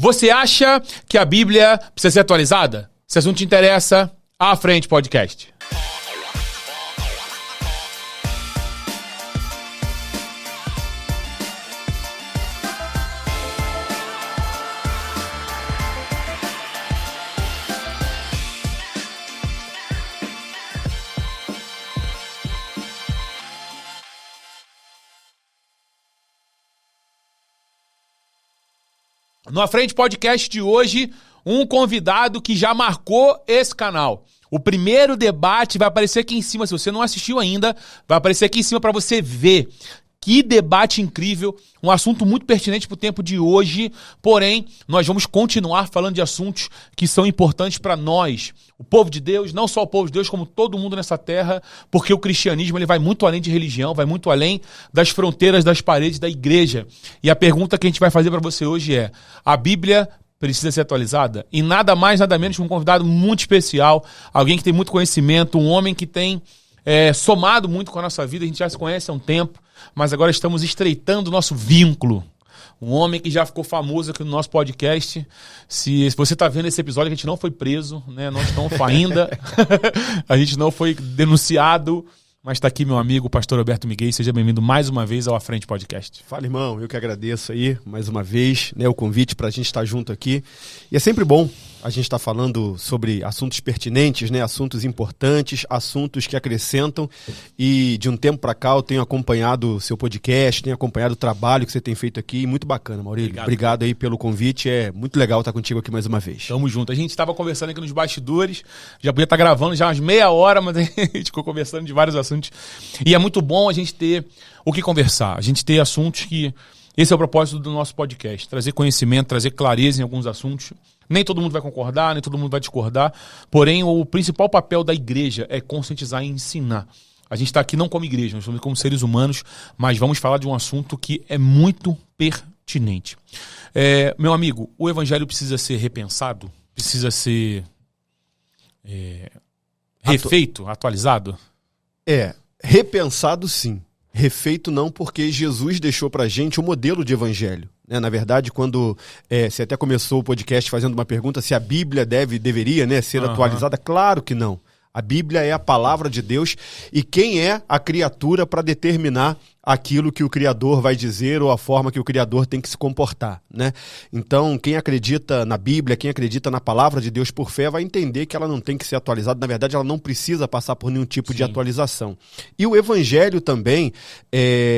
Você acha que a Bíblia precisa ser atualizada? Se assunto te interessa, à frente podcast. No À Frente Podcast de hoje, um convidado que já marcou esse canal. O primeiro debate vai aparecer aqui em cima, se você não assistiu ainda, vai aparecer aqui em cima para você ver. Que debate incrível, um assunto muito pertinente para o tempo de hoje, porém, nós vamos continuar falando de assuntos que são importantes para nós, o povo de Deus, não só o povo de Deus, como todo mundo nessa terra, porque o cristianismo ele vai muito além de religião, vai muito além das fronteiras, das paredes da igreja. E a pergunta que a gente vai fazer para você hoje é, a Bíblia precisa ser atualizada? E nada mais, nada menos que um convidado muito especial, alguém que tem muito conhecimento, um homem que tem somado muito com a nossa vida, a gente já se conhece há um tempo, mas agora estamos estreitando o nosso vínculo. Um homem que já ficou famoso aqui no nosso podcast. Se você está vendo esse episódio, a gente não foi preso, né? Não estamos ainda. A gente não foi denunciado. Mas está aqui meu amigo, o pastor Roberto Miguel. Seja bem-vindo mais uma vez ao À Frente Podcast. Fala, irmão. Eu que agradeço aí, mais uma vez, né, o convite para a gente estar junto aqui. E é sempre bom a gente estar falando sobre assuntos pertinentes, né, assuntos importantes, assuntos que acrescentam. E de um tempo para cá eu tenho acompanhado o seu podcast, tenho acompanhado o trabalho que você tem feito aqui. Muito bacana, Maurílio. Obrigado aí pelo convite. É muito legal estar contigo aqui mais uma vez. Tamo junto. A gente estava conversando aqui nos bastidores. Já podia estar gravando já umas meia hora, mas a gente ficou conversando de vários assuntos. E é muito bom a gente ter o que conversar, a gente ter assuntos que... Esse é o propósito do nosso podcast, trazer conhecimento, trazer clareza em alguns assuntos. Nem todo mundo vai concordar, nem todo mundo vai discordar, porém o principal papel da igreja é conscientizar e ensinar. A gente está aqui não como igreja, nós estamos como seres humanos, mas vamos falar de um assunto que é muito pertinente. Meu amigo, o evangelho precisa ser repensado? Precisa ser refeito, atualizado? Repensado sim. Refeito não, porque Jesus deixou pra gente o modelo de evangelho. Na verdade, quando você até começou o podcast fazendo uma pergunta se a Bíblia deveria, né, ser atualizada, claro que não. A Bíblia é a palavra de Deus e quem é a criatura para determinar aquilo que o Criador vai dizer ou a forma que o Criador tem que se comportar, né? Então, quem acredita na Bíblia, quem acredita na palavra de Deus por fé, vai entender que ela não tem que ser atualizada. Na verdade, ela não precisa passar por nenhum tipo de atualização. E o Evangelho também,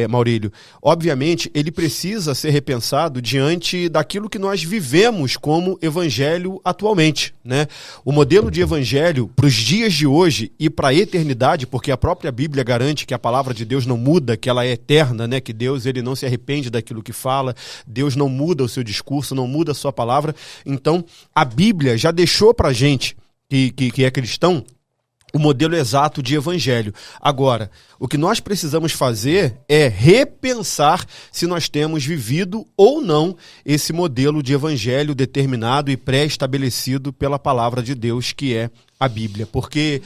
Maurílio, obviamente, ele precisa ser repensado diante daquilo que nós vivemos como Evangelho atualmente, né? O modelo de Evangelho para os dias de hoje e para a eternidade, porque a própria Bíblia garante que a palavra de Deus não muda, que ela é eterna, né? Que Deus ele não se arrepende daquilo que fala, Deus não muda o seu discurso, não muda a sua palavra. Então, a Bíblia já deixou pra gente, que é cristão, o modelo exato de evangelho. Agora, o que nós precisamos fazer é repensar se nós temos vivido ou não esse modelo de evangelho determinado e pré-estabelecido pela palavra de Deus, que é a Bíblia. Porque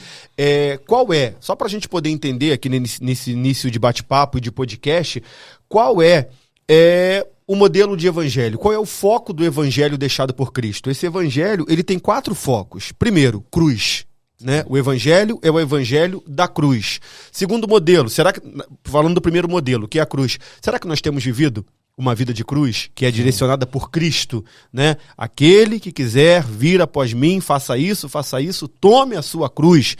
qual é, só para a gente poder entender aqui nesse início de bate-papo e de podcast, qual é o modelo de evangelho? Qual é o foco do evangelho deixado por Cristo? Esse evangelho ele tem 4 focos. Primeiro, cruz. Né? O evangelho é o evangelho da cruz. Segundo modelo, falando do primeiro modelo, que é a cruz, será que nós temos vivido uma vida de cruz que é direcionada por Cristo, né? Aquele que quiser vir após mim, faça isso, tome a sua cruz.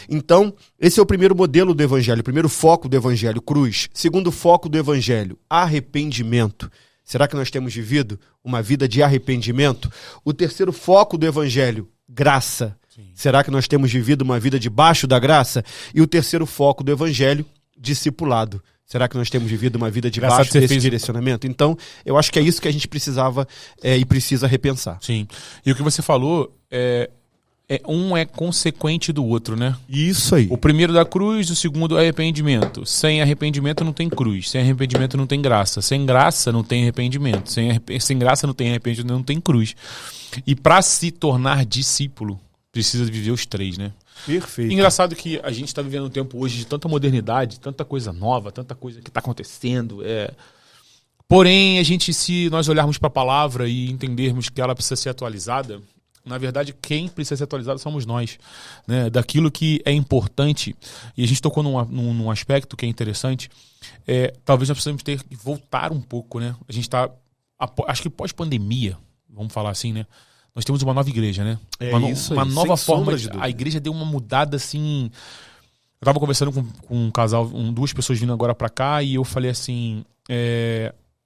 Então, esse é o primeiro modelo do evangelho, o primeiro foco do evangelho, cruz. Segundo foco do evangelho, arrependimento. Será que nós temos vivido uma vida de arrependimento? O terceiro foco do evangelho, graça. Sim. Será que nós temos vivido uma vida debaixo da graça? E o terceiro foco do evangelho, discipulado. Será que nós temos vivido uma vida debaixo desse direcionamento? Então, eu acho que é isso que a gente precisava e precisa repensar. Sim. E o que você falou, um é consequente do outro, né? Isso aí. O primeiro da cruz, o segundo é arrependimento. Sem arrependimento não tem cruz. Sem arrependimento não tem graça. Sem graça não tem arrependimento. Sem graça não tem arrependimento, não tem cruz. E para se tornar discípulo, precisa viver os 3, né? Perfeito. Engraçado que a gente está vivendo um tempo hoje de tanta modernidade, tanta coisa nova, tanta coisa que está acontecendo. Porém, se nós olharmos para a palavra e entendermos que ela precisa ser atualizada, na verdade, quem precisa ser atualizado somos nós, né? Daquilo que é importante, e a gente tocou num aspecto que é interessante, talvez nós precisamos ter que voltar um pouco, né? A gente está, acho que pós-pandemia, vamos falar assim, né? Nós temos uma nova igreja, né? Uma nova forma. A igreja deu uma mudada assim. Eu estava conversando com um casal, duas pessoas vindo agora para cá, e eu falei assim: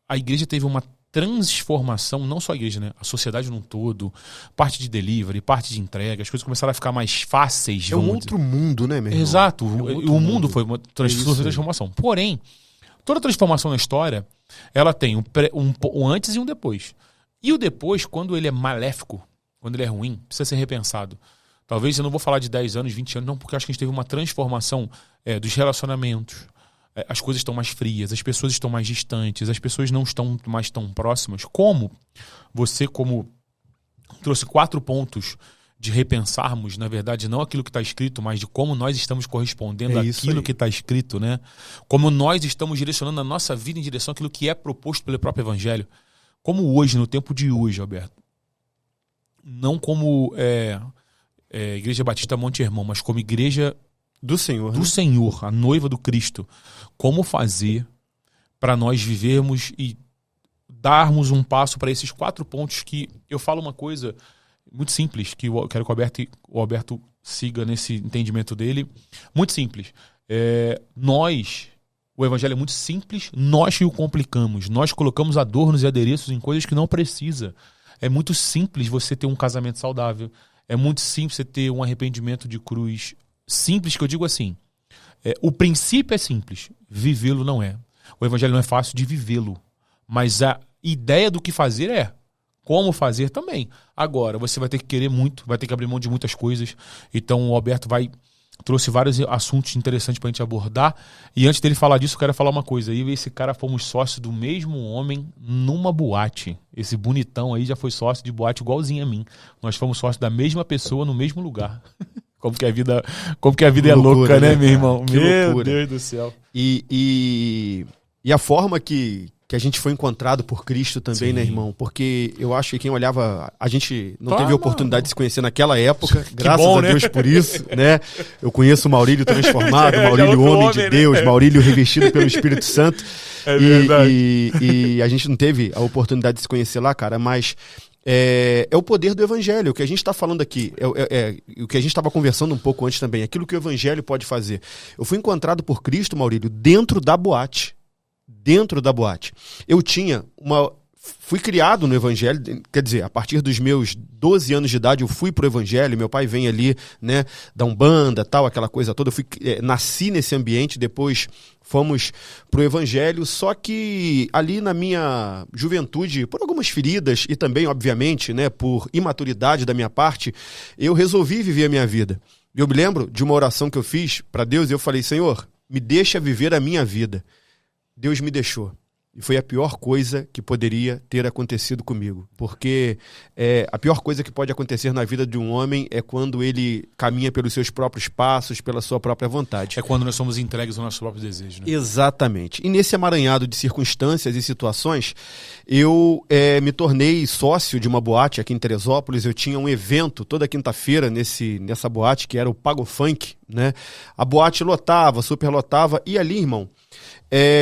a igreja teve uma transformação, não só a igreja, né? A sociedade num todo, parte de delivery, parte de entrega, as coisas começaram a ficar mais fáceis. É um outro mundo, né, meu irmão? Exato. O mundo foi uma transformação. Porém, toda transformação na história, ela tem um antes e um depois. E o depois, quando ele é maléfico, quando ele é ruim, precisa ser repensado. Talvez eu não vou falar de 10 anos, 20 anos, não, porque eu acho que a gente teve uma transformação dos relacionamentos. As coisas estão mais frias, as pessoas estão mais distantes, as pessoas não estão mais tão próximas. Como trouxe 4 pontos de repensarmos, na verdade, não aquilo que está escrito, mas de como nós estamos correspondendo àquilo que está escrito, né? Como nós estamos direcionando a nossa vida em direção àquilo que é proposto pelo próprio Evangelho. Como hoje, no tempo de hoje, Alberto, não como Igreja Batista Monte Hermão, mas como igreja do Senhor, do Senhor, a noiva do Cristo, como fazer para nós vivermos e darmos um passo para esses 4 pontos que eu falo uma coisa muito simples, que eu quero que o Alberto siga nesse entendimento dele, muito simples. O Evangelho é muito simples, nós que o complicamos, nós colocamos adornos e adereços em coisas que não precisa. É muito simples você ter um casamento saudável, é muito simples você ter um arrependimento de cruz. Simples, que eu digo assim, o princípio é simples, vivê-lo não é. O Evangelho não é fácil de vivê-lo, mas a ideia do que fazer é. Como fazer também. Agora, você vai ter que querer muito, vai ter que abrir mão de muitas coisas. Então o Alberto trouxe vários assuntos interessantes pra gente abordar. E antes dele falar disso, eu quero falar uma coisa. Eu e esse cara fomos sócios do mesmo homem numa boate. Esse bonitão aí já foi sócio de boate igualzinho a mim. Nós fomos sócios da mesma pessoa no mesmo lugar. Como que a vida é louca, né, meu irmão? Meu Deus do céu. E a forma que a gente foi encontrado por Cristo também, né, irmão? Porque eu acho que quem olhava... A gente não teve a oportunidade de se conhecer naquela época, graças a Deus por isso, né? Eu conheço o Maurílio transformado, Maurílio homem de Deus, Maurílio revestido pelo Espírito Santo. É verdade. E a gente não teve a oportunidade de se conhecer lá, cara, mas... É o poder do Evangelho. O que a gente está falando aqui, o que a gente estava conversando um pouco antes também, aquilo que o Evangelho pode fazer. Eu fui encontrado por Cristo, Maurílio, dentro da boate. Eu fui criado no Evangelho, quer dizer, a partir dos meus 12 anos de idade eu fui pro Evangelho, meu pai vem ali, né, da Umbanda, tal, aquela coisa toda, nasci nesse ambiente, depois fomos pro Evangelho, só que ali na minha juventude, por algumas feridas e também, obviamente, né, por imaturidade da minha parte, eu resolvi viver a minha vida. Eu me lembro de uma oração que eu fiz para Deus e eu falei, Senhor, me deixa viver a minha vida. Deus me deixou. E foi a pior coisa que poderia ter acontecido comigo. Porque a pior coisa que pode acontecer na vida de um homem é quando ele caminha pelos seus próprios passos, pela sua própria vontade. É quando nós somos entregues ao nosso próprio desejo, né? Exatamente. E nesse emaranhado de circunstâncias e situações, eu me tornei sócio de uma boate aqui em Teresópolis. Eu tinha um evento toda quinta-feira nessa boate, que era o Pago Funk, né? A boate lotava, superlotava. E ali, irmão,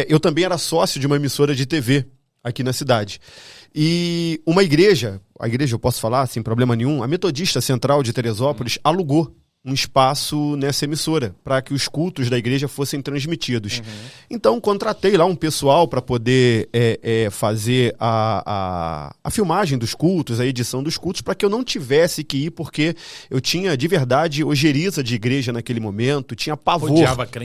eu também era sócio de uma emissora de TV aqui na cidade. E uma igreja, a igreja eu posso falar sem problema nenhum, a Metodista Central de Teresópolis alugou um espaço nessa emissora para que os cultos da igreja fossem transmitidos. Então contratei lá um pessoal para poder fazer a filmagem dos cultos, a edição dos cultos, para que eu não tivesse que ir, porque eu tinha de verdade ojeriza de igreja naquele momento, tinha pavor,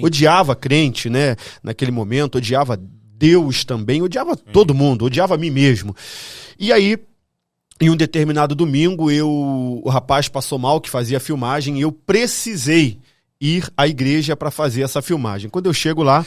odiava crente, né, naquele momento, odiava Deus também, odiava todo mundo, odiava a mim mesmo. E aí, em um determinado domingo, o rapaz passou mal, que fazia a filmagem, e eu precisei ir à igreja para fazer essa filmagem. Quando eu chego lá,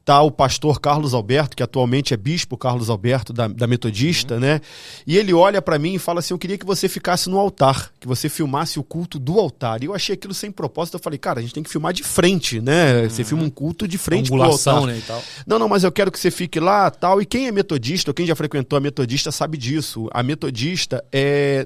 tá o pastor Carlos Alberto, que atualmente é bispo Carlos Alberto da Metodista, né? E ele olha para mim e fala assim, eu queria que você ficasse no altar, que você filmasse o culto do altar. E eu achei aquilo sem propósito, eu falei, cara, a gente tem que filmar de frente, né? Você filma um culto de frente pro altar. Né, e tal. Não, mas eu quero que você fique lá, tal. E quem é metodista, ou quem já frequentou a metodista sabe disso. A metodista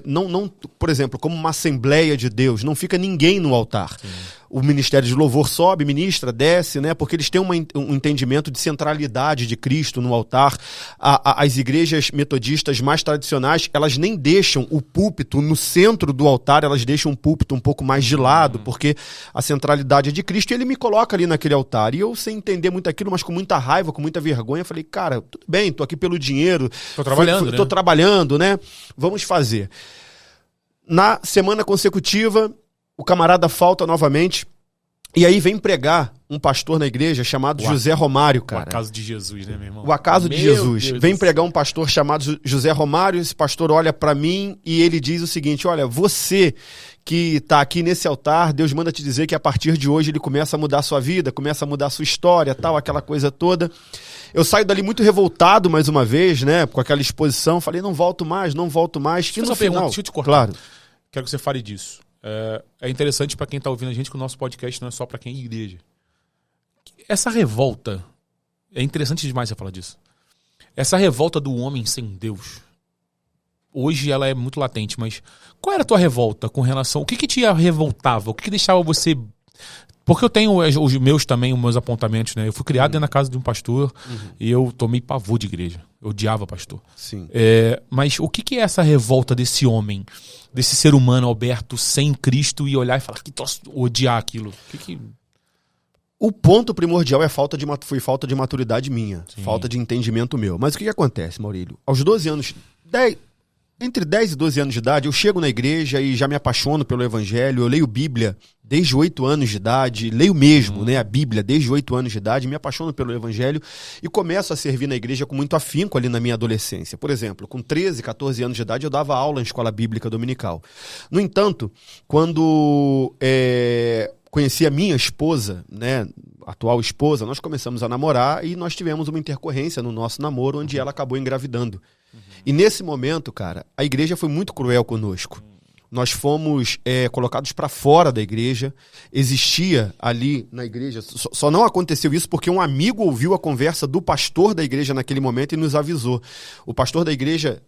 não, por exemplo, como uma Assembleia de Deus, não fica ninguém no altar. Sim. O Ministério de Louvor sobe, ministra, desce, né? Porque eles têm um entendimento de centralidade de Cristo no altar. As igrejas metodistas mais tradicionais, elas nem deixam o púlpito no centro do altar, elas deixam o púlpito um pouco mais de lado, porque a centralidade é de Cristo e ele me coloca ali naquele altar. E eu, sem entender muito aquilo, mas com muita raiva, com muita vergonha, falei, cara, tudo bem, tô aqui pelo dinheiro. Tô trabalhando, né? Tô trabalhando, né? Vamos fazer. Na semana consecutiva, o camarada falta novamente, e aí vem pregar um pastor na igreja chamado José Romário, cara. O acaso de Jesus, né, meu irmão? O acaso de Jesus. Vem pregar um pastor chamado José Romário, esse pastor olha pra mim e ele diz o seguinte, olha, você que tá aqui nesse altar, Deus manda te dizer que a partir de hoje ele começa a mudar a sua vida, começa a mudar a sua história, tal, aquela coisa toda. Eu saio dali muito revoltado mais uma vez, né, com aquela exposição, falei, não volto mais. Deixa eu fazer uma pergunta, deixa eu te cortar. Claro. Quero que você fale disso. É interessante para quem está ouvindo a gente que o nosso podcast não é só para quem é igreja. Essa revolta, é interessante demais você falar disso. Essa revolta do homem sem Deus, hoje ela é muito latente, mas qual era a tua revolta com relação... O que te revoltava? O que deixava você... Porque eu tenho os meus também, os meus apontamentos, né? Eu fui criado dentro da casa de um pastor e eu tomei pavor de igreja. Eu odiava pastor. Sim. Mas o que é essa revolta desse homem, desse ser humano, Alberto, sem Cristo, e olhar e falar que odiar aquilo? O ponto primordial foi falta de maturidade minha, Sim. falta de entendimento meu. Mas o que acontece, Maurílio? Aos 12 anos, entre 10 e 12 anos de idade, eu chego na igreja e já me apaixono pelo evangelho, eu leio Bíblia desde 8 anos de idade, leio mesmo, né, a Bíblia desde 8 anos de idade, me apaixono pelo evangelho e começo a servir na igreja com muito afinco ali na minha adolescência. Por exemplo, com 13, 14 anos de idade, eu dava aula em escola bíblica dominical. No entanto, conheci a minha esposa, né, atual esposa, nós começamos a namorar e nós tivemos uma intercorrência no nosso namoro, onde ela acabou engravidando. E nesse momento, cara, a igreja foi muito cruel conosco. Nós fomos colocados para fora da igreja. Existia ali na igreja... Só não aconteceu isso porque um amigo ouviu a conversa do pastor da igreja naquele momento e nos avisou. O pastor da igreja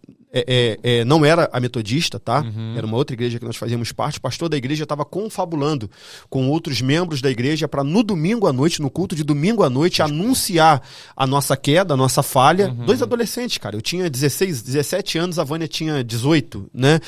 não era a metodista, tá? Era uma outra igreja que nós fazíamos parte. O pastor da igreja estava confabulando com outros membros da igreja para no domingo à noite, no culto de domingo à noite, anunciar a nossa queda, a nossa falha. 2 adolescentes, cara. Eu tinha 17 anos, a Vânia tinha 18, né?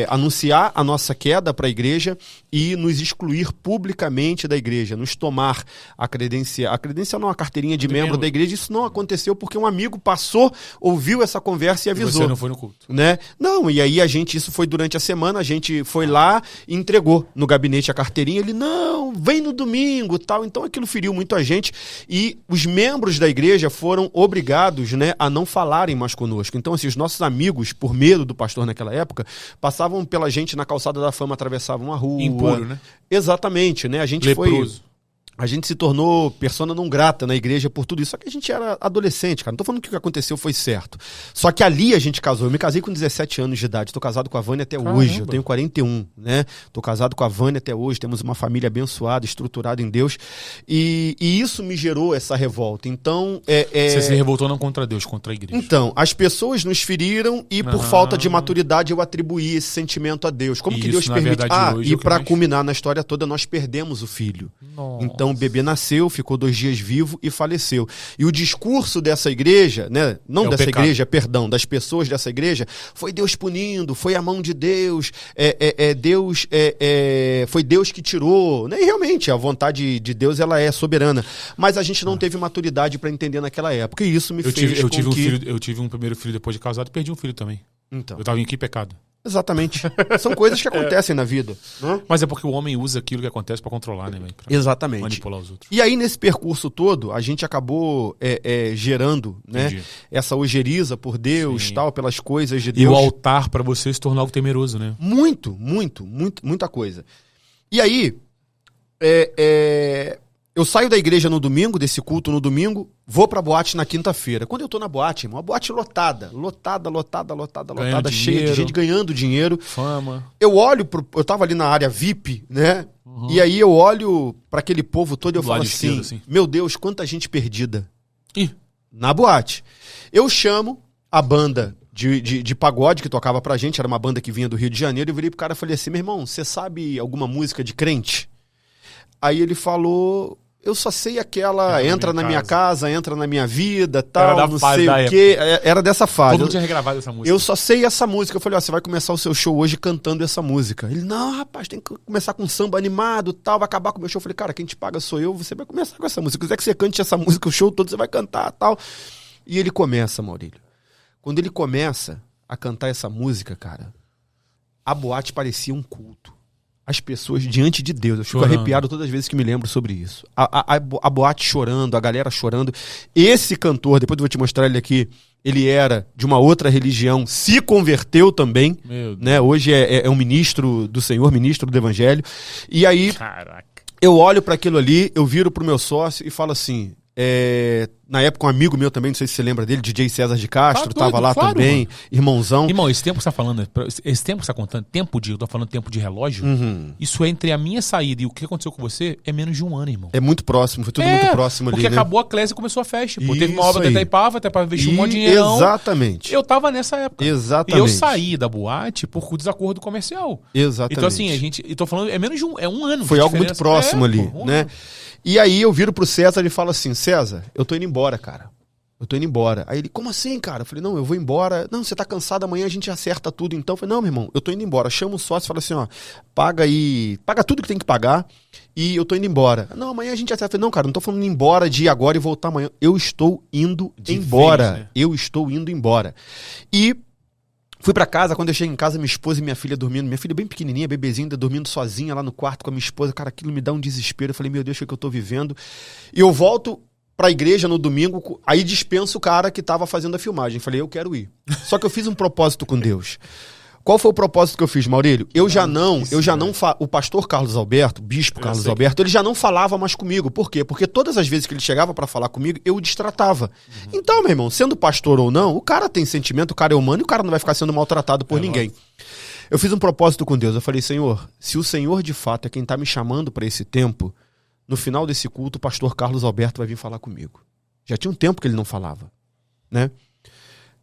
Anunciar a nossa queda para a igreja e nos excluir publicamente da igreja, nos tomar a credencial. A credencial não é uma carteirinha de membro da igreja. Isso não aconteceu porque um amigo passou, ouviu essa conversa e avisou. E você não foi no culto. Né? Não, e aí isso foi durante a semana, a gente foi lá e entregou no gabinete a carteirinha, ele, não, vem no domingo, tal. Então aquilo feriu muito a gente e os membros da igreja foram obrigados, né, a não falarem mais conosco. Então, assim, os nossos amigos, por medo do pastor naquela época, passavam pela gente na calçada da Fama, atravessavam a rua. Impuro, né? Exatamente, né? A gente Leproso. A gente se tornou persona não grata na igreja por tudo isso. Só que a gente era adolescente, cara. Não tô falando que o que aconteceu foi certo. Só que ali a gente casou. Eu me casei com 17 anos de idade. Tô casado com a Vânia até hoje. Eu tenho 41, né? Tô casado com a Vânia até hoje. Temos uma família abençoada, estruturada em Deus. E isso me gerou essa revolta. Então, Você se revoltou não contra Deus, contra a igreja. Então, as pessoas nos feriram e por falta de maturidade eu atribuí esse sentimento a Deus. Como que Deus permite? E para culminar na história toda, nós perdemos o filho. Nossa. Então, o bebê nasceu, ficou 2 dias vivo e faleceu. E o discurso dessa igreja, né? Não dessa igreja, perdão, das pessoas dessa igreja, foi Deus punindo, foi a mão de Deus, foi Deus que tirou. Né? E realmente, a vontade de Deus, ela é soberana. Mas a gente não teve maturidade para entender naquela época. E isso me fez eu tive um primeiro filho depois de casado e perdi um filho também. Então. Eu estava em que pecado? Exatamente. São coisas que acontecem na vida. Né? Mas é porque o homem usa aquilo que acontece pra controlar, né? Exatamente. Manipular os outros. E aí, nesse percurso todo, a gente acabou gerando, né, essa ojeriza por Deus, tal, pelas coisas de Deus. E o altar pra você se tornar algo temeroso, né? Muita coisa. E aí, Eu saio da igreja no domingo, desse culto no domingo, vou pra boate na quinta-feira. Quando eu tô na boate, irmão, a boate lotada, cheia de gente ganhando dinheiro. Fama. Eu tava ali na área VIP, né? E aí eu olho pra aquele povo todo e eu falo assim, meu Deus, quanta gente perdida. Ih. Na boate. Eu chamo a banda de pagode que tocava pra gente, era uma banda que vinha do Rio de Janeiro, e eu virei pro cara e falei assim, meu irmão, você sabe alguma música de crente? Aí ele falou, eu só sei aquela, entra na minha casa, entra na minha vida, tal, não sei o quê. Era dessa fase. Todo mundo tinha regravado essa música. Eu só sei essa música. Eu falei, ó, você vai começar o seu show hoje cantando essa música. Ele, não, rapaz, tem que começar com samba animado, tal, vai acabar com o meu show. Eu falei, cara, quem te paga sou eu, você vai começar com essa música. Se quiser que você cante essa música, o show todo você vai cantar, tal. E ele começa, Maurílio. Quando ele começa a cantar essa música, cara, a boate parecia um culto. As pessoas diante de Deus. Eu fico arrepiado todas as vezes que me lembro sobre isso. A boate chorando, a galera chorando. Esse cantor, depois eu vou te mostrar ele aqui, ele era de uma outra religião, se converteu também, né? Hoje é um ministro do Senhor, ministro do Evangelho. E aí, eu olho para aquilo ali, eu viro pro meu sócio e falo assim... na época um amigo meu também, não sei se você lembra dele, DJ César de Castro, tava lá também, mano. Irmãozão. Irmão, esse tempo que você tá falando, esse tempo que você tá contando, eu tô falando tempo de relógio, isso é entre a minha saída e o que aconteceu com você, é menos de um ano, irmão. É muito próximo, foi tudo muito próximo ali, porque acabou a Clésia e começou a festa. Pô, teve uma obra da Itaipava, investiu um monte de dinheirão. Exatamente. Eu tava nessa época. Exatamente. E eu saí da boate por desacordo comercial. Exatamente. Então assim, eu tô falando, é menos de um ano. Foi algo muito próximo ali, né? E aí eu viro pro César e falo assim, César, eu tô indo embora, cara. Eu tô indo embora. Aí ele, como assim, cara? Eu falei, não, eu vou embora. Não, você tá cansado, amanhã a gente acerta tudo então. Eu falei, não, meu irmão, eu tô indo embora. Chama o sócio e fala assim, ó, paga tudo que tem que pagar e eu tô indo embora. Não, amanhã a gente acerta. Eu falei, não, cara, não tô falando embora de ir agora e voltar amanhã. Eu estou indo embora. Vez, né? Eu estou indo embora. E fui pra casa, quando eu cheguei em casa, minha esposa e minha filha dormindo. Minha filha bem pequenininha, bebezinha, dormindo sozinha lá no quarto com a minha esposa. Cara, aquilo me dá um desespero. Eu falei, meu Deus, o que eu tô vivendo? E eu volto pra igreja no domingo, aí dispenso o cara que tava fazendo a filmagem. Falei, eu quero ir. Só que eu fiz um propósito com Deus. Qual foi o propósito que eu fiz, Maurílio? O pastor Carlos Alberto, bispo Carlos Alberto, ele já não falava mais comigo. Por quê? Porque todas as vezes que ele chegava pra falar comigo, eu o destratava. Então, meu irmão, sendo pastor ou não, o cara tem sentimento, o cara é humano e o cara não vai ficar sendo maltratado por ninguém. Eu fiz um propósito com Deus. Eu falei, Senhor, se o Senhor de fato é quem tá me chamando pra esse tempo, no final desse culto, o pastor Carlos Alberto vai vir falar comigo. Já tinha um tempo que ele não falava, né?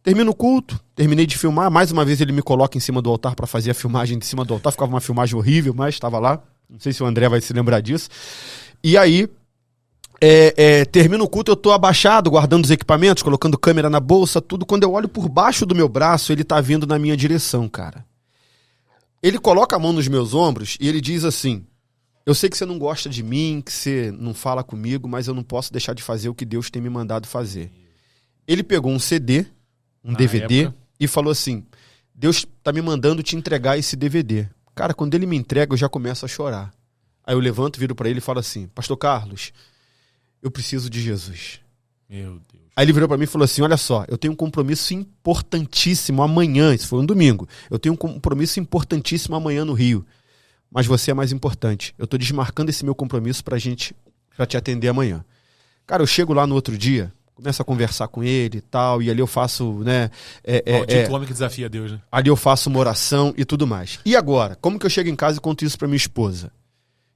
Termino o culto, terminei de filmar, mais uma vez ele me coloca em cima do altar para fazer a filmagem de cima do altar, ficava uma filmagem horrível, mas estava lá, não sei se o André vai se lembrar disso. E aí, termino o culto, eu tô abaixado, guardando os equipamentos, colocando câmera na bolsa, tudo. Quando eu olho por baixo do meu braço, ele tá vindo na minha direção, cara. Ele coloca a mão nos meus ombros e ele diz assim, eu sei que você não gosta de mim, que você não fala comigo, mas eu não posso deixar de fazer o que Deus tem me mandado fazer. Ele pegou um CD, um DVD, e falou assim, Deus tá me mandando te entregar esse DVD. Cara, quando ele me entrega, eu já começo a chorar. Aí eu levanto, viro pra ele e falo assim, Pastor Carlos, eu preciso de Jesus. Meu Deus. Aí ele virou pra mim e falou assim, olha só, eu tenho um compromisso importantíssimo amanhã, isso foi um domingo, eu tenho um compromisso importantíssimo amanhã no Rio. Mas você é mais importante. Eu tô desmarcando esse meu compromisso pra te atender amanhã. Cara, eu chego lá no outro dia, começo a conversar com ele e tal, e ali eu faço, né... Maldito homem que desafia Deus, né? Ali eu faço uma oração e tudo mais. E agora? Como que eu chego em casa e conto isso pra minha esposa?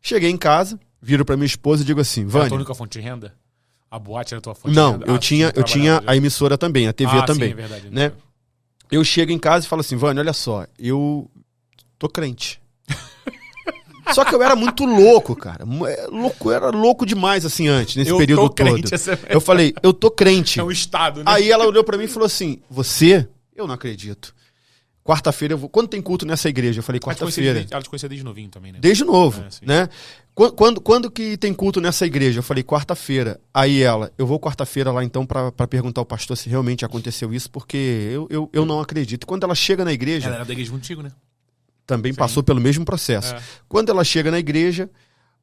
Cheguei em casa, viro pra minha esposa e digo assim, Vânia... Era a tua única fonte de renda? A boate era a tua fonte de renda? Não, eu tinha a emissora também, a TV também. Sim, é verdade. Né? Eu chego em casa e falo assim, Vânia, olha só, eu tô crente. Só que eu era muito louco, cara. Eu era louco demais, assim, antes, nesse período todo. Eu falei, eu tô crente. É um estado, né? Aí ela olhou pra mim e falou assim, você? Eu não acredito. Quarta-feira eu vou... Quando tem culto nessa igreja? Eu falei, quarta-feira. Ela te conhecia desde novinho também, né? Desde novo, né? Quando que tem culto nessa igreja? Eu falei, quarta-feira. Aí ela, eu vou quarta-feira lá então pra perguntar ao pastor se realmente aconteceu isso, porque eu não acredito. Quando ela chega na igreja... Ela era da igreja contigo, né? Também passou pelo mesmo processo. Quando ela chega na igreja,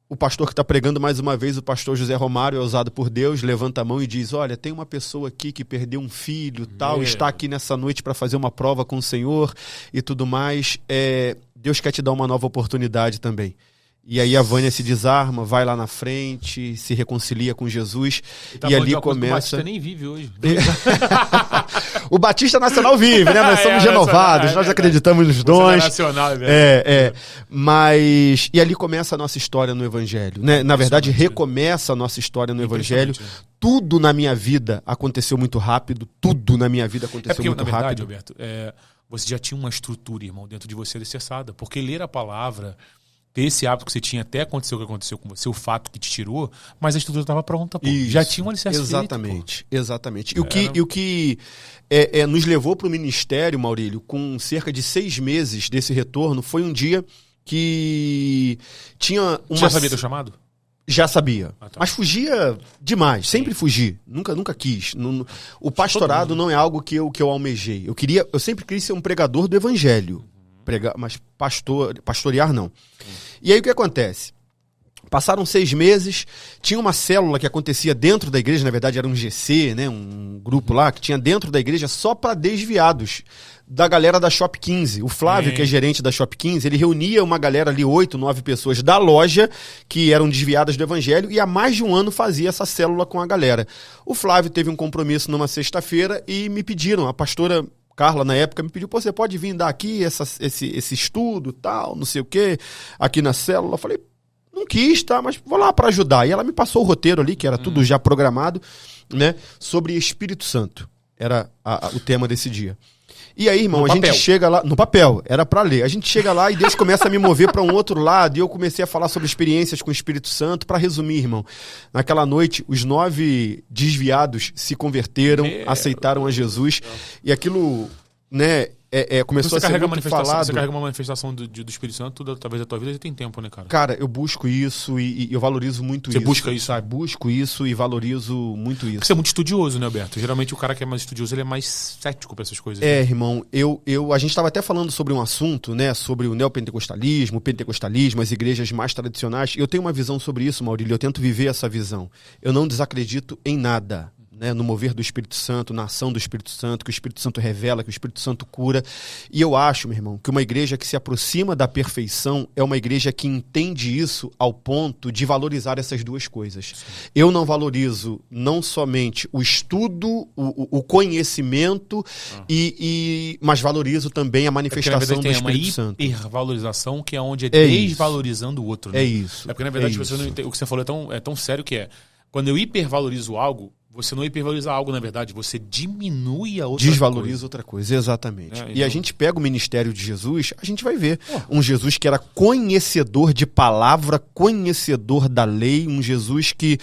o pastor que está pregando mais uma vez, o pastor José Romário, é usado por Deus, levanta a mão e diz, olha, tem uma pessoa aqui que perdeu um filho, tal, está aqui nessa noite para fazer uma prova com o Senhor e tudo mais. Deus quer te dar uma nova oportunidade também. E aí a Vânia se desarma, vai lá na frente, se reconcilia com Jesus e ali começa... O Batista nem vive hoje. O Batista Nacional vive, né? Nós somos renovados, nós acreditamos nos dons. Nacional, Mas... E ali começa a nossa história no Evangelho, né? Na verdade, recomeça a nossa história no Evangelho. Tudo na minha vida aconteceu muito rápido, tudo na minha vida aconteceu muito rápido. Na verdade, Alberto, você já tinha uma estrutura, irmão, dentro de você alicerçada. Porque ler a palavra... ter esse hábito que você tinha até acontecer o que aconteceu com você, o fato que te tirou, mas a estrutura estava pronta, pô. Isso, já tinha um alicerce exatamente, feito, exatamente. E o que nos levou para o ministério, Maurílio, com cerca de 6 meses desse retorno, foi um dia que tinha uma... Você já sabia teu chamado? Já sabia, tá. Mas fugia demais, sempre fugi, nunca quis. O pastorado não é algo que eu almejei. Eu sempre quis ser um pregador do evangelho, mas pastorear não. E aí o que acontece? Passaram 6 meses, tinha uma célula que acontecia dentro da igreja, na verdade era um GC, né, um grupo lá, que tinha dentro da igreja só para desviados da galera da Shop 15. O Flávio, que é gerente da Shop 15, ele reunia uma galera ali, 8, 9 pessoas da loja, que eram desviadas do evangelho, e há mais de um ano fazia essa célula com a galera. O Flávio teve um compromisso numa sexta-feira e me pediram, a pastora Carla, na época, me pediu, você pode vir dar aqui esse estudo, tal, não sei o quê, aqui na célula. Eu falei, não quis, tá, mas vou lá para ajudar. E ela me passou o roteiro ali, que era tudo já programado, né, sobre Espírito Santo. Era o tema desse dia. E aí, irmão, gente chega lá... No papel, era para ler. A gente chega lá e Deus começa a me mover para um outro lado, e eu comecei a falar sobre experiências com o Espírito Santo. Para resumir, irmão, naquela noite, os 9 desviados se converteram, aceitaram a Jesus, e aquilo, né... começou a ser muito falado. Você carrega uma manifestação do Espírito Santo, talvez da tua vida, já tem tempo, né, cara? Cara, eu busco isso e eu valorizo muito isso. Você busca isso? Sabe? Busco isso e valorizo muito isso. Porque você é muito estudioso, né, Alberto? Geralmente o cara que é mais estudioso, ele é mais cético pra essas coisas. Né? Irmão, a gente estava até falando sobre um assunto, né, sobre o neopentecostalismo, o pentecostalismo, as igrejas mais tradicionais. Eu tenho uma visão sobre isso, Maurílio, eu tento viver essa visão. Eu não desacredito em nada. Né, no mover do Espírito Santo, na ação do Espírito Santo, que o Espírito Santo revela, que o Espírito Santo cura. E eu acho, meu irmão, que uma igreja que se aproxima da perfeição é uma igreja que entende isso ao ponto de valorizar essas duas coisas. Sim. Eu não valorizo não somente o estudo, o conhecimento, mas valorizo também a manifestação do Espírito Santo. Tem uma hipervalorização que é onde desvalorizando o outro. Né? É isso. É porque, na verdade, você não entende, o que você falou é tão sério que é, quando eu hipervalorizo algo, você não hipervaloriza algo, na verdade, você diminui a outra coisa. Desvaloriza outra coisa, exatamente. Então... E a gente pega o ministério de Jesus, a gente vai ver um Jesus que era conhecedor de palavra, conhecedor da lei, um Jesus que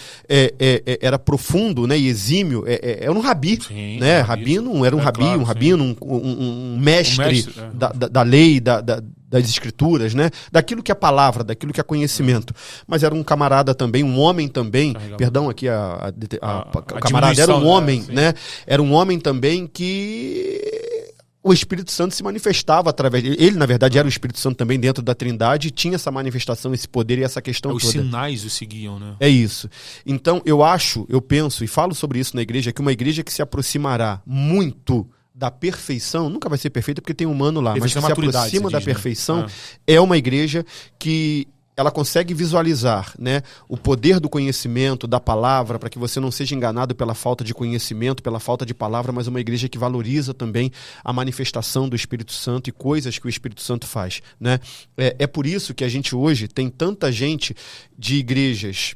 era profundo, né, e exímio, era um rabi, sim, né? Rabino, era um rabi, claro, um rabino, um mestre da lei, das escrituras, né? Daquilo que é palavra, daquilo que é conhecimento. Mas era um camarada também, um homem também, perdão aqui o camarada era um homem, né? Era um homem também que o Espírito Santo se manifestava através dele. Ele, na verdade, era o Espírito Santo também dentro da Trindade, e tinha essa manifestação, esse poder e essa questão toda. Os sinais o seguiam, né? É isso. Então, eu penso e falo sobre isso na igreja, que uma igreja que se aproximará muito da perfeição, nunca vai ser perfeita porque tem humano lá, mas que se aproxima da perfeição, é uma igreja que ela consegue visualizar, né, o poder do conhecimento, da palavra, para que você não seja enganado pela falta de conhecimento, pela falta de palavra, mas uma igreja que valoriza também a manifestação do Espírito Santo e coisas que o Espírito Santo faz, né? É por isso que a gente hoje tem tanta gente de igrejas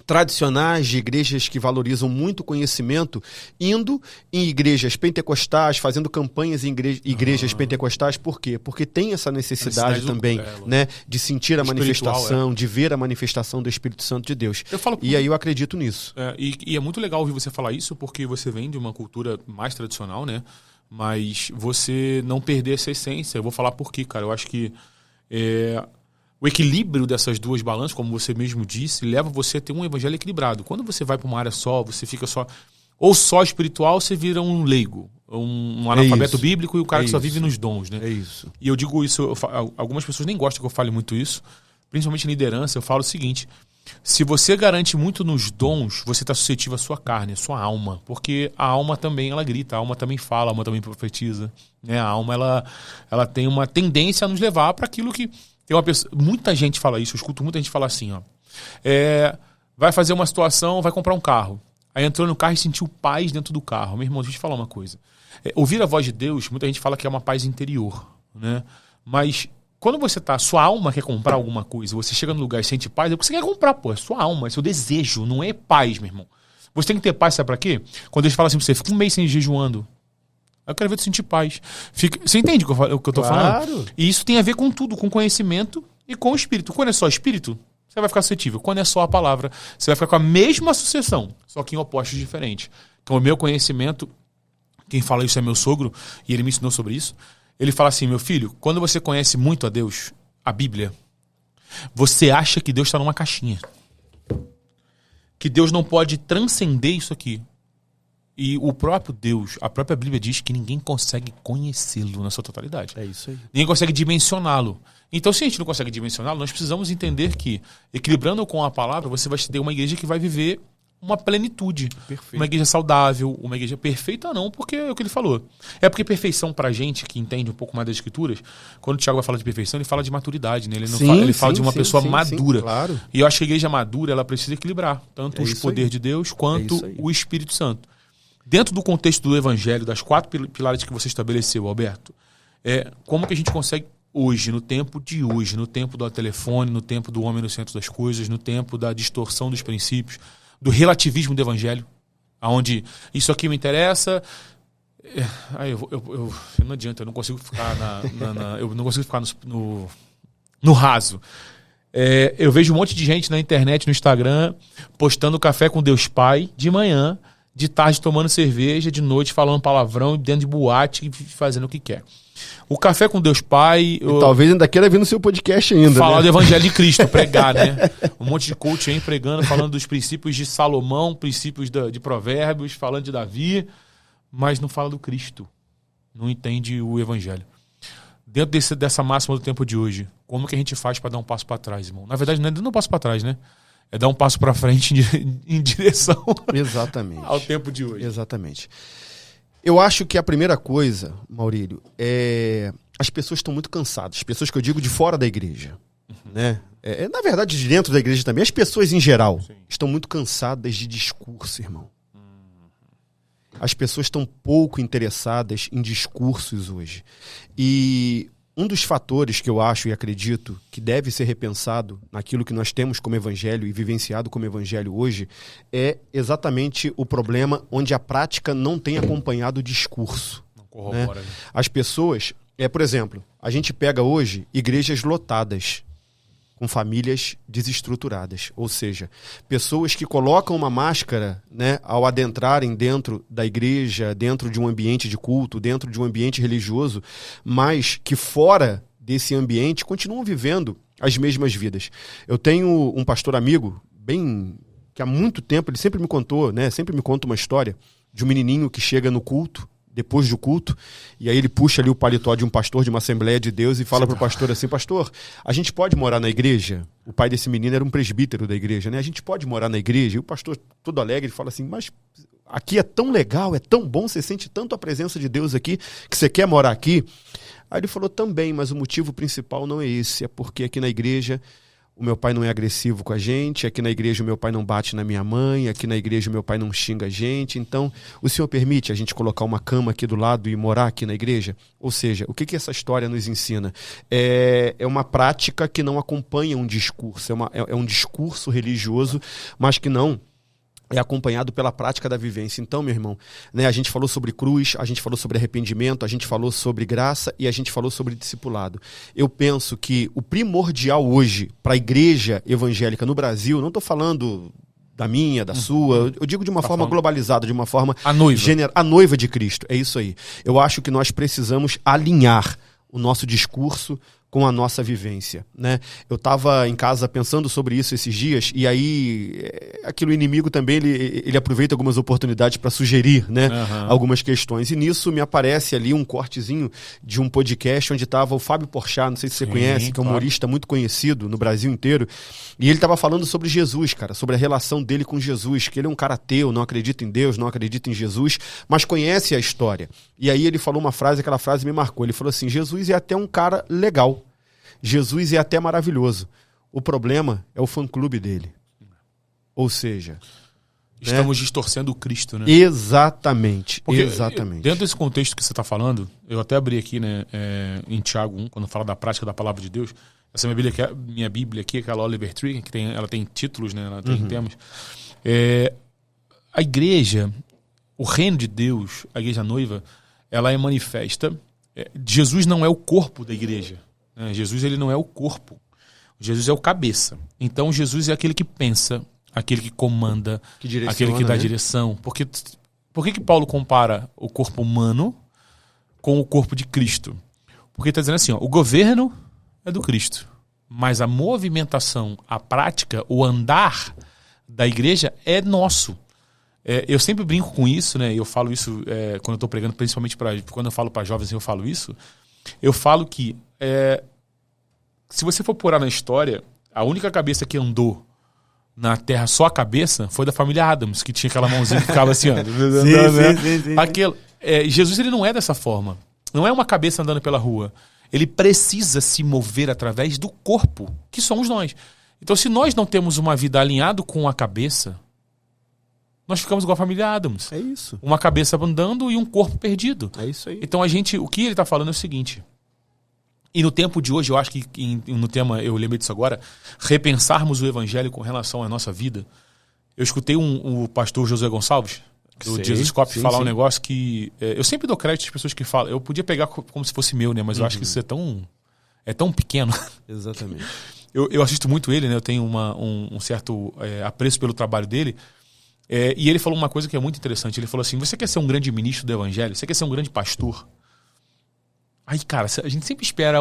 tradicionais, de igrejas que valorizam muito o conhecimento, indo em igrejas pentecostais, fazendo campanhas em igrejas pentecostais. Por quê? Porque tem essa necessidade também, né, de sentir a manifestação, de ver a manifestação do Espírito Santo de Deus. E aí eu acredito nisso. E é muito legal ouvir você falar isso, porque você vem de uma cultura mais tradicional, né? Mas você não perder essa essência. Eu vou falar por quê, cara. Eu acho que o equilíbrio dessas duas balanças, como você mesmo disse, leva você a ter um evangelho equilibrado. Quando você vai para uma área só, você fica só espiritual, você vira um leigo, um analfabeto bíblico e o cara que só vive nos dons, né? É isso. E eu digo isso, algumas pessoas nem gostam que eu fale muito isso, principalmente em liderança, eu falo o seguinte: se você garante muito nos dons, você está suscetível à sua carne, à sua alma. Porque a alma também, ela grita, a alma também fala, a alma também profetiza. Né? A alma, ela tem uma tendência a nos levar para aquilo que Tem uma pessoa, muita gente fala isso, eu escuto muita gente falar assim, ó. Vai fazer uma situação, vai comprar um carro. Aí entrou no carro e sentiu paz dentro do carro. Meu irmão, deixa eu te falar uma coisa. Ouvir a voz de Deus, muita gente fala que é uma paz interior, né? Mas quando você sua alma quer comprar alguma coisa, você chega no lugar e sente paz, é o que você quer comprar, pô. É sua alma, é seu desejo, não é paz, meu irmão. Você tem que ter paz, sabe pra quê? Quando eles falam assim pra você, fica um mês sem jejuando. Aí eu quero ver tu sentir paz. Você entende o que eu tô falando? E isso tem a ver com tudo, com conhecimento e com o espírito. Quando é só espírito, você vai ficar suscetível. Quando é só a palavra, você vai ficar com a mesma sucessão, só que em opostos diferentes. Então o meu conhecimento, quem fala isso é meu sogro, e ele me ensinou sobre isso. Ele fala assim, meu filho, quando você conhece muito a Deus, a Bíblia, você acha que Deus está numa caixinha. Que Deus não pode transcender isso aqui. E o próprio Deus, a própria Bíblia diz que ninguém consegue conhecê-lo na sua totalidade. É isso aí. Ninguém consegue dimensioná-lo. Então, se a gente não consegue dimensioná-lo, nós precisamos entender que, equilibrando com a palavra, você vai ter uma igreja que vai viver uma plenitude. Perfeito. Uma igreja saudável, uma igreja perfeita não, porque é o que ele falou. É porque perfeição pra gente, que entende um pouco mais das escrituras, quando o Tiago vai falar de perfeição, ele fala de maturidade, né? Ele não fala, ele fala de uma pessoa madura. Sim, claro. E eu acho que a igreja madura, ela precisa equilibrar tanto o poder de Deus quanto o Espírito Santo. Dentro do contexto do Evangelho, das 4 pilares que você estabeleceu, Alberto, como que a gente consegue hoje, no tempo de hoje, no tempo do telefone, no tempo do homem no centro das coisas, no tempo da distorção dos princípios, do relativismo do Evangelho, onde isso aqui me interessa, não adianta, eu não consigo ficar eu não consigo ficar no raso. Eu vejo um monte de gente na internet, no Instagram, postando café com Deus Pai de manhã, de tarde tomando cerveja, de noite falando palavrão, dentro de boate e fazendo o que quer. O café com Deus Pai... talvez ainda queira vir no seu podcast ainda, falar do Evangelho de Cristo, pregar, né? Um monte de coach aí pregando, falando dos princípios de Salomão, princípios de Provérbios, falando de Davi, mas não fala do Cristo. Não entende o Evangelho. Dentro dessa máxima do tempo de hoje, como que a gente faz para dar um passo para trás, irmão? Na verdade, não é dar um passo para trás, né? É dar um passo para frente em direção Exatamente. ao tempo de hoje. Exatamente. Eu acho que a primeira coisa, Maurílio, as pessoas estão muito cansadas. As pessoas que eu digo de fora da igreja. Né? Na verdade, de dentro da igreja também. As pessoas em geral estão muito cansadas de discurso, irmão. As pessoas estão pouco interessadas em discursos hoje. E um dos fatores que eu acho e acredito que deve ser repensado naquilo que nós temos como evangelho e vivenciado como evangelho hoje é exatamente o problema onde a prática não tem acompanhado o discurso. Não corrobora, né? As pessoas, por exemplo, a gente pega hoje igrejas lotadas com famílias desestruturadas, ou seja, pessoas que colocam uma máscara, né, ao adentrarem dentro da igreja, dentro de um ambiente de culto, dentro de um ambiente religioso, mas que fora desse ambiente continuam vivendo as mesmas vidas. Eu tenho um pastor amigo, que há muito tempo, ele sempre me contou, né, sempre me conta uma história de um menininho que chega no culto, depois do culto, e aí ele puxa ali o paletó de um pastor de uma Assembleia de Deus e fala pro pastor assim, pastor, a gente pode morar na igreja? O pai desse menino era um presbítero da igreja, né? A gente pode morar na igreja? E o pastor, todo alegre, fala assim, mas aqui é tão legal, é tão bom, você sente tanto a presença de Deus aqui, que você quer morar aqui? Aí ele falou, também, mas o motivo principal não é esse, é porque aqui na igreja o meu pai não é agressivo com a gente, aqui na igreja o meu pai não bate na minha mãe, aqui na igreja o meu pai não xinga a gente, então o senhor permite a gente colocar uma cama aqui do lado e morar aqui na igreja? Ou seja, o que essa história nos ensina? É uma prática que não acompanha um discurso, é um discurso religioso, mas que não é acompanhado pela prática da vivência. Então, meu irmão, né, a gente falou sobre cruz, a gente falou sobre arrependimento, a gente falou sobre graça e a gente falou sobre discipulado. Eu penso que o primordial hoje para a igreja evangélica no Brasil, não estou falando da minha, da sua, eu digo de uma forma globalizada, de uma forma... A noiva de Cristo, é isso aí. Eu acho que nós precisamos alinhar o nosso discurso com a nossa vivência, né? Eu estava em casa pensando sobre isso esses dias e aí aquilo inimigo também ele aproveita algumas oportunidades para sugerir, né, algumas questões e nisso me aparece ali um cortezinho de um podcast onde estava o Fábio Porchat, não sei se você conhece, que é um humorista muito conhecido no Brasil inteiro, e ele estava falando sobre Jesus, cara, sobre a relação dele com Jesus, que ele é um cara ateu, não acredita em Deus, não acredita em Jesus, mas conhece a história. E aí ele falou uma frase, aquela frase me marcou, ele falou assim, Jesus é até um cara legal. Jesus é até maravilhoso. O problema é o fã-clube dele. Ou seja... Estamos distorcendo o Cristo, né? Exatamente, Porque exatamente. Dentro desse contexto que você está falando, eu até abri aqui, né, em Tiago 1, quando fala da prática da palavra de Deus. Essa minha Bíblia aqui, aquela Oliver Tree, que ela tem títulos, né? Ela tem temas. A igreja, o reino de Deus, a igreja noiva, ela é manifesta. Jesus não é o corpo da igreja. Né? Jesus, ele não é o corpo. Jesus é o cabeça. Então, Jesus é aquele que pensa, aquele que comanda, aquele que dá direção. Por que Paulo compara o corpo humano com o corpo de Cristo? Porque ele está dizendo assim, ó, o governo é do Cristo, mas a movimentação, a prática, o andar da igreja é nosso. Eu sempre brinco com isso, né? Eu falo isso quando eu estou pregando, principalmente quando eu falo para jovens, eu falo isso. Eu falo que se você for purar na história, a única cabeça que andou na Terra, só a cabeça, foi da família Adams, que tinha aquela mãozinha que ficava assim, ó. Sim. Jesus, ele não é dessa forma. Não é uma cabeça andando pela rua. Ele precisa se mover através do corpo, que somos nós. Então, se nós não temos uma vida alinhada com a cabeça, nós ficamos igual a família Adams. É isso. Uma cabeça andando e um corpo perdido. É isso aí. Então, o que ele está falando é o seguinte... E no tempo de hoje, eu acho que no tema, eu lembrei disso agora, repensarmos o evangelho com relação à nossa vida. Eu escutei o pastor José Gonçalves, do Jesus Cop, falar um negócio que... eu sempre dou crédito às pessoas que falam. Eu podia pegar como se fosse meu, né? Mas eu acho que isso é tão pequeno. Exatamente. Eu assisto muito ele, né? Eu tenho um certo apreço pelo trabalho dele. E ele falou uma coisa que é muito interessante. Ele falou assim, você quer ser um grande ministro do evangelho? Você quer ser um grande pastor? Aí, cara, a gente sempre espera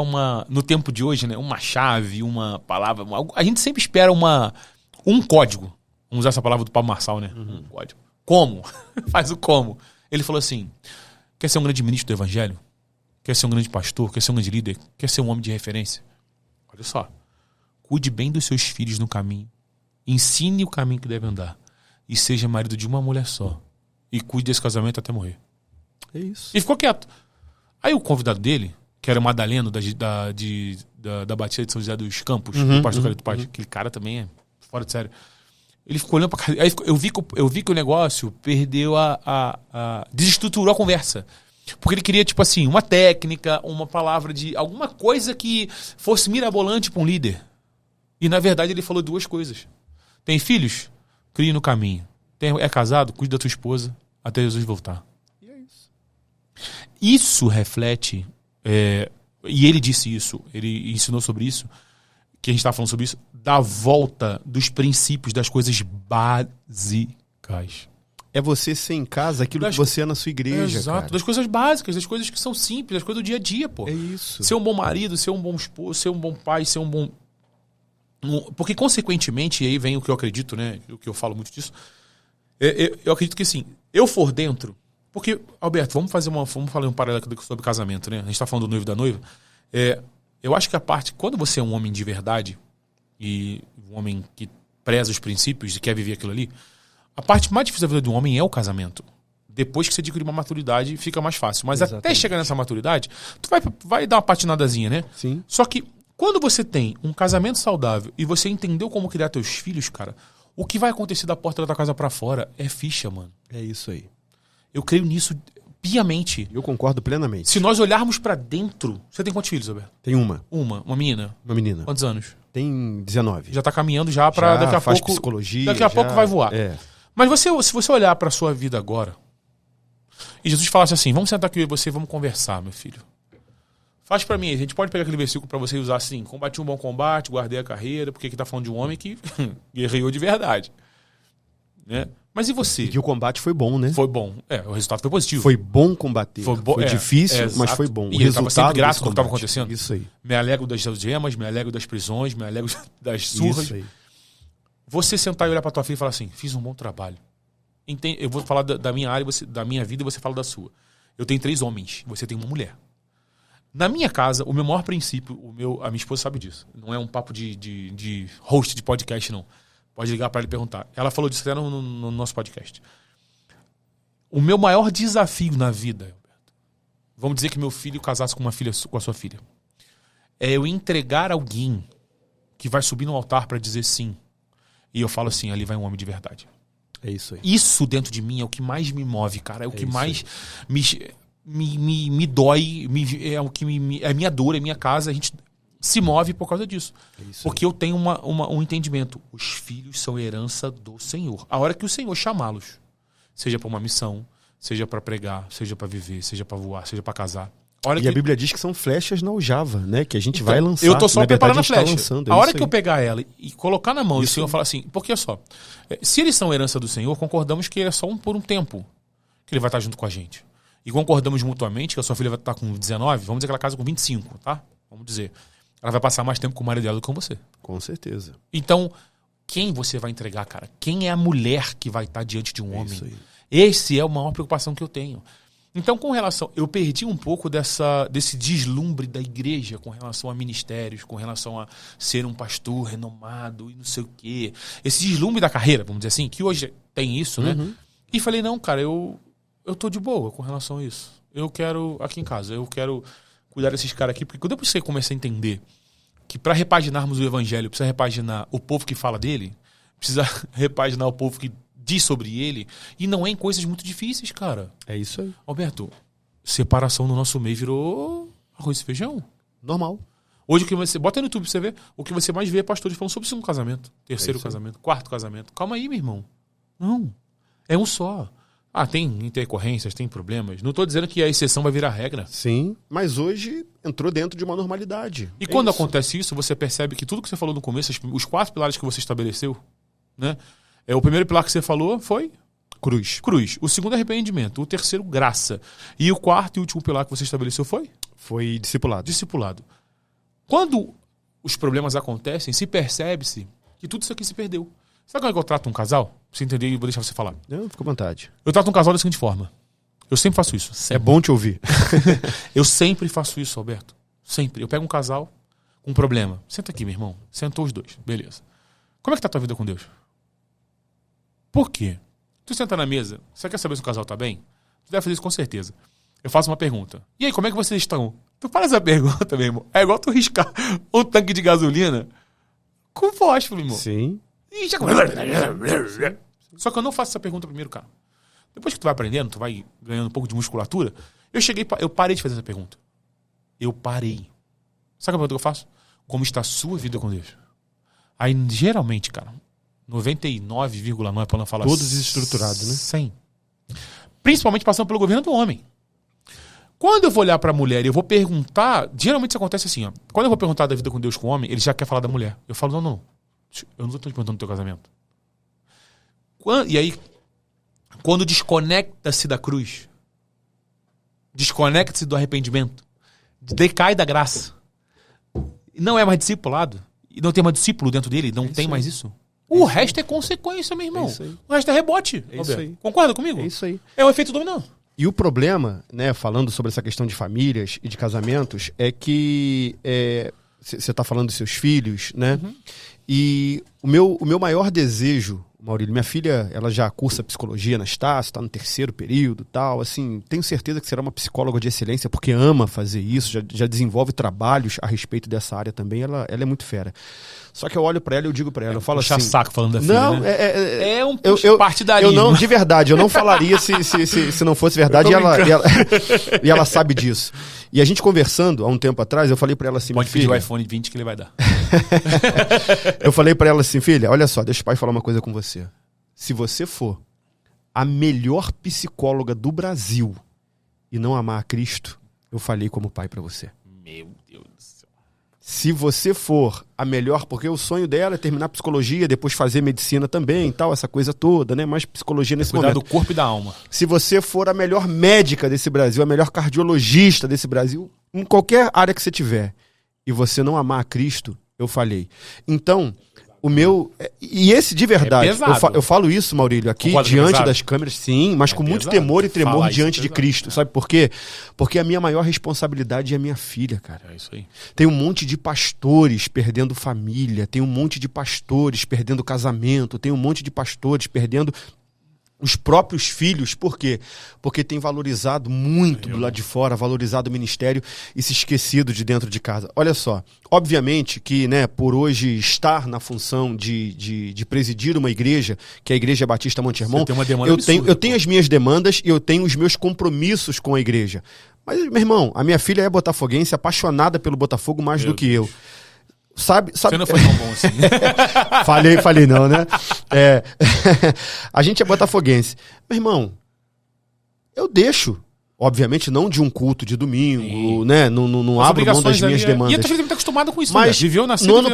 no tempo de hoje, né, uma chave, uma palavra, a gente sempre espera um código. Vamos usar essa palavra do Pablo Marçal, né? Um código. Como? Faz o como. Ele falou assim, quer ser um grande ministro do evangelho? Quer ser um grande pastor? Quer ser um grande líder? Quer ser um homem de referência? Olha só. Cuide bem dos seus filhos no caminho. Ensine o caminho que deve andar. E seja marido de uma mulher só. E cuide desse casamento até morrer. É isso. E ficou quieto. Aí o convidado dele, que era o Madaleno da Batista de São José dos Campos, do pastor Carito Paz, aquele cara também é fora de sério. Ele ficou olhando pra cara. Aí eu vi que o negócio perdeu desestruturou a conversa. Porque ele queria, tipo assim, uma técnica, uma palavra de alguma coisa que fosse mirabolante para um líder. E na verdade ele falou duas coisas. Tem filhos? Crie no caminho. É casado? Cuide da tua esposa até Jesus voltar. Isso reflete, e ele disse isso, ele ensinou sobre isso, que a gente está falando sobre isso, da volta dos princípios, das coisas básicas. É você ser em casa aquilo que você é na sua igreja, exato, cara. das coisas básicas, das coisas que são simples, das coisas do dia a dia, pô. É isso. Ser um bom marido, ser um bom esposo, ser um bom pai, ser um bom... Porque, consequentemente, e aí vem o que eu acredito, né, o que eu falo muito disso, eu acredito que, assim, eu for dentro... Porque, Alberto, vamos falar um paralelo sobre casamento, né? A gente está falando do noivo e da noiva. Eu acho que quando você é um homem de verdade, e um homem que preza os princípios e quer viver aquilo ali, a parte mais difícil da vida de um homem é o casamento. Depois que você adquire uma maturidade, fica mais fácil. Mas exatamente, até chegar nessa maturidade, tu vai dar uma patinadazinha, né? Sim. Só que, quando você tem um casamento saudável e você entendeu como criar teus filhos, cara, o que vai acontecer da porta da tua casa pra fora é ficha, mano. É isso aí. Eu creio nisso piamente. Eu concordo plenamente. Se nós olharmos pra dentro... Você tem quantos filhos, Alberto? Tem uma. Uma menina? Uma menina. Quantos anos? Tem 19. Já tá caminhando já pra daqui a faz pouco... psicologia. Daqui a pouco vai voar. Mas se você olhar pra sua vida agora, e Jesus falasse assim, vamos sentar aqui eu e você e vamos conversar, meu filho. Faz pra mim, a gente pode pegar aquele versículo pra você usar assim, combati um bom combate, guardei a carreira, porque aqui tá falando de um homem que guerreou de verdade. Né? Mas e você? E o combate foi bom, né? Foi bom. O resultado foi positivo. Foi bom combater. Foi difícil, mas foi bom. E ele estava sempre grato com o que estava acontecendo. Isso aí. Me alegro das algemas, me alegro das prisões, me alegro das surras. Isso aí. Você sentar e olhar para tua filha e falar assim, fiz um bom trabalho. Eu vou falar da minha área, da minha vida, e você fala da sua. Eu tenho 3 homens, você tem uma mulher. Na minha casa, o meu maior princípio, a minha esposa sabe disso. Não é um papo de host de podcast, não. Pode ligar para ele e perguntar. Ela falou disso até no nosso podcast. O meu maior desafio na vida, Alberto, vamos dizer que meu filho casasse com a sua filha, é eu entregar alguém que vai subir no altar para dizer sim. E eu falo assim, ali vai um homem de verdade. É isso aí. Isso dentro de mim é o que mais me move, cara. É o que mais aí. me dói, é o que é minha dor, é minha casa. A gente se move por causa disso. É isso porque eu tenho um entendimento. Os filhos são herança do Senhor. A hora que o Senhor chamá-los, seja para uma missão, seja para pregar, seja para viver, seja para voar, seja para casar. A Bíblia diz que são flechas na aljava, né? Que a gente vai lançar. Eu tô só preparando a flecha. Lançando, a hora que eu pegar ela e colocar na mão e o Senhor falar assim, porque só, se eles são herança do Senhor, concordamos que é só por um tempo que ele vai estar junto com a gente. E concordamos mutuamente que a sua filha vai estar com 19, vamos dizer que ela casa com 25, tá? Vamos dizer. Ela vai passar mais tempo com o marido dela do que com você. Com certeza. Então, quem você vai entregar, cara? Quem é a mulher que vai estar diante de um homem? Isso aí. Esse é a maior preocupação que eu tenho. Então, com relação... Eu perdi um pouco desse deslumbre da igreja com relação a ministérios, com relação a ser um pastor renomado e não sei o quê. Esse deslumbre da carreira, vamos dizer assim, que hoje tem isso, né? E falei, não, cara, eu tô de boa com relação a isso. Eu quero, aqui em casa, eu quero cuidar desses caras aqui, porque quando depois que eu comecei a entender que para repaginarmos o evangelho, precisa repaginar o povo que fala dele, precisa repaginar o povo que diz sobre ele, e não é em coisas muito difíceis, cara. É isso aí. Alberto, separação no nosso meio virou arroz e feijão. Normal. Hoje o que você... Bota no YouTube pra você ver. O que você mais vê é pastores falando sobre o segundo casamento, terceiro casamento, quarto casamento. Calma aí, meu irmão. Não. É um só. Ah, tem intercorrências, tem problemas. Não tô dizendo que a exceção vai virar regra. Sim, mas hoje entrou dentro de uma normalidade. E quando acontece isso, você percebe que tudo que você falou no começo, os 4 pilares que você estabeleceu, né? O primeiro pilar que você falou foi cruz. Cruz. O segundo é arrependimento. O terceiro, graça. E o quarto e último pilar que você estabeleceu foi? Foi discipulado. Discipulado. Quando os problemas acontecem, se percebe-se que tudo isso aqui se perdeu. Sabe como é que eu trato um casal? Pra você entender e vou deixar você falar. Não, fica à vontade. Eu trato um casal da seguinte forma. Eu sempre faço isso. Sempre. É bom te ouvir. Eu sempre faço isso, Alberto. Sempre. Eu pego um casal com um problema. Senta aqui, meu irmão. Sentou os dois. Beleza. Como é que tá a tua vida com Deus? Por quê? Tu senta na mesa, você quer saber se o casal tá bem? Tu deve fazer isso com certeza. Eu faço uma pergunta. E aí, como é que vocês estão? Tu faz essa pergunta, meu irmão. É igual tu riscar um tanque de gasolina com fósforo, meu irmão. Sim. E já... Só que eu não faço essa pergunta primeiro, cara. Depois que tu vai aprendendo, tu vai ganhando um pouco de musculatura, eu parei de fazer essa pergunta. Eu parei. Sabe a pergunta que eu faço? Como está a sua vida com Deus? Aí, geralmente, cara, 99,9 para não falar... Todos estruturados, né? 100. Principalmente passando pelo governo do homem. Quando eu vou olhar para a mulher e eu vou perguntar... Geralmente isso acontece assim, ó. Quando eu vou perguntar da vida com Deus com o homem, ele já quer falar da mulher. Eu falo, não. Eu não estou te perguntando do teu casamento. E aí, quando desconecta-se da cruz, desconecta-se do arrependimento, decai da graça, não é mais discipulado, e não tem mais discípulo dentro dele, não tem mais isso. O resto é consequência, meu irmão. O resto é rebote. É isso aí. Concorda comigo? É isso aí. É o efeito dominó. E o problema, né, falando sobre essa questão de famílias e de casamentos, é que você está falando dos seus filhos, né? E o meu maior desejo, Maurílio, minha filha, ela já cursa psicologia na Estácio, está no 3º período, tal, assim, tenho certeza que será uma psicóloga de excelência, porque ama fazer isso, já desenvolve trabalhos a respeito dessa área também, ela é muito fera. Só que eu olho pra ela e eu digo pra ela, eu falo assim... saco falando da filha, não, né? É um Eu partidarismo. não, de verdade, eu não falaria se não fosse verdade, e ela sabe disso. E a gente conversando há um tempo atrás, eu falei pra ela assim, pode minha pedir filha... o iPhone 20 que ele vai dar. Eu falei pra ela assim, filha, olha só, deixa o pai falar uma coisa com você. Se você for a melhor psicóloga do Brasil e não amar a Cristo, eu falei como pai pra você. Meu Deus do céu. Se você for a melhor, porque o sonho dela é terminar psicologia, depois fazer medicina também e tal, essa coisa toda, né? Mas psicologia nesse momento. Cuidar do corpo e da alma. Se você for a melhor médica desse Brasil, a melhor cardiologista desse Brasil, em qualquer área que você tiver, e você não amar a Cristo, eu falei. Então, o meu... E esse de verdade, eu falo isso, Maurílio, aqui diante das câmeras, sim, mas com muito temor e tremor diante de Cristo. Sabe por quê? Porque a minha maior responsabilidade é a minha filha, cara. É isso aí. Tem um monte de pastores perdendo família, tem um monte de pastores perdendo casamento, tem um monte de pastores perdendo os próprios filhos. Por quê? Porque tem valorizado muito do lado de fora, valorizado o ministério e se esquecido de dentro de casa. Olha só, obviamente que, né, por hoje estar na função de presidir uma igreja, que é a Igreja Batista Monte Hermon, eu tenho as minhas demandas e eu tenho os meus compromissos com a igreja. Mas, meu irmão, a minha filha é botafoguense, apaixonada pelo Botafogo mais do que eu. Sabe? Você não foi tão bom assim. Falei não, né? A gente é botafoguense. Meu irmão, eu deixo, obviamente não de um culto de domingo, né? Não abro mão das minhas demandas. E a tua filha também tá acostumada com isso, mas né? Viveu, nasceu. No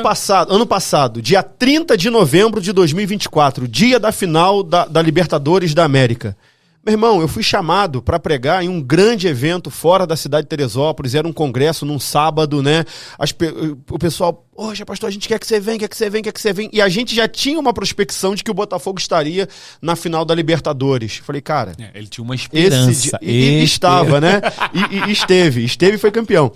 ano passado, dia 30 de novembro de 2024, dia da final da Libertadores da América. Meu irmão, eu fui chamado para pregar em um grande evento fora da cidade de Teresópolis, era um congresso num sábado, né? O pessoal, poxa, pastor, a gente quer que você venha, e a gente já tinha uma prospecção de que o Botafogo estaria na final da Libertadores. Falei, cara... ele tinha uma esperança. Estava, né? E esteve e foi campeão.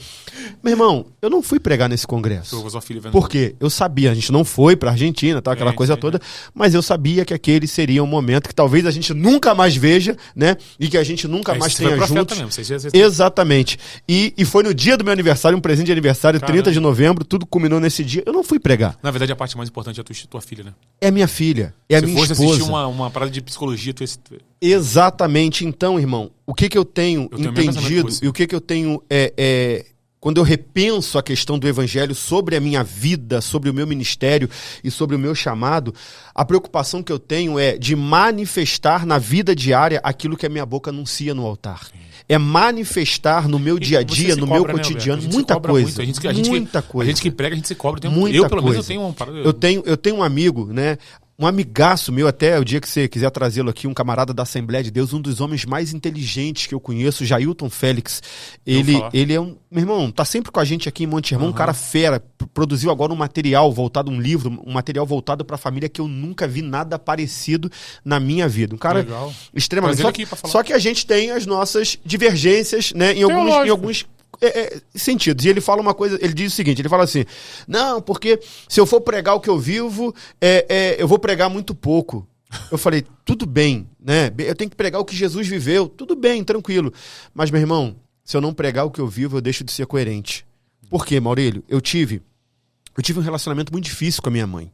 Meu irmão, eu não fui pregar nesse congresso. Por quê? Eu sabia, a gente não foi pra Argentina, tá, aquela coisa toda, mas eu sabia que aquele seria um momento que talvez a gente nunca mais veja, né? E que a gente nunca mais tenha juntos. Exatamente. E foi no dia do meu aniversário, um presente de aniversário, 30 de novembro, tudo culminou nesse dia. Eu não fui pregar. Na verdade, a parte mais importante é a tua filha, né? É minha filha, é a minha esposa. Se fosse assistir uma parada de psicologia, Exatamente. Então, irmão, o que eu tenho entendido e o que eu tenho quando eu repenso a questão do evangelho sobre a minha vida, sobre o meu ministério e sobre o meu chamado, a preocupação que eu tenho é de manifestar na vida diária aquilo que a minha boca anuncia no altar. É manifestar no meu dia a dia, no meu cotidiano, muita coisa. Muita coisa. A gente que prega, a gente se cobra. Pelo menos, eu tenho um amigo, né? Um amigaço meu, até o dia que você quiser trazê-lo aqui, um camarada da Assembleia de Deus, um dos homens mais inteligentes que eu conheço, Jailton Félix. Ele é meu irmão, tá sempre com a gente aqui em Monte Hermon, um cara fera, produziu agora um material voltado, um livro, um material voltado pra família que eu nunca vi nada parecido na minha vida. Um cara extremamente... Só que a gente tem as nossas divergências, né, em alguns sentidos. E ele fala uma coisa, ele diz o seguinte, ele fala assim, não, porque se eu for pregar o que eu vivo, eu vou pregar muito pouco. Eu falei, tudo bem, né? Eu tenho que pregar o que Jesus viveu, tudo bem, tranquilo. Mas, meu irmão, se eu não pregar o que eu vivo, eu deixo de ser coerente. Por quê, Maurílio? Eu tive um relacionamento muito difícil com a minha mãe.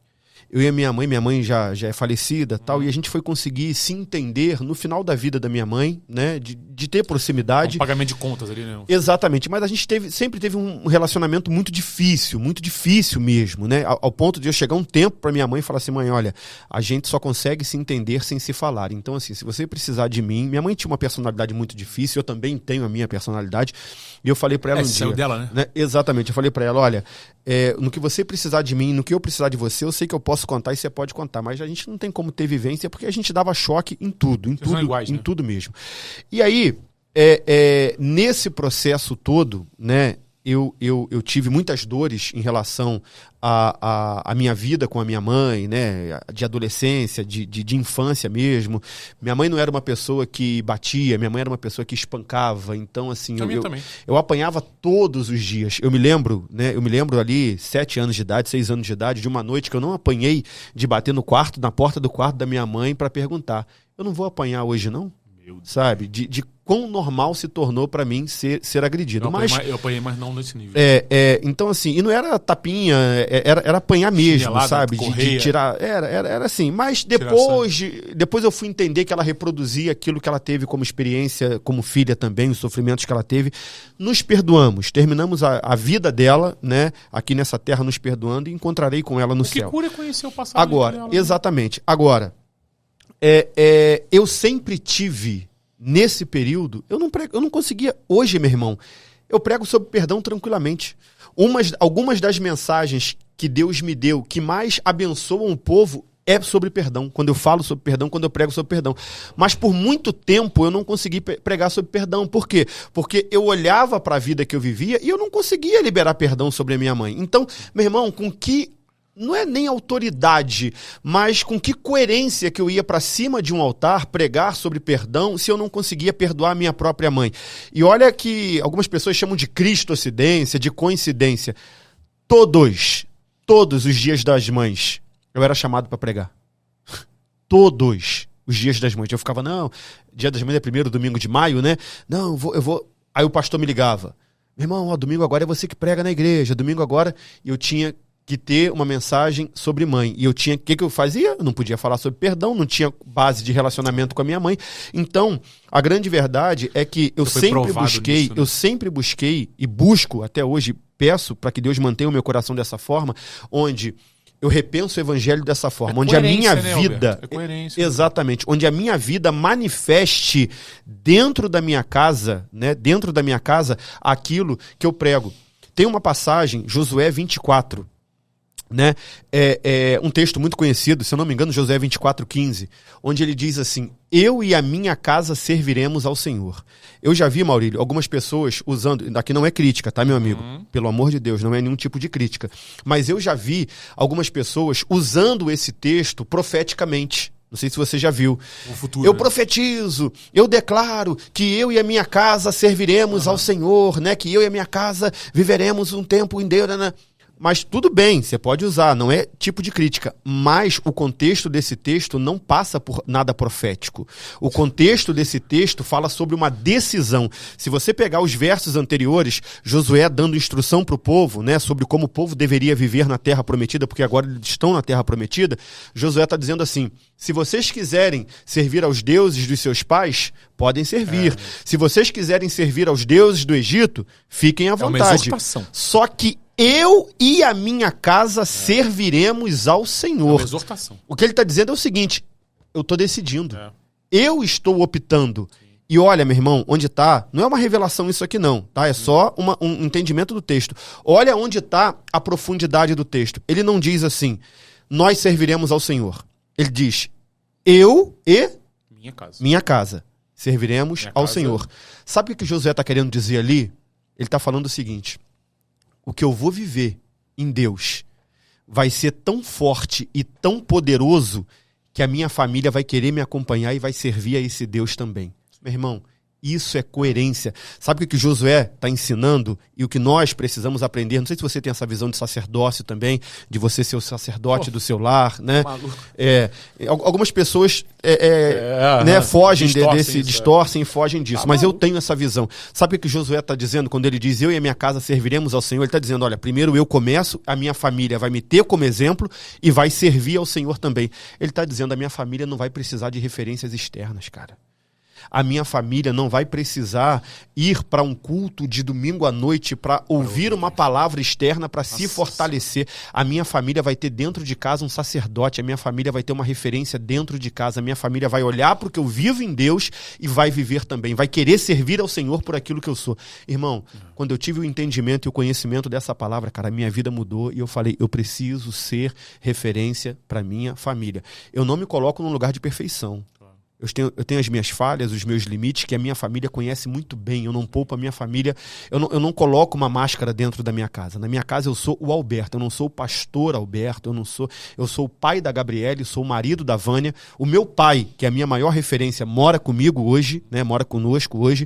Eu e a minha mãe já é falecida, tal, e a gente foi conseguir se entender no final da vida da minha mãe, né, de ter proximidade. Um pagamento de contas ali, né? Exatamente, mas a gente sempre teve um relacionamento muito difícil mesmo, né, ao ponto de eu chegar um tempo pra minha mãe e falar assim, mãe, olha, a gente só consegue se entender sem se falar, então assim, se você precisar de mim, minha mãe tinha uma personalidade muito difícil, eu também tenho a minha personalidade, e eu falei pra ela um dia... saiu dela, né? Exatamente, eu falei pra ela, olha, no que você precisar de mim, no que eu precisar de você, eu sei que eu posso contar e você pode contar, mas a gente não tem como ter vivência porque a gente dava choque em tudo, iguais, em né? tudo mesmo. E aí, nesse processo todo, né, eu tive muitas dores em relação à minha vida com a minha mãe, né, de adolescência, de infância mesmo. Minha mãe não era uma pessoa que batia, minha mãe era uma pessoa que espancava, então assim, eu apanhava todos os dias. Eu me lembro ali 7 anos de idade, 6 anos de idade, de uma noite que eu não apanhei de bater na porta do quarto da minha mãe para perguntar, eu não vou apanhar hoje não? Sabe? De quão normal se tornou pra mim ser agredido. Eu apanhei, mas não nesse nível. Então assim, e não era tapinha, era apanhar mesmo, chinelada, sabe? De tirar, era assim, mas depois eu fui entender que ela reproduzia aquilo que ela teve como experiência, como filha também, os sofrimentos que ela teve. Nos perdoamos, terminamos a vida dela, né, aqui nessa terra nos perdoando e encontrarei com ela no céu. Que cura é conhecer o passado agora, dela, exatamente. Agora, eu sempre tive, nesse período, eu não conseguia, hoje, meu irmão, eu prego sobre perdão tranquilamente. Algumas das mensagens que Deus me deu, que mais abençoam o povo, é sobre perdão. Quando eu falo sobre perdão, quando eu prego sobre perdão. Mas por muito tempo eu não consegui pregar sobre perdão. Por quê? Porque eu olhava para a vida que eu vivia e eu não conseguia liberar perdão sobre a minha mãe. Então, meu irmão, não é nem autoridade, mas com que coerência que eu ia para cima de um altar pregar sobre perdão se eu não conseguia perdoar a minha própria mãe. E olha que algumas pessoas chamam de cristocidência, de coincidência. Todos os dias das mães eu era chamado para pregar. Todos. os dias das mães. Eu ficava, não, dia das mães é primeiro domingo de maio, né? Não, eu vou... Aí o pastor me ligava. Meu irmão, ó, domingo agora é você que prega na igreja. Domingo agora... E eu tinha que ter uma mensagem sobre mãe. E eu tinha... O que eu fazia? Eu não podia falar sobre perdão, não tinha base de relacionamento com a minha mãe. Então, a grande verdade é que eu sempre busquei e busco até hoje, peço para que Deus mantenha o meu coração dessa forma, onde eu repenso o evangelho dessa forma, onde a minha vida... coerência. Exatamente. Onde a minha vida manifeste dentro da minha casa, né? Dentro da minha casa, aquilo que eu prego. Tem uma passagem, Josué 24, né? É um texto muito conhecido, se eu não me engano, Josué 24:15, onde ele diz assim: eu e a minha casa serviremos ao Senhor. Eu já vi, Maurílio, algumas pessoas usando, daqui não é crítica, tá, meu amigo? Pelo amor de Deus, não é nenhum tipo de crítica. Mas eu já vi algumas pessoas usando esse texto profeticamente. Não sei se você já viu. O futuro, eu profetizo, eu declaro que eu e a minha casa serviremos ao Senhor, né? Que eu e a minha casa viveremos um tempo em Deus, né? Mas tudo bem, você pode usar, não é tipo de crítica. Mas o contexto desse texto não passa por nada profético. O contexto desse texto fala sobre uma decisão. Se você pegar os versos anteriores, Josué dando instrução para o povo, né, sobre como o povo deveria viver na terra prometida, porque agora eles estão na terra prometida, Josué está dizendo assim: se vocês quiserem servir aos deuses dos seus pais, podem servir. Se vocês quiserem servir aos deuses do Egito, fiquem à vontade. É uma exortação. Só que eu e a minha casa serviremos ao Senhor. É uma exortação. O que ele está dizendo é o seguinte: eu estou decidindo. Eu estou optando. Sim. E olha, meu irmão, onde está, não é uma revelação isso aqui não, tá? É só um entendimento do texto. Olha onde está a profundidade do texto. Ele não diz assim: nós serviremos ao Senhor. Ele diz: eu e minha casa serviremos ao Senhor. Sabe o que Josué está querendo dizer ali? Ele está falando o seguinte: o que eu vou viver em Deus vai ser tão forte e tão poderoso que a minha família vai querer me acompanhar e vai servir a esse Deus também. Meu irmão, isso é coerência. Sabe o que Josué está ensinando e o que nós precisamos aprender? Não sei se você tem essa visão de sacerdócio também, de você ser o sacerdote do seu lar, né? Algumas pessoas fogem distorcem e fogem disso, mas eu tenho essa visão. Sabe o que Josué está dizendo quando ele diz: eu e a minha casa serviremos ao Senhor? Ele está dizendo: olha, primeiro eu começo, a minha família vai me ter como exemplo e vai servir ao Senhor também. Ele está dizendo: a minha família não vai precisar de referências externas, cara. A minha família não vai precisar ir para um culto de domingo à noite para ouvir uma palavra externa para se fortalecer. A minha família vai ter dentro de casa um sacerdote, a minha família vai ter uma referência dentro de casa, a minha família vai olhar para o que eu vivo em Deus e vai viver também, vai querer servir ao Senhor por aquilo que eu sou. Irmão, quando eu tive o entendimento e o conhecimento dessa palavra, cara, a minha vida mudou e eu falei: eu preciso ser referência para minha família. Eu não me coloco num lugar de perfeição. Eu tenho as minhas falhas, os meus limites, que a minha família conhece muito bem. Eu não poupo a minha família, eu não coloco uma máscara dentro da minha casa. Na minha casa eu sou o Alberto, eu não sou o pastor Alberto, eu sou o pai da Gabriele, sou o marido da Vânia. O meu pai, que é a minha maior referência, mora comigo hoje, né, mora conosco hoje.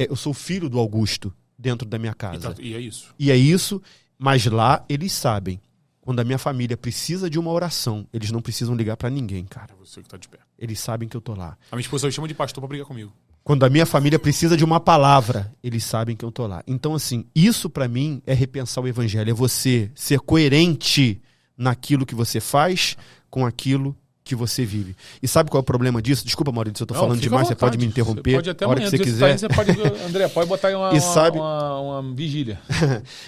Eu sou filho do Augusto dentro da minha casa. E é isso. E é isso, mas lá eles sabem. Quando a minha família precisa de uma oração, eles não precisam ligar pra ninguém, cara. É você que tá de pé. Eles sabem que eu tô lá. A minha esposa me chama de pastor pra brigar comigo. Quando a minha família precisa de uma palavra, eles sabem que eu tô lá. Então, assim, isso pra mim é repensar o evangelho. É você ser coerente naquilo que você faz com aquilo que você vive. E sabe qual é o problema disso? Desculpa, Maurício, se eu tô falando demais, você pode me interromper. Você pode até a hora que você quiser. Você pode, André, pode botar aí uma vigília.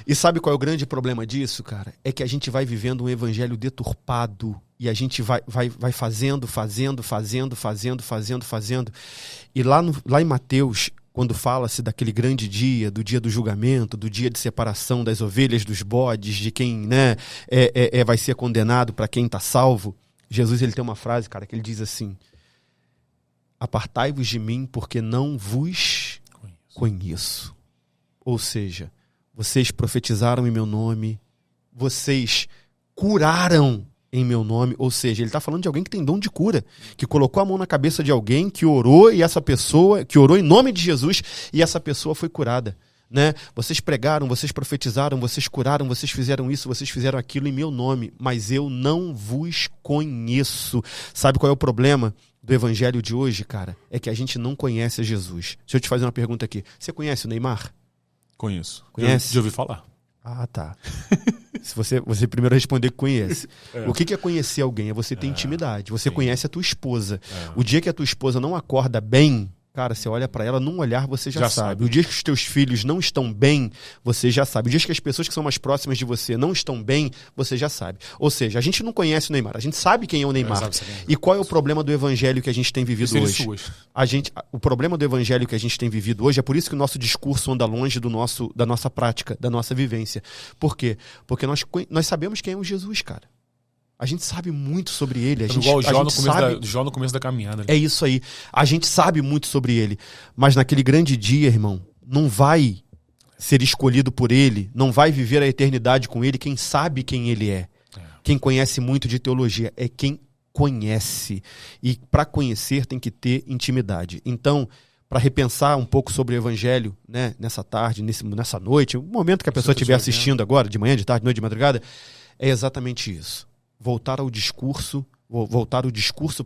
E sabe qual é o grande problema disso, cara? É que a gente vai vivendo um evangelho deturpado e a gente vai fazendo. E lá em Mateus, quando fala-se daquele grande dia, do dia do julgamento, do dia de separação das ovelhas dos bodes, de quem, né, vai ser condenado para quem está salvo, Jesus, ele tem uma frase, cara, que ele diz assim: apartai-vos de mim porque não vos conheço. Ou seja, vocês profetizaram em meu nome, vocês curaram em meu nome. Ou seja, ele está falando de alguém que tem dom de cura, que colocou a mão na cabeça de alguém, que orou, e essa pessoa, que orou em nome de Jesus, e essa pessoa foi curada. né? Vocês pregaram, vocês profetizaram, vocês curaram, vocês fizeram isso, vocês fizeram aquilo em meu nome, mas eu não vos conheço. Sabe qual é o problema do evangelho de hoje, cara? É que a gente não conhece a Jesus. Deixa eu te fazer uma pergunta aqui. Você conhece o Neymar? Conheço. Conhece? Já ouvi falar. Ah, tá. Se você primeiro responder que conhece. O que é conhecer alguém? É você ter intimidade. Você conhece a tua esposa. O dia que a tua esposa não acorda bem, cara, você olha pra ela, num olhar você já sabe. O dia que os teus filhos não estão bem, você já sabe. O dia que as pessoas que são mais próximas de você não estão bem, você já sabe. Ou seja, a gente não conhece o Neymar, a gente sabe quem é o Neymar. E qual é o problema do evangelho que a gente tem vivido hoje? O problema do evangelho que a gente tem vivido hoje, é por isso que o nosso discurso anda longe da nossa prática, da nossa vivência. Por quê? Porque nós sabemos quem é o Jesus, cara. A gente sabe muito sobre ele. Igual o Jó no começo da caminhada. É isso aí. A gente sabe muito sobre ele. Mas naquele grande dia, irmão, não vai ser escolhido por ele, não vai viver a eternidade com ele quem sabe quem ele é. Quem conhece muito de teologia é quem conhece. E para conhecer tem que ter intimidade. Então, para repensar um pouco sobre o evangelho, né, nessa tarde, nessa noite, o momento que a pessoa estiver assistindo agora, de manhã, de tarde, de noite, de madrugada, é exatamente isso. Voltar o discurso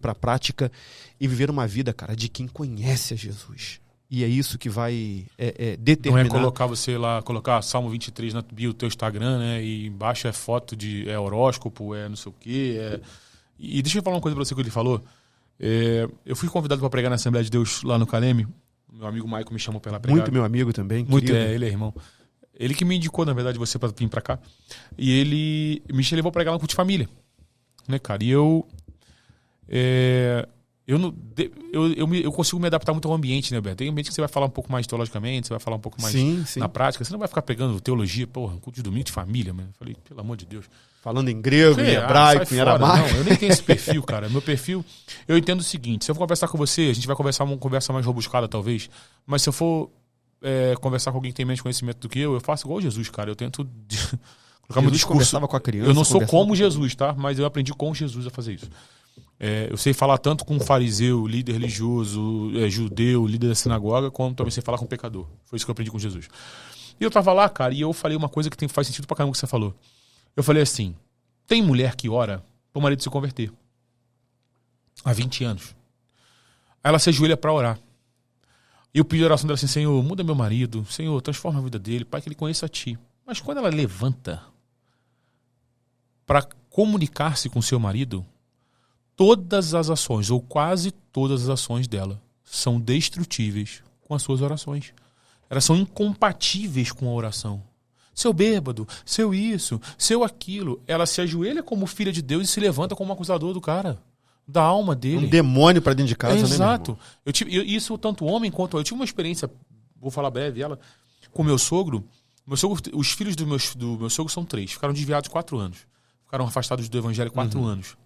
para a prática e viver uma vida, cara, de quem conhece a Jesus. E é isso que vai determinar... Não é colocar Salmo 23 na bio do teu Instagram, né? E embaixo é foto de horóscopo, não sei o quê. E deixa eu falar uma coisa para você que ele falou. Eu fui convidado para pregar na Assembleia de Deus lá no Caleme. Meu amigo Maico me chamou para lá pregar. Muito meu amigo também, muito, ele é irmão. Ele que me indicou, na verdade, você para vir para cá. E ele me levou para pregar lá no culto de família. Né, cara? E eu consigo me adaptar muito ao ambiente, né, Beto? Tem ambiente que você vai falar um pouco mais teologicamente, você vai falar um pouco mais na prática. Você não vai ficar pegando teologia, culto de domingo de família, mano. Eu falei, pelo amor de Deus. Falando em grego, em hebraico, em aramaico. Não, eu nem tenho esse perfil, cara. Meu perfil, eu entendo o seguinte, se eu for conversar com você, a gente vai conversar uma conversa mais robuscada, talvez, mas se eu for conversar com alguém que tem menos conhecimento do que eu faço igual Jesus, cara. Eu tento... Jesus conversava com a criança. Eu não sou como Jesus, tá? Mas eu aprendi com Jesus a fazer isso. Eu sei falar tanto com um fariseu, líder religioso, judeu, líder da sinagoga, como também sei falar com um pecador. Foi isso que eu aprendi com Jesus. E eu tava lá, cara, e eu falei uma coisa que faz sentido pra caramba que você falou. Eu falei assim, tem mulher que ora pro marido se converter. Há 20 anos. Aí ela se ajoelha pra orar. E eu pedi a oração dela assim, Senhor, muda meu marido. Senhor, transforma a vida dele, Pai, que ele conheça a Ti. Mas quando ela levanta para comunicar-se com seu marido, todas as ações, ou quase todas as ações dela, são destrutíveis com as suas orações. Elas são incompatíveis com a oração. Seu bêbado, seu isso, seu aquilo. Ela se ajoelha como filha de Deus e se levanta como acusador do cara, da alma dele. Um demônio para dentro de casa, né? Exato. Isso tanto homem quanto eu. Eu tive uma experiência, vou falar breve ela, com meu sogro. Os filhos do meu sogro são 3. Ficaram desviados 4 anos. Ficaram afastados do evangelho 4 anos.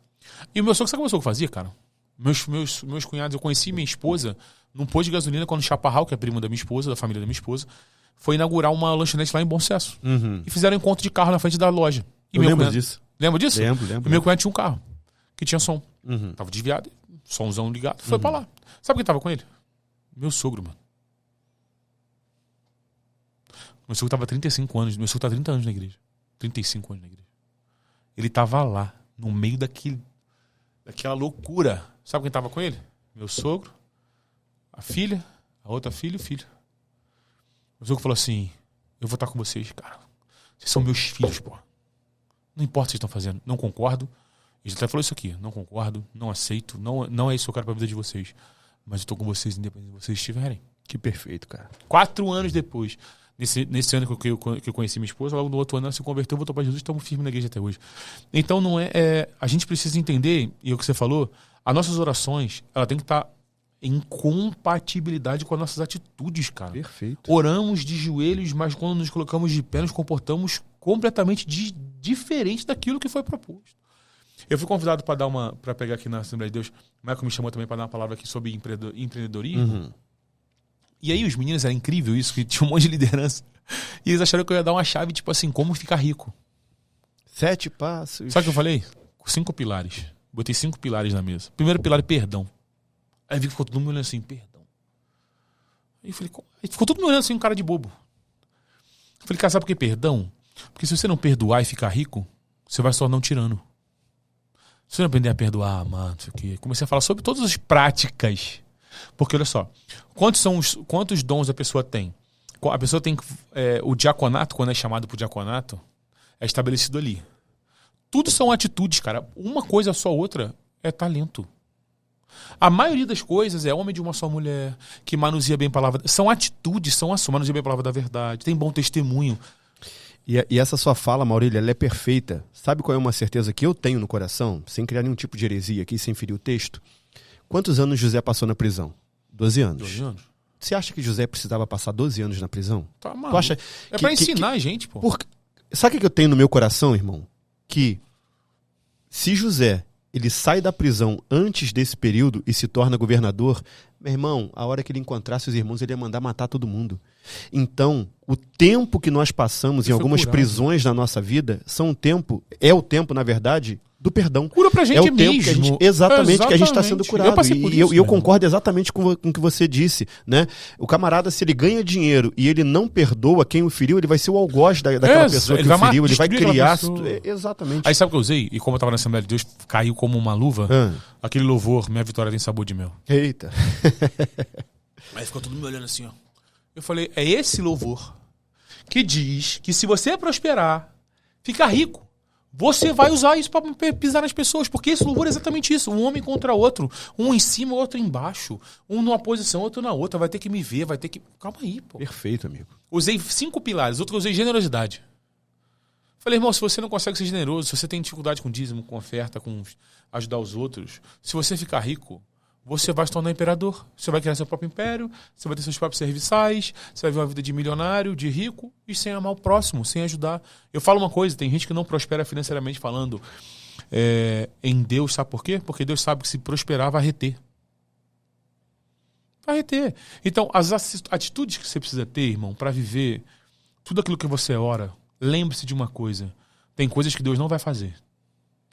E o meu sogro, sabe o que o meu sogro fazia, cara? Meus cunhados, eu conheci minha esposa num posto de gasolina quando o Chaparral, que é primo da minha esposa, da família da minha esposa, foi inaugurar uma lanchonete lá em Bom Sucesso. E fizeram um encontro de carro na frente da loja. E eu lembro disso. Lembra disso? Lembro. E meu cunhado tinha um carro que tinha som. Tava desviado, somzão ligado, foi pra lá. Sabe quem tava com ele? Meu sogro, mano. Meu sogro tava 35 anos. Meu sogro tá 30 anos na igreja. 35 anos na igreja. Ele tava lá, no meio daquela loucura. Sabe quem tava com ele? Meu sogro, a filha, a outra filha e o filho. Meu sogro falou assim, eu vou estar com vocês, cara. Vocês são meus filhos, pô. Não importa o que vocês estão fazendo. Não concordo. Ele até falou isso aqui. Não concordo, não aceito. Não é isso que eu quero pra vida de vocês. Mas eu tô com vocês independente de vocês estiverem. Que perfeito, cara. 4 anos depois... Nesse ano que eu conheci minha esposa, logo no outro ano ela se converteu, voltou para Jesus e estamos firmes na igreja até hoje. Então a gente precisa entender, e é o que você falou, as nossas orações, ela tem que estar em compatibilidade com as nossas atitudes, cara. Perfeito. Oramos de joelhos, mas quando nos colocamos de pé, nos comportamos completamente diferente daquilo que foi proposto. Eu fui convidado para pegar aqui na Assembleia de Deus, o Michael me chamou também para dar uma palavra aqui sobre empreendedorismo. E aí os meninos, era incrível isso, que tinha um monte de liderança. E eles acharam que eu ia dar uma chave, tipo assim, como ficar rico. 7 passos. Sabe o que eu falei? 5 pilares. Botei 5 pilares na mesa. Primeiro pilar é perdão. Aí ficou todo mundo olhando assim, perdão. Aí eu falei, aí ficou todo mundo olhando assim, um cara de bobo. Eu falei, cara, sabe por que perdão? Porque se você não perdoar e ficar rico, você vai se tornar um tirano. Se você não aprender a perdoar, amar, não sei o quê. Comecei a falar sobre todas as práticas. Porque, olha só, quantos dons a pessoa tem? A pessoa tem o diaconato, quando é chamado para o diaconato, é estabelecido ali. Tudo são atitudes, cara. Uma coisa só outra é talento. A maioria das coisas é homem de uma só mulher, que manuseia bem a palavra. São atitudes, são ações, manuseia bem a palavra da verdade, tem bom testemunho. E essa sua fala, Maurílio, ela é perfeita. Sabe qual é uma certeza que eu tenho no coração, sem criar nenhum tipo de heresia aqui, sem ferir o texto? Quantos anos José passou na prisão? 12 anos. 12 anos. Você acha que José precisava passar 12 anos na prisão? Tá maluco. Tu acha pra ensinar a gente, pô. Sabe o que eu tenho no meu coração, irmão? Que se José ele sai da prisão antes desse período e se torna governador, meu irmão, a hora que ele encontrasse os irmãos, ele ia mandar matar todo mundo. Então, o tempo que nós passamos em algumas prisões na nossa vida é o tempo, na verdade, do perdão. Cura pra gente é o tempo mesmo. Que a gente, exatamente, que a gente está sendo curado. Eu concordo exatamente com o que você disse, né? O camarada, se ele ganha dinheiro e ele não perdoa quem o feriu, ele vai ser o algoz daquela pessoa que o feriu, ele vai criar... Exatamente. Aí sabe o que eu usei? E como eu estava na Assembleia de Deus, caiu como uma luva, aquele louvor, minha vitória tem sabor de mel. Eita. Aí ficou todo mundo me olhando assim, ó. Eu falei, é esse louvor que diz que se você prosperar, ficar rico, você vai usar isso para pisar nas pessoas, porque esse louvor é exatamente isso, um homem contra outro, um em cima, outro embaixo, um numa posição, outro na outra, vai ter que me ver, vai ter que... Calma aí, pô. Perfeito, amigo. Usei 5 pilares, outro que eu usei generosidade. Falei, irmão, se você não consegue ser generoso, se você tem dificuldade com dízimo, com oferta, com ajudar os outros, se você ficar rico, você vai se tornar imperador. Você vai criar seu próprio império, você vai ter seus próprios serviçais, você vai viver uma vida de milionário, de rico, e sem amar o próximo, sem ajudar. Eu falo uma coisa, tem gente que não prospera financeiramente falando em Deus, sabe por quê? Porque Deus sabe que se prosperar, vai reter. Vai reter. Então, as atitudes que você precisa ter, irmão, para viver tudo aquilo que você ora, lembre-se de uma coisa. Tem coisas que Deus não vai fazer.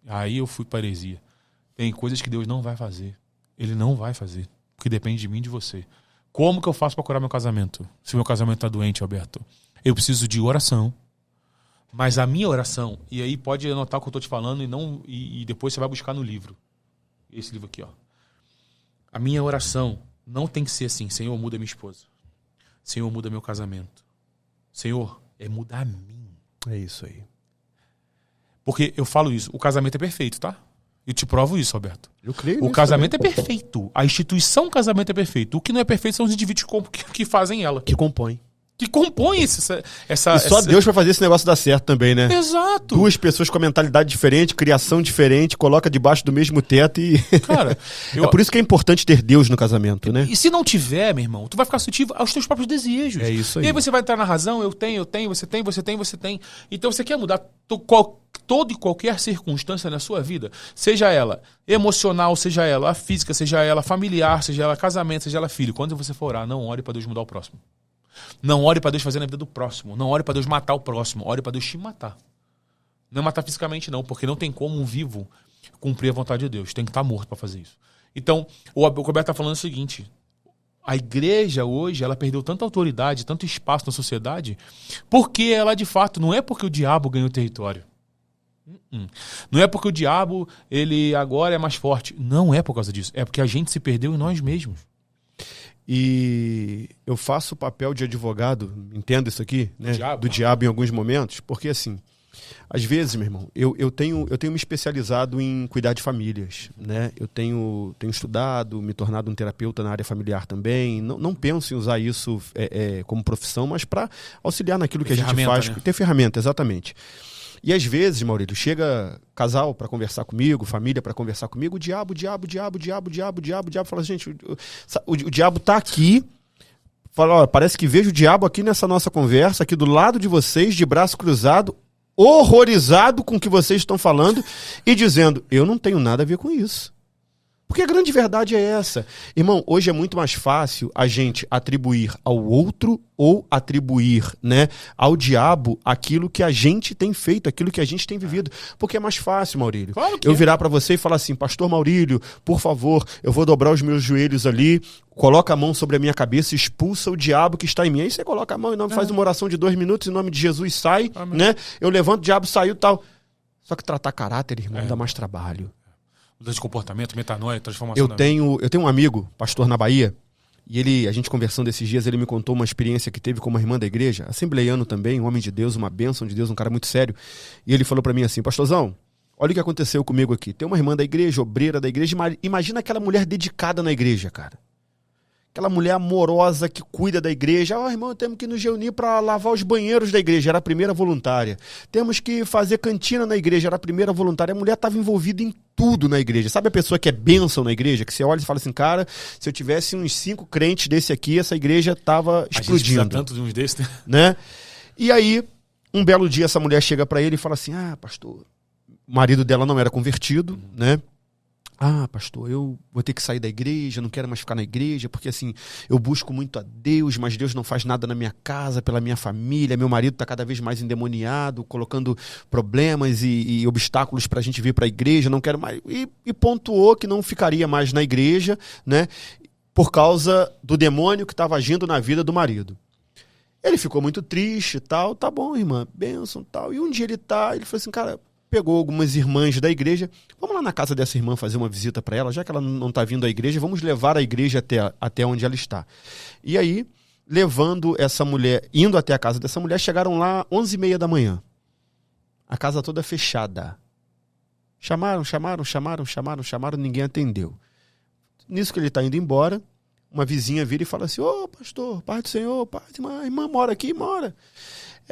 Aí eu fui para heresia. Tem coisas que Deus não vai fazer. Ele não vai fazer, porque depende de mim e de você. Como que eu faço para curar meu casamento? Se meu casamento está doente, Alberto? Eu preciso de oração. Mas a minha oração, e aí pode anotar o que eu estou te falando e depois você vai buscar no livro. Esse livro aqui, ó. A minha oração não tem que ser assim, Senhor, muda minha esposa. Senhor, muda meu casamento. Senhor, muda a mim. É isso aí. Porque eu falo isso, o casamento é perfeito, tá? Eu te provo isso, Alberto. Eu creio o casamento é perfeito. A instituição casamento é perfeito. O que não é perfeito são os indivíduos que fazem ela. Que compõem. Que compõem essa... E só Deus vai fazer esse negócio dar certo também, né? Exato. 2 pessoas com mentalidade diferente, criação diferente, coloca debaixo do mesmo teto e... Cara... É por isso que é importante ter Deus no casamento, né? E se não tiver, meu irmão, tu vai ficar suscetível aos teus próprios desejos. É isso aí. E aí você vai entrar na razão, eu tenho, você tem. Então você quer mudar toda e qualquer circunstância na sua vida, seja ela emocional, seja ela física, seja ela familiar, seja ela casamento, seja ela filho. Quando você for orar, não ore para Deus mudar o próximo. Não ore para Deus fazer na vida do próximo. Não ore para Deus matar o próximo. Ore para Deus te matar. Não é matar fisicamente, não, porque não tem como um vivo cumprir a vontade de Deus. Tem que estar morto para fazer isso. Então, o Roberto está falando o seguinte: a igreja hoje, ela perdeu tanta autoridade, tanto espaço na sociedade, porque ela, de fato, não é porque o diabo ganhou território. Não é porque o diabo, ele agora é mais forte. Não é por causa disso. É porque a gente se perdeu em nós mesmos. E eu faço o papel de advogado, entendo isso aqui, né? Do diabo em alguns momentos, porque assim, às vezes, meu irmão, eu tenho me especializado em cuidar de famílias, né? Eu tenho estudado, me tornado um terapeuta na área familiar também. Não penso em usar isso como profissão, mas para auxiliar naquilo que a gente faz. Né? Ter ferramenta, exatamente. E às vezes, Maurílio, chega casal para conversar comigo, família para conversar comigo, o diabo fala, gente, o diabo tá aqui, fala, ó, parece que vejo o diabo aqui nessa nossa conversa, aqui do lado de vocês, de braço cruzado, horrorizado com o que vocês estão falando e dizendo, eu não tenho nada a ver com isso. Porque a grande verdade é essa. Irmão, hoje é muito mais fácil a gente atribuir ao outro ou atribuir, né, ao diabo aquilo que a gente tem feito, aquilo que a gente tem vivido. Porque é mais fácil, Maurílio. Claro que eu é. virar pra você e falar assim, pastor Maurílio, por favor, eu vou dobrar os meus joelhos ali, coloca a mão sobre a minha cabeça e expulsa o diabo que está em mim. Aí você coloca a mão e faz uma oração de 2 minutos, em nome de Jesus sai, né? Eu levanto, o diabo saiu e tal. Só que tratar caráter, irmão, dá mais trabalho. Mudança de comportamento, metanoia, transformação. Eu tenho um amigo, pastor na Bahia, e a gente conversando esses dias, ele me contou uma experiência que teve com uma irmã da igreja, assembleiano também, um homem de Deus, uma bênção de Deus, um cara muito sério. E ele falou pra mim assim, pastorzão, olha o que aconteceu comigo aqui. Tem uma irmã da igreja, obreira da igreja, imagina aquela mulher dedicada na igreja, cara. Aquela mulher amorosa que cuida da igreja. Irmão, temos que nos reunir para lavar os banheiros da igreja. Era a primeira voluntária. Temos que fazer cantina na igreja. Era a primeira voluntária. A mulher estava envolvida em tudo na igreja. Sabe a pessoa que é bênção na igreja? Que você olha e fala assim, cara, se eu tivesse uns 5 crentes desse aqui, essa igreja estava explodindo. A gente tanto de uns desses, né? E aí, um belo dia, essa mulher chega para ele e fala assim, pastor, o marido dela não era convertido, né? Pastor, eu vou ter que sair da igreja, não quero mais ficar na igreja, porque assim, eu busco muito a Deus, mas Deus não faz nada na minha casa, pela minha família, meu marido está cada vez mais endemoniado, colocando problemas e obstáculos para a gente vir para a igreja, não quero mais. E pontuou que não ficaria mais na igreja, né, por causa do demônio que estava agindo na vida do marido. Ele ficou muito triste e tal, tá bom, irmã, bênção e tal. E um dia ele falou assim, cara, pegou algumas irmãs da igreja, vamos lá na casa dessa irmã fazer uma visita para ela, já que ela não está vindo à igreja, vamos levar a igreja até onde ela está. E aí, levando essa mulher, indo até a casa dessa mulher, chegaram lá 11h30 da manhã. A casa toda fechada. Chamaram, ninguém atendeu. Nisso que ele está indo embora, uma vizinha vira e fala assim, pastor, paz do Senhor, paz, a irmã mora aqui, mora.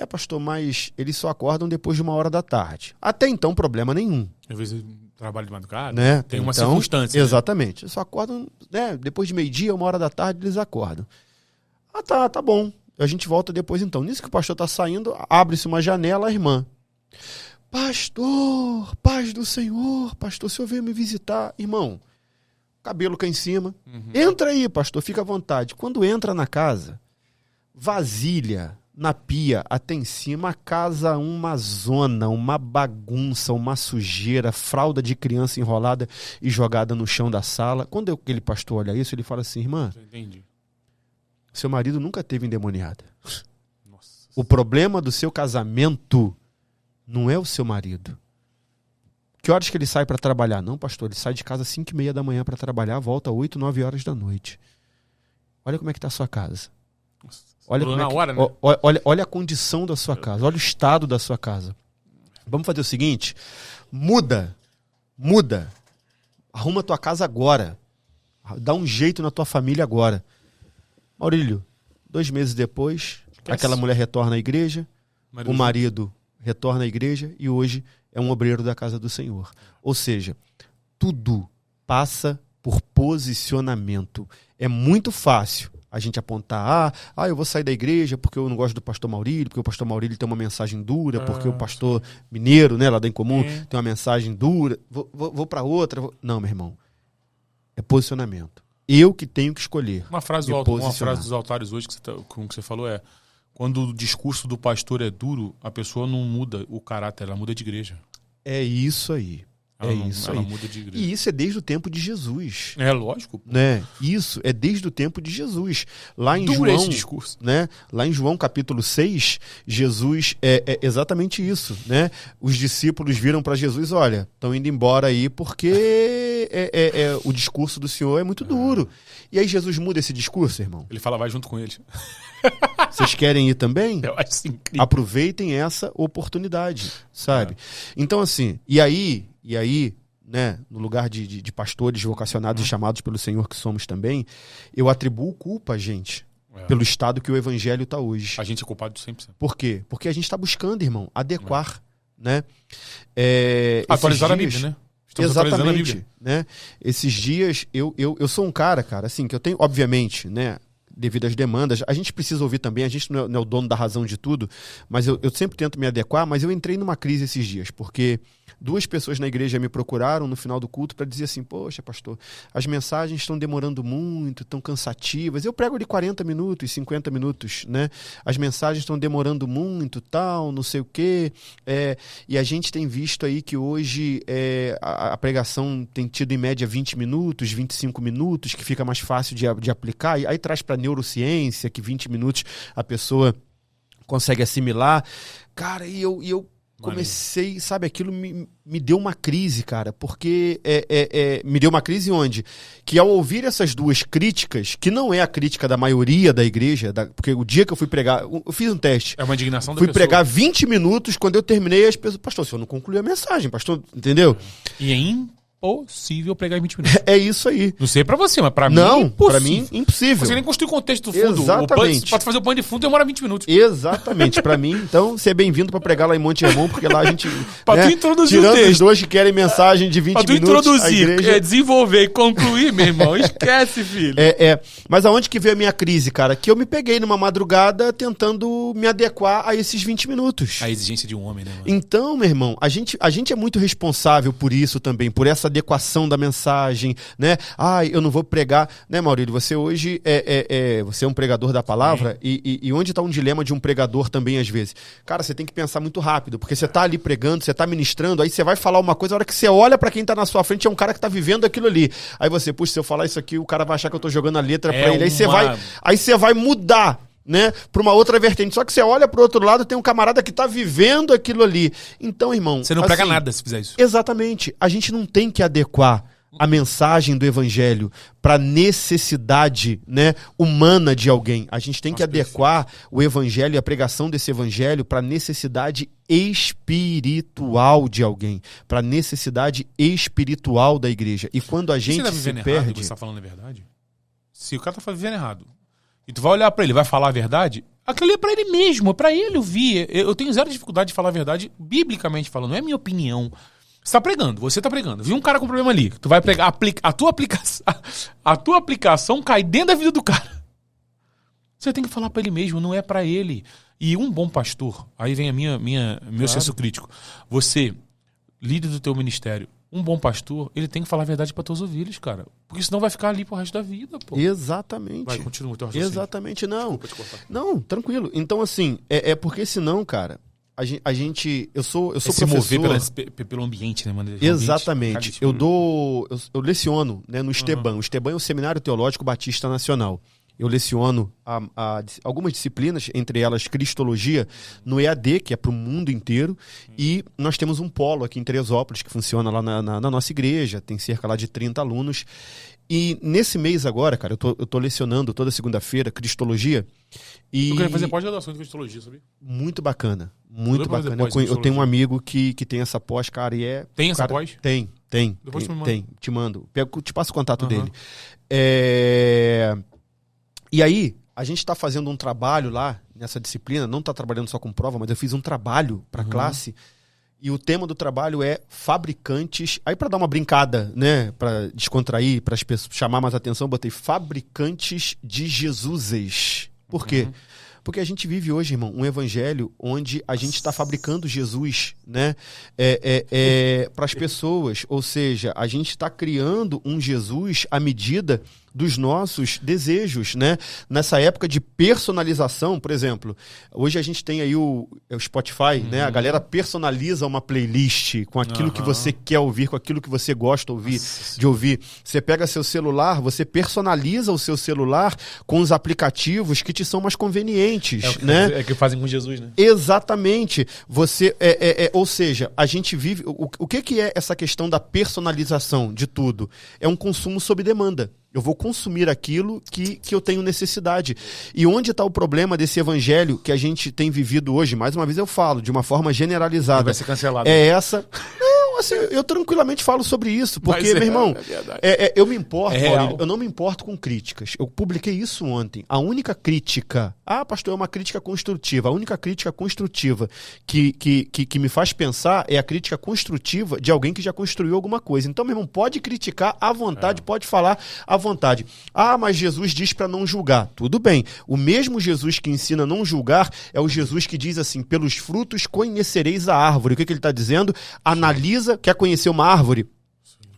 Pastor, mas eles só acordam depois de 1h da tarde. Até então, problema nenhum. Às vezes trabalho de madrugada, né? Tem uma circunstância. Exatamente. Eles só acordam, né? Depois de 12h, 1h da tarde, eles acordam. Tá bom. A gente volta depois então. Nisso que o pastor tá saindo, abre-se uma janela, a irmã. Pastor, paz do Senhor, pastor, o senhor veio me visitar. Irmão, cabelo cá em cima. Entra aí, pastor, fica à vontade. Quando entra na casa, vasilha na pia, até em cima, a casa uma zona, uma bagunça, uma sujeira, fralda de criança enrolada e jogada no chão da sala. Quando aquele pastor olha isso, ele fala assim, irmã, entendi. Seu marido nunca teve endemoniada. Nossa. O problema do seu casamento não é o seu marido. Que horas que ele sai para trabalhar? Não, pastor, ele sai de casa às 5h30 da manhã para trabalhar, volta às 8, 9 horas da noite. Olha como é que está a sua casa. Olha, olha a condição da sua casa, olha o estado da sua casa. Vamos fazer o seguinte, muda, arruma a tua casa agora, dá um jeito na tua família agora. Maurílio, 2 meses depois, aquela mulher retorna à igreja, o marido retorna à igreja e hoje é um obreiro da casa do Senhor. Ou seja, tudo passa por posicionamento. É muito fácil a gente apontar, eu vou sair da igreja porque eu não gosto do pastor Maurílio, porque o pastor Maurílio tem uma mensagem dura, porque o pastor Mineiro, né, lá da Em Comum, tem uma mensagem dura, vou para outra. Não, meu irmão, é posicionamento. Eu que tenho que escolher. Uma frase dos altares hoje que você falou é, quando o discurso do pastor é duro, a pessoa não muda o caráter, ela muda de igreja. É isso aí. Ela muda de igreja. E isso é desde o tempo de Jesus. É lógico. Né? Isso é desde o tempo de Jesus. Lá em Dura João, esse discurso. Né? Lá em João capítulo 6, Jesus é exatamente isso. Né? Os discípulos viram para Jesus, olha, estão indo embora aí porque o discurso do Senhor é muito duro. E aí Jesus muda esse discurso, irmão. Ele fala, vai junto com eles. Vocês querem ir também? Eu acho incrível. Aproveitem essa oportunidade, sabe? Então assim, e aí, né, no lugar de pastores vocacionados e chamados pelo Senhor que somos também, eu atribuo culpa a gente pelo estado que o evangelho está hoje. A gente é culpado de 100%. Por quê? Porque a gente está buscando, irmão, adequar, né? Atualizar a Bíblia, né? Estamos atualizando a Bíblia. Né? Esses dias, eu sou um cara, assim, que eu tenho, obviamente, né, devido às demandas, a gente precisa ouvir também, a gente não é o dono da razão de tudo, mas eu sempre tento me adequar, mas eu entrei numa crise esses dias, porque 2 pessoas na igreja me procuraram no final do culto para dizer assim, poxa, pastor, as mensagens estão demorando muito, estão cansativas. Eu prego de 40 minutos, 50 minutos, né? As mensagens estão demorando muito, tal, não sei o quê. E a gente tem visto aí que hoje a pregação tem tido em média 20 minutos, 25 minutos, que fica mais fácil de aplicar. E aí traz para neurociência que 20 minutos a pessoa consegue assimilar. Cara, e eu comecei, sabe, aquilo me deu uma crise, cara, porque me deu uma crise onde? Que ao ouvir essas 2 críticas, que não é a crítica da maioria da igreja, porque o dia que eu fui pregar, eu fiz um teste. É uma indignação da Fui pessoa. pregar 20 minutos, quando eu terminei, as pessoas, pastor, o senhor não concluiu a mensagem, pastor, entendeu? E é impossível pregar em 20 minutos. É isso aí. Não sei pra você, mas pra mim Não, impossível. pra mim, impossível. Você nem construiu o contexto do fundo. Exatamente. Pode fazer o pano de fundo, demora 20 minutos. Exatamente, pra mim, então, você é bem-vindo pra pregar lá em Monte Hermon, porque lá a gente, Pra tu introduzir o tirando texto. os 2 que querem mensagem de 20 Pra tu minutos, introduzir, a igreja... desenvolver e concluir, meu irmão, esquece, filho. Mas aonde que veio a minha crise, cara? Que eu me peguei numa madrugada tentando me adequar a esses 20 minutos. A exigência de um homem, né, mano? Então, meu irmão, a gente é muito responsável por isso também, por essa adequação da mensagem, né? Eu não vou pregar, né, Maurílio? Você hoje você é um pregador da palavra e onde está um dilema de um pregador também às vezes? Cara, você tem que pensar muito rápido, porque você tá ali pregando, você tá ministrando, aí você vai falar uma coisa, a hora que você olha para quem tá na sua frente é um cara que tá vivendo aquilo ali. Aí você, puxa, se eu falar isso aqui, o cara vai achar que eu tô jogando a letra pra ele. Aí você vai mudar, né, para uma outra vertente. Só que você olha pro outro lado, tem um camarada que tá vivendo aquilo ali. Então, irmão... Você não prega nada se fizer isso. Exatamente. A gente não tem que adequar a mensagem do evangelho para necessidade, né, humana de alguém. A gente tem que adequar o evangelho e a pregação desse evangelho para necessidade espiritual de alguém, para necessidade espiritual da igreja. E quando a gente se perde... errado e você tá falando a verdade? Se o cara tá vivendo errado e tu vai olhar para ele, vai falar a verdade, aquilo é para ele mesmo, é para ele ouvir. Eu tenho zero dificuldade de falar a verdade, biblicamente falando, não é minha opinião. Você tá pregando. Viu um cara com problema ali, tu vai pregar, a tua aplicação cai dentro da vida do cara. Você tem que falar pra ele mesmo, não é pra ele. E um bom pastor, aí vem meu senso crítico. Você, líder do teu ministério, um bom pastor, ele tem que falar a verdade pra teus ovelhas, cara. Porque senão vai ficar ali pro resto da vida, pô. Exatamente. Vai, continua o teu raciocínio. Exatamente, não. Não, tranquilo. Então, assim, porque senão, cara... Eu sou professor... Se mover pelo ambiente, né, mano? Exatamente. Eu leciono, né, no Esteban. O Esteban é o Seminário Teológico Batista Nacional. Eu leciono algumas disciplinas, entre elas Cristologia, no EAD, que é para o mundo inteiro. E nós temos um polo aqui em Teresópolis, que funciona lá na nossa igreja. Tem cerca lá de 30 alunos. E nesse mês agora, cara, eu tô lecionando toda segunda-feira Cristologia. Eu queria fazer pós-graduação de Cristologia, sabia? Muito bacana. Muito bacana. Eu tenho um amigo que tem essa pós, cara, e é... Tem essa cara, pós? Tem. Depois tu me manda. Tem, te mando. Te passo o contato dele. E aí, a gente está fazendo um trabalho lá, nessa disciplina, não está trabalhando só com prova, mas eu fiz um trabalho para a classe, e o tema do trabalho é fabricantes... Aí, para dar uma brincada, né, para descontrair, para as pessoas chamar mais atenção, eu botei fabricantes de Jesuses. Por quê? Porque a gente vive hoje, irmão, um evangelho onde a gente está fabricando Jesus, né, para as pessoas. Ou seja, a gente está criando um Jesus à medida dos nossos desejos, né? Nessa época de personalização, por exemplo, hoje a gente tem aí o Spotify, né? A galera personaliza uma playlist com aquilo que você quer ouvir, com aquilo que você gosta de ouvir. Você pega seu celular, você personaliza o seu celular com os aplicativos que te são mais convenientes, né? É que fazem com Jesus, né? Exatamente. Você, ou seja, a gente vive... O que é essa questão da personalização de tudo? É um consumo sob demanda. Eu vou consumir aquilo que eu tenho necessidade. E onde está o problema desse evangelho que a gente tem vivido hoje? Mais uma vez eu falo, de uma forma generalizada. Vai ser cancelado. É essa... Não, Não, assim, eu tranquilamente falo sobre isso, porque, meu irmão, eu me importo, Maurílio, eu não me importo com críticas. Eu publiquei isso ontem. A única crítica, pastor, é uma crítica construtiva. A única crítica construtiva que me faz pensar é a crítica construtiva de alguém que já construiu alguma coisa. Então, meu irmão, pode criticar à vontade, pode falar à vontade. Mas Jesus diz para não julgar. Tudo bem. O mesmo Jesus que ensina a não julgar é o Jesus que diz assim, pelos frutos conhecereis a árvore. O que ele está dizendo? Analisa, quer conhecer uma árvore?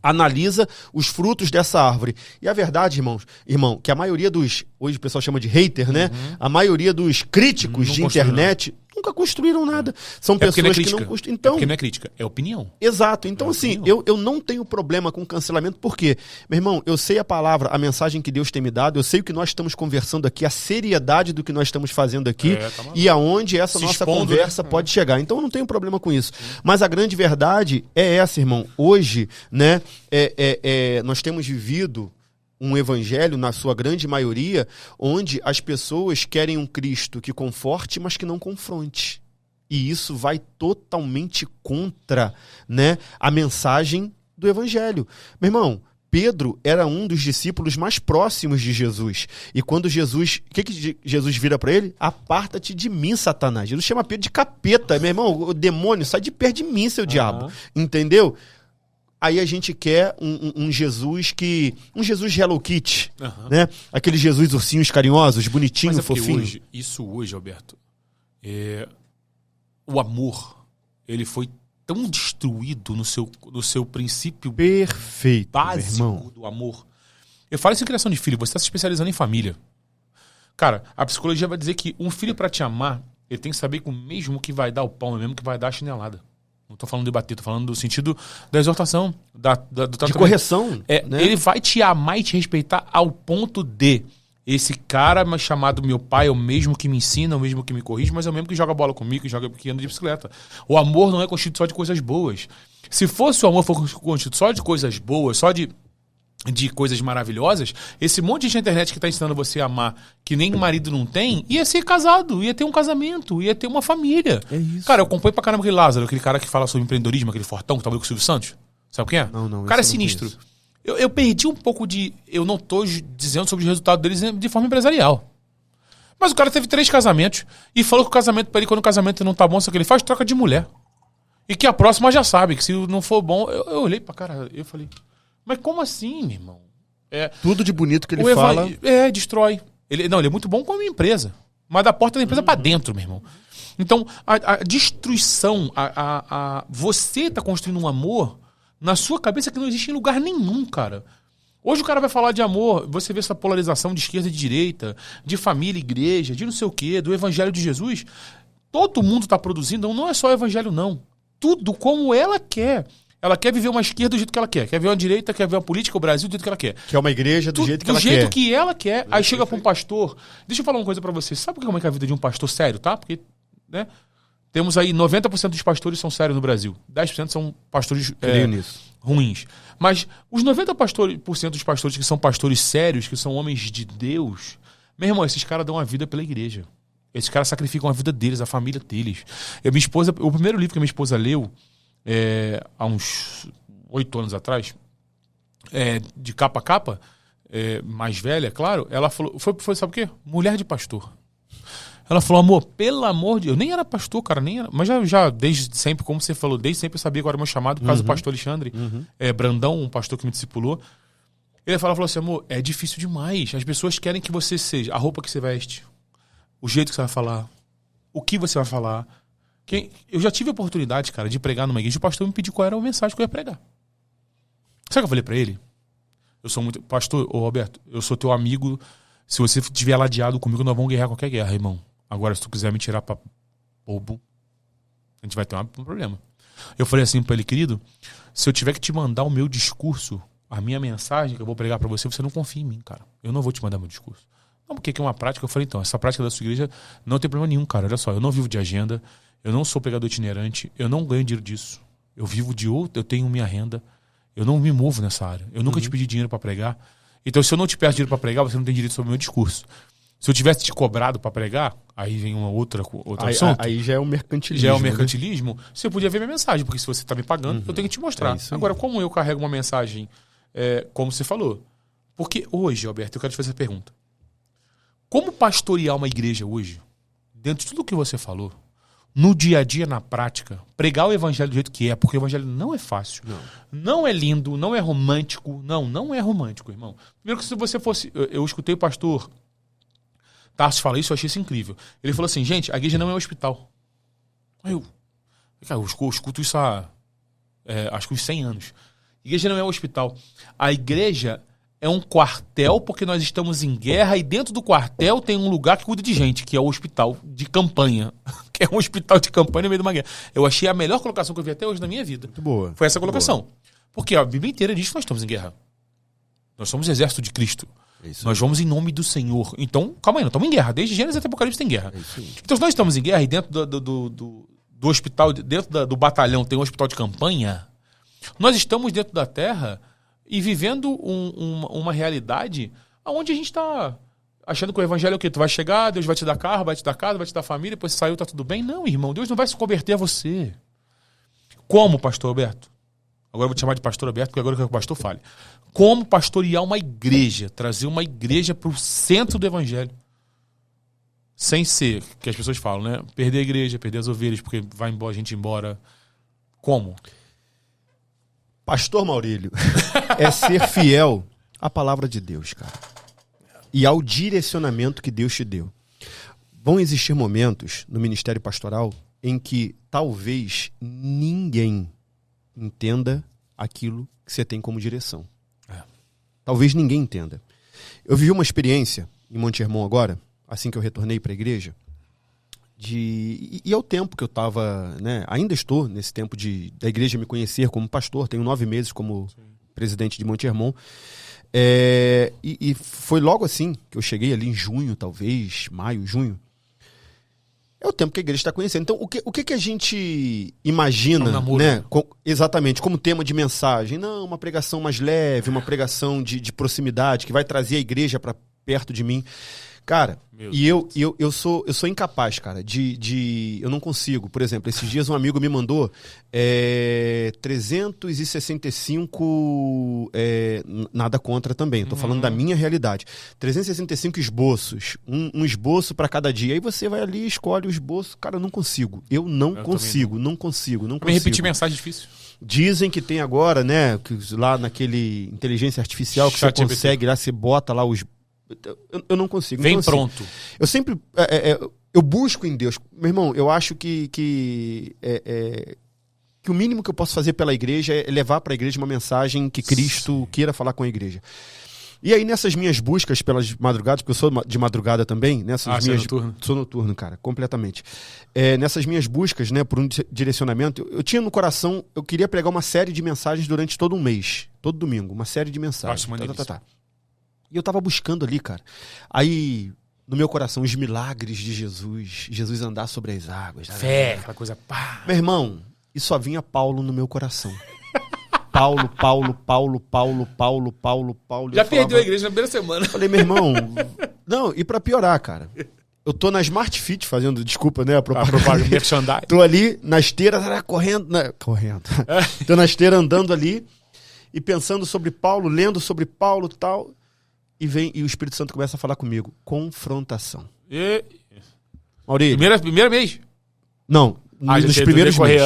Analisa os frutos dessa árvore. E a verdade, irmão, que a maioria dos, hoje o pessoal chama de hater, né? A maioria dos críticos de internet nunca construíram nada. São pessoas que não construíram. Então, porque não é crítica, é opinião. Exato. Então, assim, eu não tenho problema com cancelamento, porque, meu irmão, eu sei a palavra, a mensagem que Deus tem me dado, eu sei o que nós estamos conversando aqui, a seriedade do que nós estamos fazendo aqui e aonde essa nossa conversa pode chegar. Então, eu não tenho problema com isso. Mas a grande verdade é essa, irmão. Hoje, né, nós temos vivido um evangelho, na sua grande maioria, onde as pessoas querem um Cristo que conforte, mas que não confronte. E isso vai totalmente contra, né, a mensagem do evangelho. Meu irmão, Pedro era um dos discípulos mais próximos de Jesus. E quando Jesus... O que Jesus vira para ele? Aparta-te de mim, Satanás. Jesus chama Pedro de capeta. Meu irmão, o demônio, sai de perto de mim, seu diabo. Entendeu? Aí a gente quer um Jesus que... Um Jesus Hello Kitty, né? Aquele Jesus ursinhos carinhosos, bonitinho, fofinho. Hoje, Alberto, o amor, ele foi tão destruído no seu princípio perfeito, básico do amor. Eu falo isso em criação de filho, você está se especializando em família. Cara, a psicologia vai dizer que um filho para te amar, ele tem que saber que o mesmo que vai dar o pão é o mesmo que vai dar a chinelada. Não tô falando de bater, tô falando do sentido da exortação, do de correção. Né? Ele vai te amar e te respeitar ao ponto de esse cara chamado meu pai é o mesmo que me ensina, é o mesmo que me corrige, mas é o mesmo que joga bola comigo, que anda de bicicleta. O amor não é constituído só de coisas boas. Se fosse o amor constituído só de coisas boas, só de coisas maravilhosas, esse monte de gente na internet que tá ensinando você a amar, que nem marido não tem, ia ser casado, ia ter um casamento, ia ter uma família. É isso. Cara, eu acompanho pra caramba aquele Lázaro, aquele cara que fala sobre empreendedorismo, aquele fortão que tava com o Silvio Santos. Sabe quem é? Não, o cara é sinistro. Eu perdi um pouco de... Eu não tô dizendo sobre o resultado deles de forma empresarial. Mas o cara teve 3 casamentos e falou que o casamento pra ele, quando o casamento não tá bom, só que ele faz, troca de mulher. E que a próxima já sabe, que se não for bom... Eu olhei pra cara, eu falei... Mas como assim, meu irmão? Tudo de bonito que ele fala... destrói. Ele é muito bom como empresa. Mas da porta da empresa pra dentro, meu irmão. Então, a destruição, você tá construindo um amor na sua cabeça que não existe em lugar nenhum, cara. Hoje o cara vai falar de amor, você vê essa polarização de esquerda e de direita, de família, igreja, de não sei o quê, do evangelho de Jesus. Todo mundo tá produzindo, não é só o evangelho, não. Tudo como ela quer. Ela quer viver uma esquerda do jeito que ela quer. Quer ver uma direita, quer ver uma política, o Brasil do jeito que ela quer. Quer uma igreja do jeito que ela quer. Do jeito que ela quer. Aí chega pra um pastor... Deixa eu falar uma coisa pra você. Sabe como é que é a vida de um pastor sério, tá? Porque, né? Temos aí 90% dos pastores são sérios no Brasil. 10% são pastores ruins. Mas os 90% dos pastores que são pastores sérios, que são homens de Deus... Meu irmão, esses caras dão a vida pela igreja. Esses caras sacrificam a vida deles, a família deles. Minha esposa... O primeiro livro que a minha esposa leu... há uns 8 anos atrás, de capa a capa, mais velha, claro, ela falou, foi sabe o quê? Mulher de pastor. Ela falou, amor, pelo amor de Deus, eu nem era pastor, cara, nem era, mas já desde sempre, como você falou, desde sempre eu sabia qual era o meu chamado, por causa do pastor Alexandre, Brandão, um pastor que me discipulou. Ele falou assim, amor, é difícil demais, as pessoas querem que você seja, a roupa que você veste, o jeito que você vai falar, o que você vai falar. Eu já tive a oportunidade, cara, de pregar numa igreja. O pastor me pediu qual era a mensagem que eu ia pregar. Sabe o que eu falei pra ele? Eu sou muito... Pastor, Roberto, eu sou teu amigo. Se você estiver ladeado comigo, nós vamos guerrear qualquer guerra, irmão. Agora, se tu quiser me tirar pra bobo, a gente vai ter um problema. Eu falei assim pra ele, querido, se eu tiver que te mandar o meu discurso, a minha mensagem que eu vou pregar pra você, você não confia em mim, cara. Eu não vou te mandar meu discurso. Não, porque é uma prática. Eu falei, então, essa prática da sua igreja não tem problema nenhum, cara. Olha só, eu não vivo de agenda. Eu não sou pregador itinerante, eu não ganho dinheiro disso. Eu vivo de outro, eu tenho minha renda. Eu não me movo nessa área. Eu nunca te pedi dinheiro para pregar. Então, se eu não te peço dinheiro para pregar, você não tem direito sobre o meu discurso. Se eu tivesse te cobrado pra pregar, aí vem uma outro assunto. Aí já é o mercantilismo. Já é o mercantilismo. Você podia ver minha mensagem, porque se você tá me pagando, eu tenho que te mostrar. Agora, como eu carrego uma mensagem, como você falou? Porque hoje, Alberto, eu quero te fazer essa pergunta. Como pastorear uma igreja hoje, dentro de tudo que você falou, no dia a dia, na prática, pregar o evangelho do jeito que é, porque o evangelho não é fácil, não é lindo, não é romântico, não é romântico, irmão. Primeiro que se você fosse... Eu escutei o pastor Tarso falar isso, eu achei isso incrível. Ele falou assim, gente, a igreja não é um hospital. Cara, eu escuto isso há acho que uns 100 anos. A igreja não é um hospital. A igreja é um quartel, porque nós estamos em guerra e dentro do quartel tem um lugar que cuida de gente, que é o hospital de campanha. Que é um hospital de campanha no meio de uma guerra. Eu achei a melhor colocação que eu vi até hoje na minha vida. Muito boa. Foi essa colocação. Boa. Porque a Bíblia inteira diz que nós estamos em guerra. Nós somos o exército de Cristo. Nós vamos em nome do Senhor. Então, calma aí, nós estamos em guerra. Desde Gênesis até Apocalipse tem guerra. Então, se nós estamos em guerra e dentro do hospital, dentro do batalhão tem um hospital de campanha, nós estamos dentro da terra e vivendo uma realidade onde a gente está achando que o evangelho é o quê? Tu vai chegar, Deus vai te dar carro, vai te dar casa, vai te dar família, depois você saiu, tá tudo bem? Não, irmão, Deus não vai se converter a você. Como, pastor Alberto? Agora eu vou te chamar de pastor Alberto, porque agora eu quero que o pastor fale. Como pastorear uma igreja, trazer uma igreja para o centro do evangelho. Sem ser, que as pessoas falam, né? Perder a igreja, perder as ovelhas, porque vai embora, a gente embora. Como? Pastor Maurílio, é ser fiel à palavra de Deus, cara. E ao direcionamento que Deus te deu. Vão existir momentos no ministério pastoral em que talvez ninguém entenda aquilo que você tem como direção. Talvez ninguém entenda. Eu vivi uma experiência em Monte Hermon agora, assim que eu retornei para a igreja, e é o tempo que eu estava, né, ainda estou nesse tempo da igreja me conhecer como pastor, tenho 9 meses como presidente de Monte Hermon, e foi logo assim que eu cheguei ali em junho, talvez, maio, junho. É o tempo que a igreja está conhecendo. Então, o que a gente imagina, né, exatamente, como tema de mensagem? Não, uma pregação mais leve, uma pregação de proximidade, que vai trazer a igreja para perto de mim. Cara, eu sou incapaz, cara, eu não consigo. Por exemplo, esses dias um amigo me mandou 365, nada contra também, tô falando da minha realidade. 365 esboços, um esboço para cada dia. Aí você vai ali e escolhe o esboço. Cara, eu não consigo. Eu não consigo. Também repetir mensagem é difícil. Dizem que tem agora, né, que lá naquele inteligência artificial que você consegue, lá você bota lá os... Eu não consigo. Vem então, pronto. Assim, eu sempre... eu busco em Deus. Meu irmão, eu acho que o mínimo que eu posso fazer pela igreja é levar para a igreja uma mensagem que Cristo queira falar com a igreja. E aí, nessas minhas buscas pelas madrugadas, porque eu sou de madrugada também, nessas minhas... noturno? Sou noturno, cara, completamente. Nessas minhas buscas, né, por um direcionamento, eu tinha no coração, eu queria pregar uma série de mensagens durante todo um mês, todo domingo, uma série de mensagens. E eu tava buscando ali, cara. Aí, no meu coração, os milagres de Jesus andar sobre as águas. Fé, aquela coisa... Pá. Meu irmão, e só vinha Paulo no meu coração. Paulo. Já perdeu a igreja na primeira semana. Falei, meu irmão... Não, e pra piorar, cara... Eu tô na Smart Fit fazendo, desculpa, né? A propaganda. Merchandising. Tô ali na esteira, correndo. Tô na esteira andando ali e pensando sobre Paulo, lendo sobre Paulo e tal... E o Espírito Santo começa a falar comigo. Confrontação. Maurílio. Primeiro mês? Não, nos primeiros meses.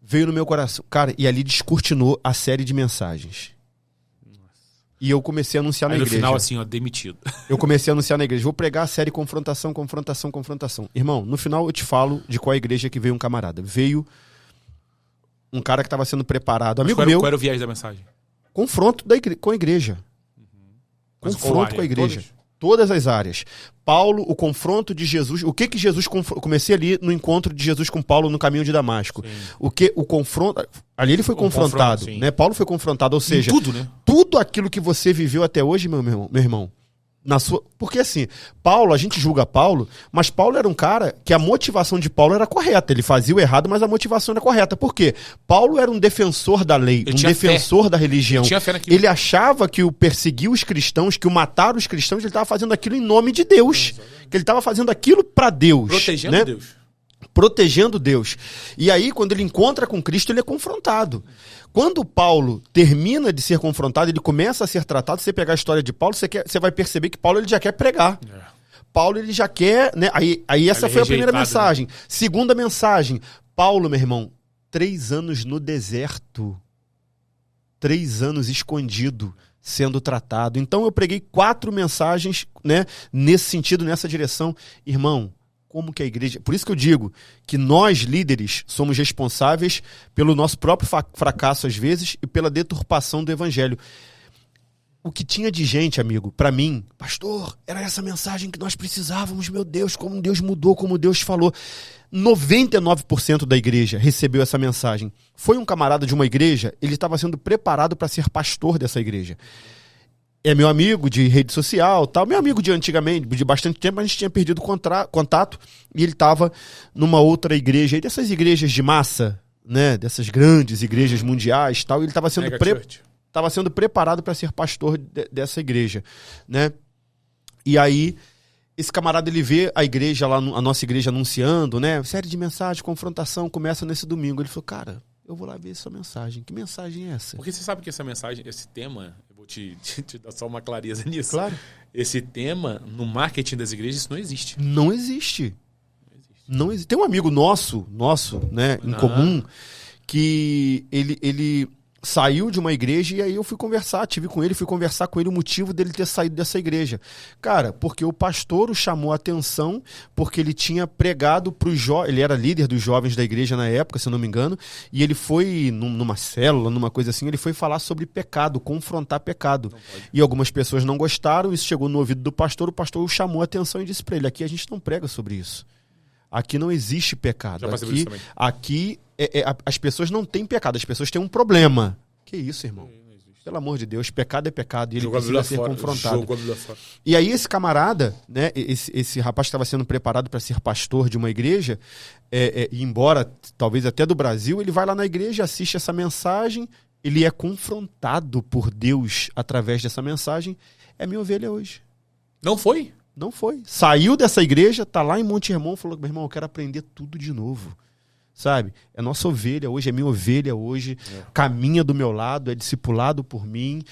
Veio no meu coração. Cara, e ali descortinou a série de mensagens. E eu comecei a anunciar na igreja. No final, assim, ó, demitido. Eu comecei a anunciar na igreja. Vou pregar a série confrontação. Irmão, no final eu te falo de qual igreja que veio um camarada. Veio um cara que estava sendo preparado. Amigo meu. Qual era o viés da mensagem? Confronto com a igreja. Confronto com a igreja. Todas as áreas. Paulo, o confronto de Jesus. O que Jesus... Comecei ali no encontro de Jesus com Paulo no caminho de Damasco. Sim. O confronto... Ali ele foi confrontado. Né? Paulo foi confrontado. Ou seja, tudo, né? Tudo aquilo que você viveu até hoje, meu irmão, Porque assim, Paulo, a gente julga Paulo, mas Paulo era um cara que a motivação de Paulo era correta. Ele fazia o errado, mas a motivação era correta. Por quê? Paulo era um defensor da lei, um defensor da religião. Ele achava que o perseguir os cristãos, que o matar os cristãos, ele estava fazendo aquilo em nome de Deus. Que ele estava fazendo aquilo para Deus. Protegendo, né? Deus. Protegendo Deus. E aí, quando ele encontra com Cristo, ele é confrontado. Quando Paulo termina de ser confrontado, ele começa a ser tratado. Se você pegar a história de Paulo, você vai perceber que Paulo ele já quer pregar. Paulo ele já quer, né? Aí essa foi a primeira mensagem. Né? Segunda mensagem, Paulo, meu irmão, 3 anos no deserto, 3 anos escondido, sendo tratado. Então eu preguei 4 mensagens, né? Nesse sentido, nessa direção, irmão. Como que a igreja... Por isso que eu digo que nós, líderes, somos responsáveis pelo nosso próprio fracasso, às vezes, e pela deturpação do evangelho. O que tinha de gente, amigo, para mim, pastor, era essa mensagem que nós precisávamos, meu Deus, como Deus mudou, como Deus falou. 99% da igreja recebeu essa mensagem. Foi um camarada de uma igreja, ele estava sendo preparado para ser pastor dessa igreja. É meu amigo de rede social, tal, meu amigo de antigamente, de bastante tempo, mas a gente tinha perdido contato e ele estava numa outra igreja, e dessas igrejas de massa, né, dessas grandes igrejas mundiais, tal, e ele estava sendo preparado para ser pastor dessa igreja, né? E aí esse camarada ele vê a igreja lá, a nossa igreja anunciando, né, série de mensagens, confrontação, começa nesse domingo. Ele falou, cara, eu vou lá ver essa mensagem. Que mensagem é essa? Porque você sabe que essa mensagem, esse tema, eu vou te dar só uma clareza nisso. Claro. Esse tema, no marketing das igrejas, isso não existe. Não existe. Não existe. Tem um amigo nosso, né, em comum, que ele saiu de uma igreja e aí eu fui conversar com ele o motivo dele ter saído dessa igreja. Cara, porque o pastor o chamou a atenção, porque ele tinha pregado para os jovens, ele era líder dos jovens da igreja na época, se eu não me engano, e ele foi numa célula, numa coisa assim, ele foi falar sobre pecado, confrontar pecado. E algumas pessoas não gostaram, isso chegou no ouvido do pastor, o pastor o chamou a atenção e disse para ele, aqui a gente não prega sobre isso. Aqui não existe pecado. Aqui as pessoas não têm pecado, as pessoas têm um problema. Que isso, irmão? Pelo amor de Deus, pecado é pecado e ele precisa ser confrontado. E aí esse camarada, né, esse rapaz que estava sendo preparado para ser pastor de uma igreja, e embora talvez até do Brasil, ele vai lá na igreja, assiste essa mensagem, ele é confrontado por Deus através dessa mensagem. É minha ovelha hoje. Não foi? Não foi. Saiu dessa igreja, tá lá em Monte Hermon, falou, meu irmão, eu quero aprender tudo de novo. Sabe? É nossa ovelha hoje, é minha ovelha hoje, caminha do meu lado, é discipulado por mim.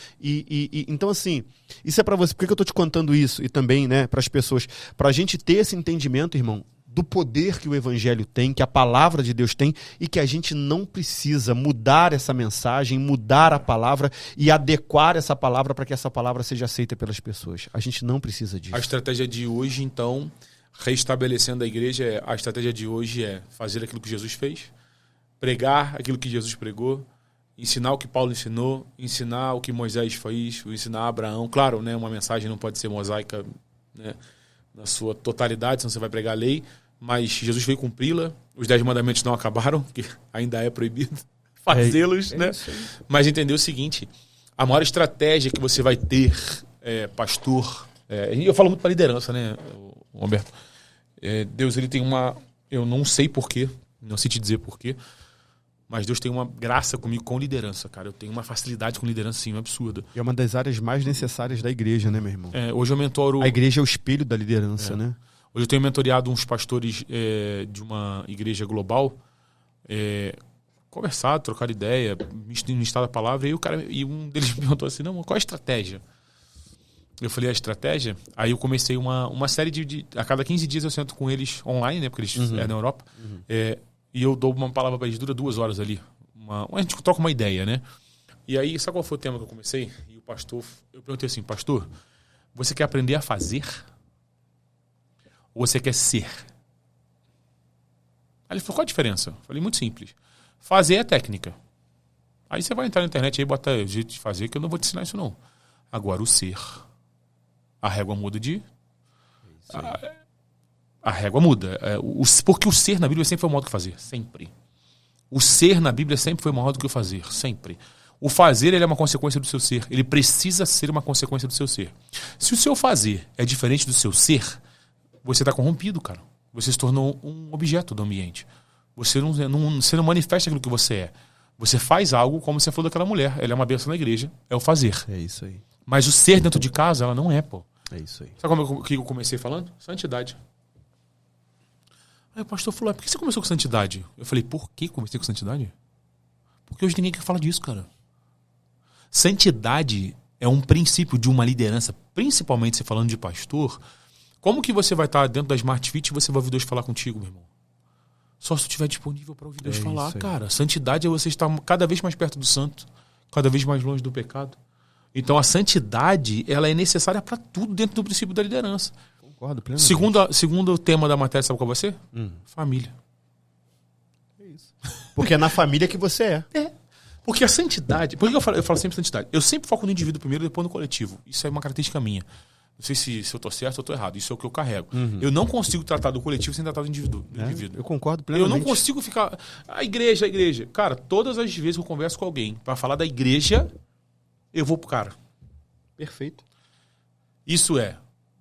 Então, assim, isso é pra você. Por que eu tô te contando isso? E também, né, pras pessoas. Pra gente ter esse entendimento, irmão, do poder que o evangelho tem, que a palavra de Deus tem, e que a gente não precisa mudar essa mensagem, mudar a palavra e adequar essa palavra para que essa palavra seja aceita pelas pessoas. A gente não precisa disso. A estratégia de hoje, então, reestabelecendo a igreja, a estratégia de hoje é fazer aquilo que Jesus fez, pregar aquilo que Jesus pregou, ensinar o que Paulo ensinou, ensinar o que Moisés fez, ensinar Abraão. Claro, né, uma mensagem não pode ser mosaica, né, na sua totalidade, senão você vai pregar a lei, mas Jesus veio cumpri-la, os 10 mandamentos não acabaram, que ainda é proibido fazê-los, né? Mas entender o seguinte, a maior estratégia que você vai ter, pastor, eu falo muito para liderança, né, Humberto? Deus, ele tem uma, eu não sei porquê, não sei te dizer porquê, mas Deus tem uma graça comigo com liderança, cara. Eu tenho uma facilidade com liderança, sim, absurda. E é uma das áreas mais necessárias da igreja, né, meu irmão? Hoje eu mentoro... A igreja é o espelho da liderança, né? Hoje eu tenho mentoreado uns pastores de uma igreja global, conversado, trocar ideia, ministrar a palavra, e um deles me perguntou assim, não, qual é a estratégia? Eu falei, a estratégia? Aí eu comecei uma série a cada 15 dias eu sento com eles online, né, porque eles na Europa, e eu dou uma palavra para eles, dura 2 horas ali. A gente troca uma ideia, né? E aí, sabe qual foi o tema que eu comecei? E o pastor, eu perguntei assim, pastor, você quer aprender a fazer? Ou você quer ser? Aí ele falou, qual a diferença? Eu falei, muito simples. Fazer é técnica. Aí você vai entrar na internet e bota jeito de fazer, que eu não vou te ensinar isso não. Agora, o ser. A régua muda de... A régua muda. Porque o ser na Bíblia sempre foi maior do que fazer. Sempre. O ser na Bíblia sempre foi maior do que o fazer. Sempre. O fazer, ele é uma consequência do seu ser. Ele precisa ser uma consequência do seu ser. Se o seu fazer é diferente do seu ser, você está corrompido, cara. Você se tornou um objeto do ambiente. Você não manifesta aquilo que você é. Você faz algo como você falou daquela mulher. Ela é uma bênção na igreja. É o fazer. É isso aí. Mas o ser dentro de casa, ela não é, pô. É isso aí. Sabe como que eu comecei falando? Santidade. Aí o pastor falou, por que você começou com santidade? Eu falei, por que comecei com santidade? Porque hoje ninguém quer falar disso, cara. Santidade é um princípio de uma liderança, principalmente você falando de pastor. Como que você vai estar dentro da Smart Fit e você vai ouvir Deus falar contigo, meu irmão? Só se tu estiver disponível para ouvir Deus falar, cara. Santidade é você estar cada vez mais perto do santo, cada vez mais longe do pecado. Então a santidade, ela é necessária para tudo dentro do princípio da liderança. Concordo plenamente. Segundo o tema da matéria, sabe qual vai ser? Família. É isso. Porque é na família que você é. É. Porque a santidade... Por que eu falo sempre santidade? Eu sempre foco no indivíduo primeiro e depois no coletivo. Isso é uma característica minha. Não sei se eu tô certo ou tô errado. Isso é o que eu carrego. Eu não consigo tratar do coletivo sem tratar do indivíduo. Eu concordo plenamente. Eu não consigo ficar... A igreja. Cara, todas as vezes que eu converso com alguém para falar da igreja, eu vou pro cara. Perfeito. Isso é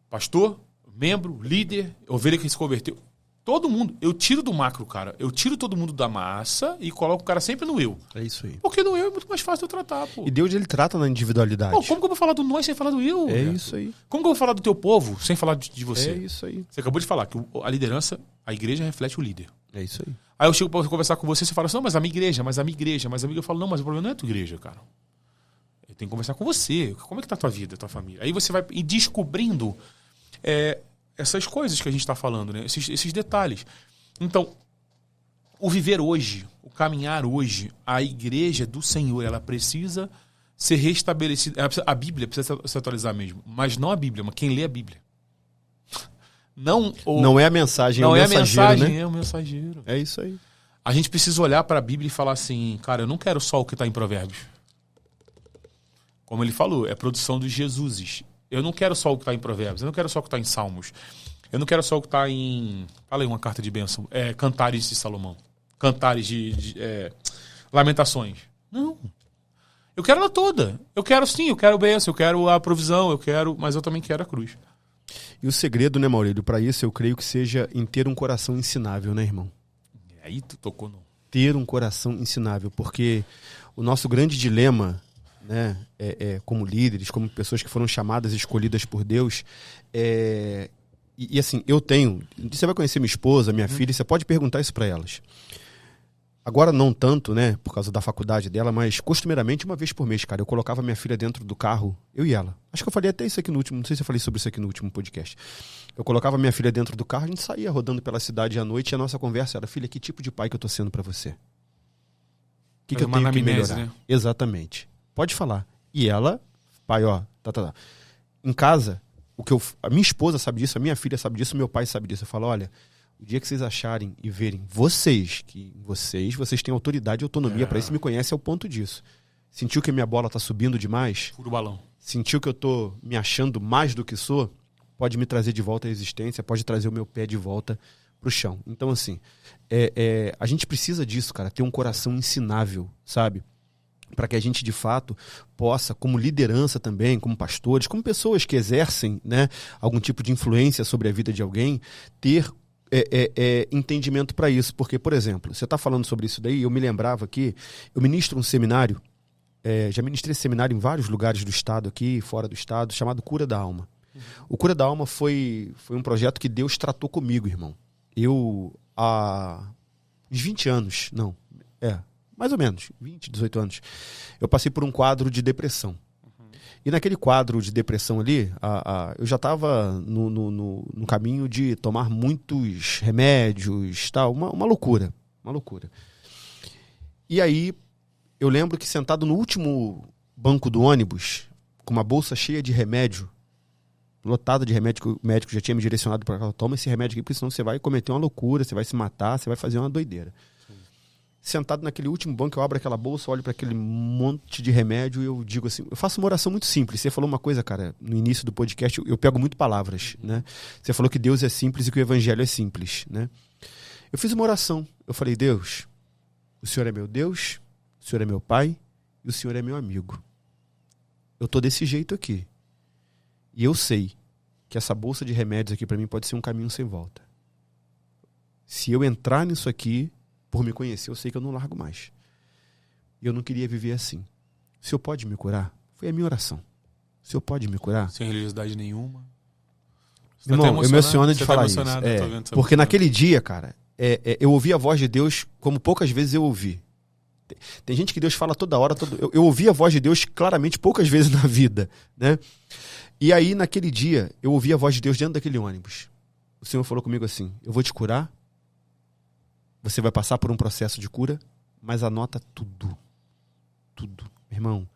pastor, membro, líder, ovelha que se converteu. Todo mundo. Eu tiro do macro, cara. Eu tiro todo mundo da massa e coloco o cara sempre no eu. É isso aí. Porque no eu é muito mais fácil de eu tratar, pô. E Deus, ele trata na individualidade. Pô, como que eu vou falar do nós sem falar do eu? É isso aí. Como que eu vou falar do teu povo sem falar de você? É isso aí. Você acabou de falar que a liderança, a igreja reflete o líder. É isso aí. Aí eu chego pra conversar com você e você fala assim, não, mas a minha igreja. Eu falo, não, mas o problema não é a tua igreja, cara. Eu tenho que conversar com você. Como é que tá a tua vida, a tua família? Aí você vai ir descobrindo essas coisas que a gente está falando, né? Esses detalhes. Então, o viver hoje, o caminhar hoje, a igreja do Senhor, ela precisa ser restabelecida. A Bíblia precisa se atualizar mesmo. Mas não a Bíblia, mas quem lê a Bíblia. Não é a mensagem, é o mensageiro, a mensagem, né? é o mensageiro. É isso aí. A gente precisa olhar para a Bíblia e falar assim, cara, eu não quero só o que está em Provérbios. Como ele falou, é produção dos Jesuses. Eu não quero só o que está em Provérbios, eu não quero só o que está em Salmos. Eu não quero só o que está em... Fala aí uma carta de bênção. Cantares de Salomão. Cantares de Lamentações. Não. Eu quero ela toda. Eu quero sim, eu quero bênção, eu quero a provisão, mas eu também quero a cruz. E o segredo, né, Maurílio, para isso eu creio que seja em ter um coração ensinável, né, irmão? Aí tu tocou no... Ter um coração ensinável, porque o nosso grande dilema, né, como líderes, como pessoas que foram chamadas e escolhidas por Deus, E assim, eu tenho... Você vai conhecer minha esposa, minha filha, você pode perguntar isso para elas. Agora não tanto, né, por causa da faculdade dela, mas costumeiramente uma vez por mês, cara, eu colocava minha filha dentro do carro, eu e ela. Acho que eu falei até isso aqui no último, não sei se eu falei sobre isso aqui no último podcast. Eu colocava minha filha dentro do carro, a gente saía rodando pela cidade à noite e a nossa conversa era, filha, que tipo de pai que eu tô sendo para você? O que eu tenho que melhorar? Né? Exatamente. Pode falar. E ela, pai, ó, Em casa... A minha esposa sabe disso, a minha filha sabe disso, o meu pai sabe disso. Eu falo, olha, o dia que vocês acharem e verem vocês têm autoridade e autonomia para isso, me conhecem ao ponto disso. Sentiu que a minha bola tá subindo demais? Fura o balão. Sentiu que eu tô me achando mais do que sou? Pode me trazer de volta à existência, pode trazer o meu pé de volta pro chão. Então, assim, a gente precisa disso, cara, ter um coração ensinável, sabe? Para que a gente, de fato, possa, como liderança também, como pastores, como pessoas que exercem, né, algum tipo de influência sobre a vida de alguém, ter entendimento para isso. Porque, por exemplo, você está falando sobre isso daí, eu me lembrava que eu ministro um seminário, já ministrei esse seminário em vários lugares do estado aqui, fora do estado, chamado Cura da Alma. O Cura da Alma foi um projeto que Deus tratou comigo, irmão. Eu, há uns 20 anos, mais ou menos, 20, 18 anos, eu passei por um quadro de depressão. E naquele quadro de depressão ali, eu já estava no caminho de tomar muitos remédios, tal, uma loucura, uma loucura. E aí, eu lembro que sentado no último banco do ônibus, com uma bolsa cheia de remédio, lotada de remédio, que o médico já tinha me direcionado para cá, toma esse remédio aqui, porque senão você vai cometer uma loucura, você vai se matar, você vai fazer uma doideira. Sentado naquele último banco, eu abro aquela bolsa, olho para aquele monte de remédio e eu digo assim, eu faço uma oração muito simples. Você falou uma coisa, cara, no início do podcast, eu pego muito palavras, né? Você falou que Deus é simples e que o evangelho é simples, né? Eu fiz uma oração. Eu falei, Deus, o Senhor é meu Deus, o Senhor é meu Pai e o senhor é meu amigo. Eu tô desse jeito aqui. E eu sei que essa bolsa de remédios aqui para mim pode ser um caminho sem volta. Se eu entrar nisso aqui, por me conhecer, eu sei que eu não largo mais. E eu não queria viver assim. O senhor pode me curar? Foi a minha oração. O senhor pode me curar? Sem religiosidade nenhuma. Irmão, eu me emociono de falar isso. Porque naquele dia, cara, eu ouvi a voz de Deus como poucas vezes eu ouvi. Tem gente que Deus fala toda hora. Eu ouvi a voz de Deus claramente poucas vezes na vida, né? E aí, naquele dia, eu ouvi a voz de Deus dentro daquele ônibus. O Senhor falou comigo assim: eu vou te curar, você vai passar por um processo de cura, mas anota tudo. Tudo. Irmão,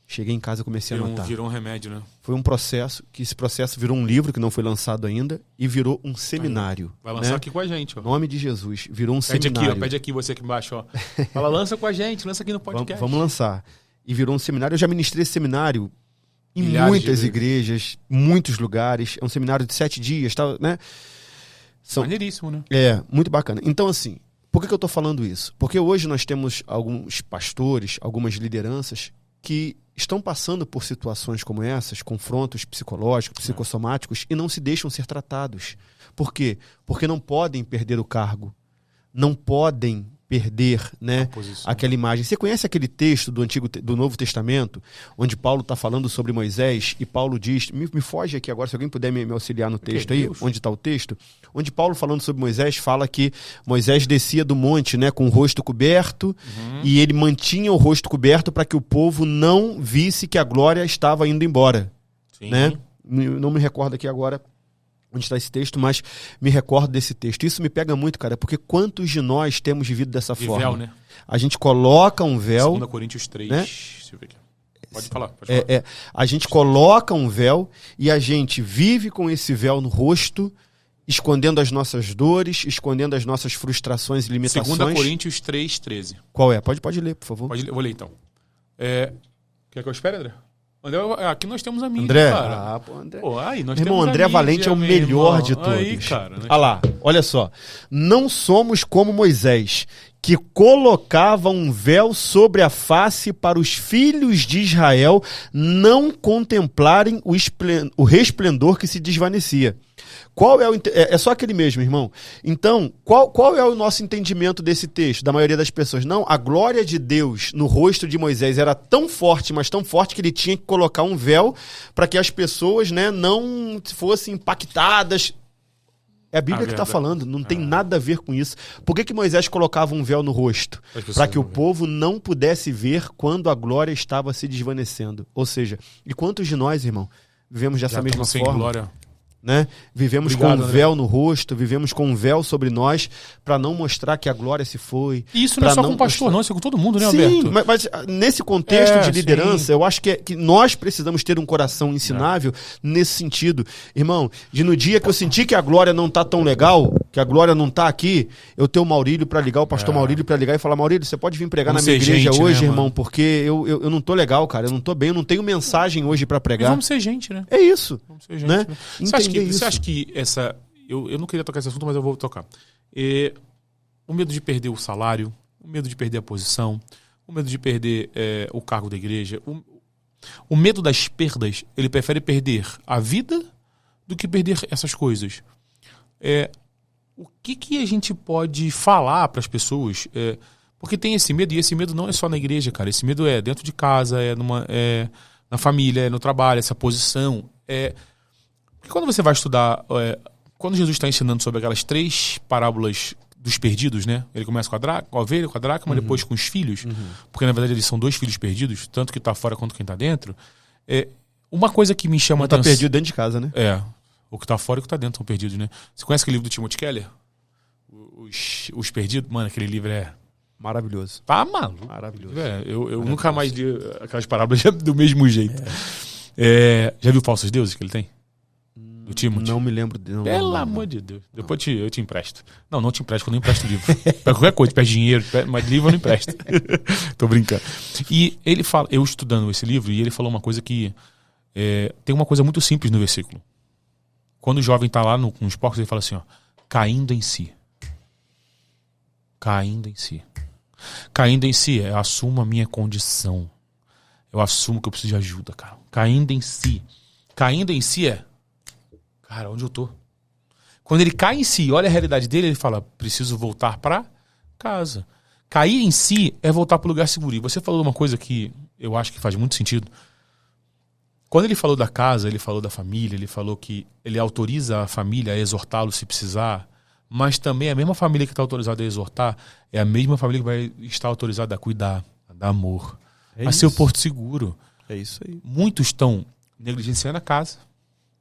cheguei em casa e comecei a anotar. Virou um remédio, né? Foi um processo, que esse processo virou um livro que não foi lançado ainda e virou um seminário. Vai lançar aqui com a gente, ó. Em nome de Jesus, virou um seminário. Aqui, ó, pede aqui você aqui embaixo, ó. Fala, lança com a gente, lança aqui no podcast. Vamos lançar. E virou um seminário. Eu já ministrei esse seminário em muitas igrejas, muitos lugares. É um seminário de 7 dias, tá, né? Maneiríssimo, né? É, muito bacana. Então, assim, por que eu tô falando isso? Porque hoje nós temos alguns pastores, algumas lideranças que estão passando por situações como essas, confrontos psicológicos, psicossomáticos, e não se deixam ser tratados. Por quê? Porque não podem perder o cargo, não podem perder, né, aquela imagem. Você conhece aquele texto do Novo Testamento, onde Paulo está falando sobre Moisés, e Paulo diz, me foge aqui agora, se alguém puder me auxiliar no texto aí, onde está o texto, onde Paulo falando sobre Moisés fala que Moisés descia do monte, né, com o rosto coberto, e ele mantinha o rosto coberto para que o povo não visse que a glória estava indo embora. Sim. Né? Não me recordo aqui agora onde está esse texto, mas me recordo desse texto. Isso me pega muito, cara, porque quantos de nós temos vivido dessa forma? Véu, né? A gente coloca um véu... 2 Coríntios 3, né? Deixa eu ver aqui. Pode falar. A gente coloca um véu e a gente vive com esse véu no rosto, escondendo as nossas dores, escondendo as nossas frustrações e limitações. 2 Coríntios 3, 13. Qual é? Pode ler, por favor. Eu vou ler, então. Quer que eu espere, André? André, aqui nós temos a mídia, André, cara. André. Pô, aí nós irmão, temos André Valente é o melhor de todos. Aí, cara. Olha lá, olha só. Não somos como Moisés, que colocava um véu sobre a face para os filhos de Israel não contemplarem o resplendor que se desvanecia. Qual é só aquele mesmo, irmão. Então, qual é o nosso entendimento desse texto, da maioria das pessoas? Não, a glória de Deus no rosto de Moisés era tão forte, mas tão forte que ele tinha que colocar um véu para que as pessoas, né, não fossem impactadas. É a Bíblia que está falando, não tem nada a ver com isso. Por que Moisés colocava um véu no rosto? Para que o povo não pudesse ver quando a glória estava se desvanecendo. Ou seja, e quantos de nós, irmão, vivemos dessa mesma forma? Glória. Né? Vivemos com um véu no rosto, vivemos com um véu sobre nós para não mostrar que a glória se foi. E isso não é só com o pastor, não, isso é com todo mundo, né, sim, Alberto? Mas nesse contexto de liderança, eu acho que nós precisamos ter um coração ensinável nesse sentido. Irmão, no dia que eu senti que a glória não tá tão legal, que a glória não tá aqui, eu tenho o Maurílio para ligar, o pastor Maurílio para ligar e falar: Maurílio, você pode vir pregar na minha igreja hoje, né, irmão? Porque eu não tô legal, cara, eu não tô bem, eu não tenho mensagem hoje para pregar. Mas vamos ser gente, né? É isso. Vamos ser gente, né? Você acha que essa... Eu não queria tocar esse assunto, mas eu vou tocar. O medo de perder o salário, o medo de perder a posição, o medo de perder o cargo da igreja, o medo das perdas, ele prefere perder a vida do que perder essas coisas. O que a gente pode falar para as pessoas? Porque tem esse medo, e esse medo não é só na igreja, cara. Esse medo é dentro de casa, na família, no trabalho, essa posição. Porque quando você vai estudar, quando Jesus está ensinando sobre aquelas 3 parábolas dos perdidos, né? Ele começa com a ovelha, com a dracma, depois com os filhos, porque na verdade eles são 2 filhos perdidos, tanto que está fora quanto quem está dentro. Uma coisa que me chama a atenção... Está perdido dentro de casa, né? O que está fora e o que está dentro são perdidos, né? Você conhece aquele livro do Timothy Keller? Os Perdidos? Mano, aquele livro é... maravilhoso. Tá maluco. Maravilhoso. Eu nunca mais li aquelas parábolas do mesmo jeito. Já viu Falsos Deuses que ele tem? Do Timothy? Não me lembro dele. Pelo amor de Deus. Depois eu te empresto. Não te empresto, eu não empresto livro. Pra qualquer coisa, pede dinheiro, mas livro eu não empresto. Tô brincando. E ele fala, eu estudando esse livro, e ele falou uma coisa que... tem uma coisa muito simples no versículo. Quando o jovem tá lá com os porcos, ele fala assim, ó, caindo em si. Caindo em si. Caindo em si assuma a minha condição. eu assumo que eu preciso de ajuda, cara. Caindo em si. Caindo em si cara, onde eu tô? Quando ele cai em si, olha a realidade dele, ele fala, preciso voltar pra casa. Cair em si é voltar pro lugar seguro. E você falou uma coisa que eu acho que faz muito sentido. Quando ele falou da casa, ele falou da família, ele falou que ele autoriza a família a exortá-lo se precisar, mas também a mesma família que está autorizada a exortar é a mesma família que vai estar autorizada a cuidar, a dar amor, a ser o porto seguro. É isso aí. Muitos estão negligenciando a casa,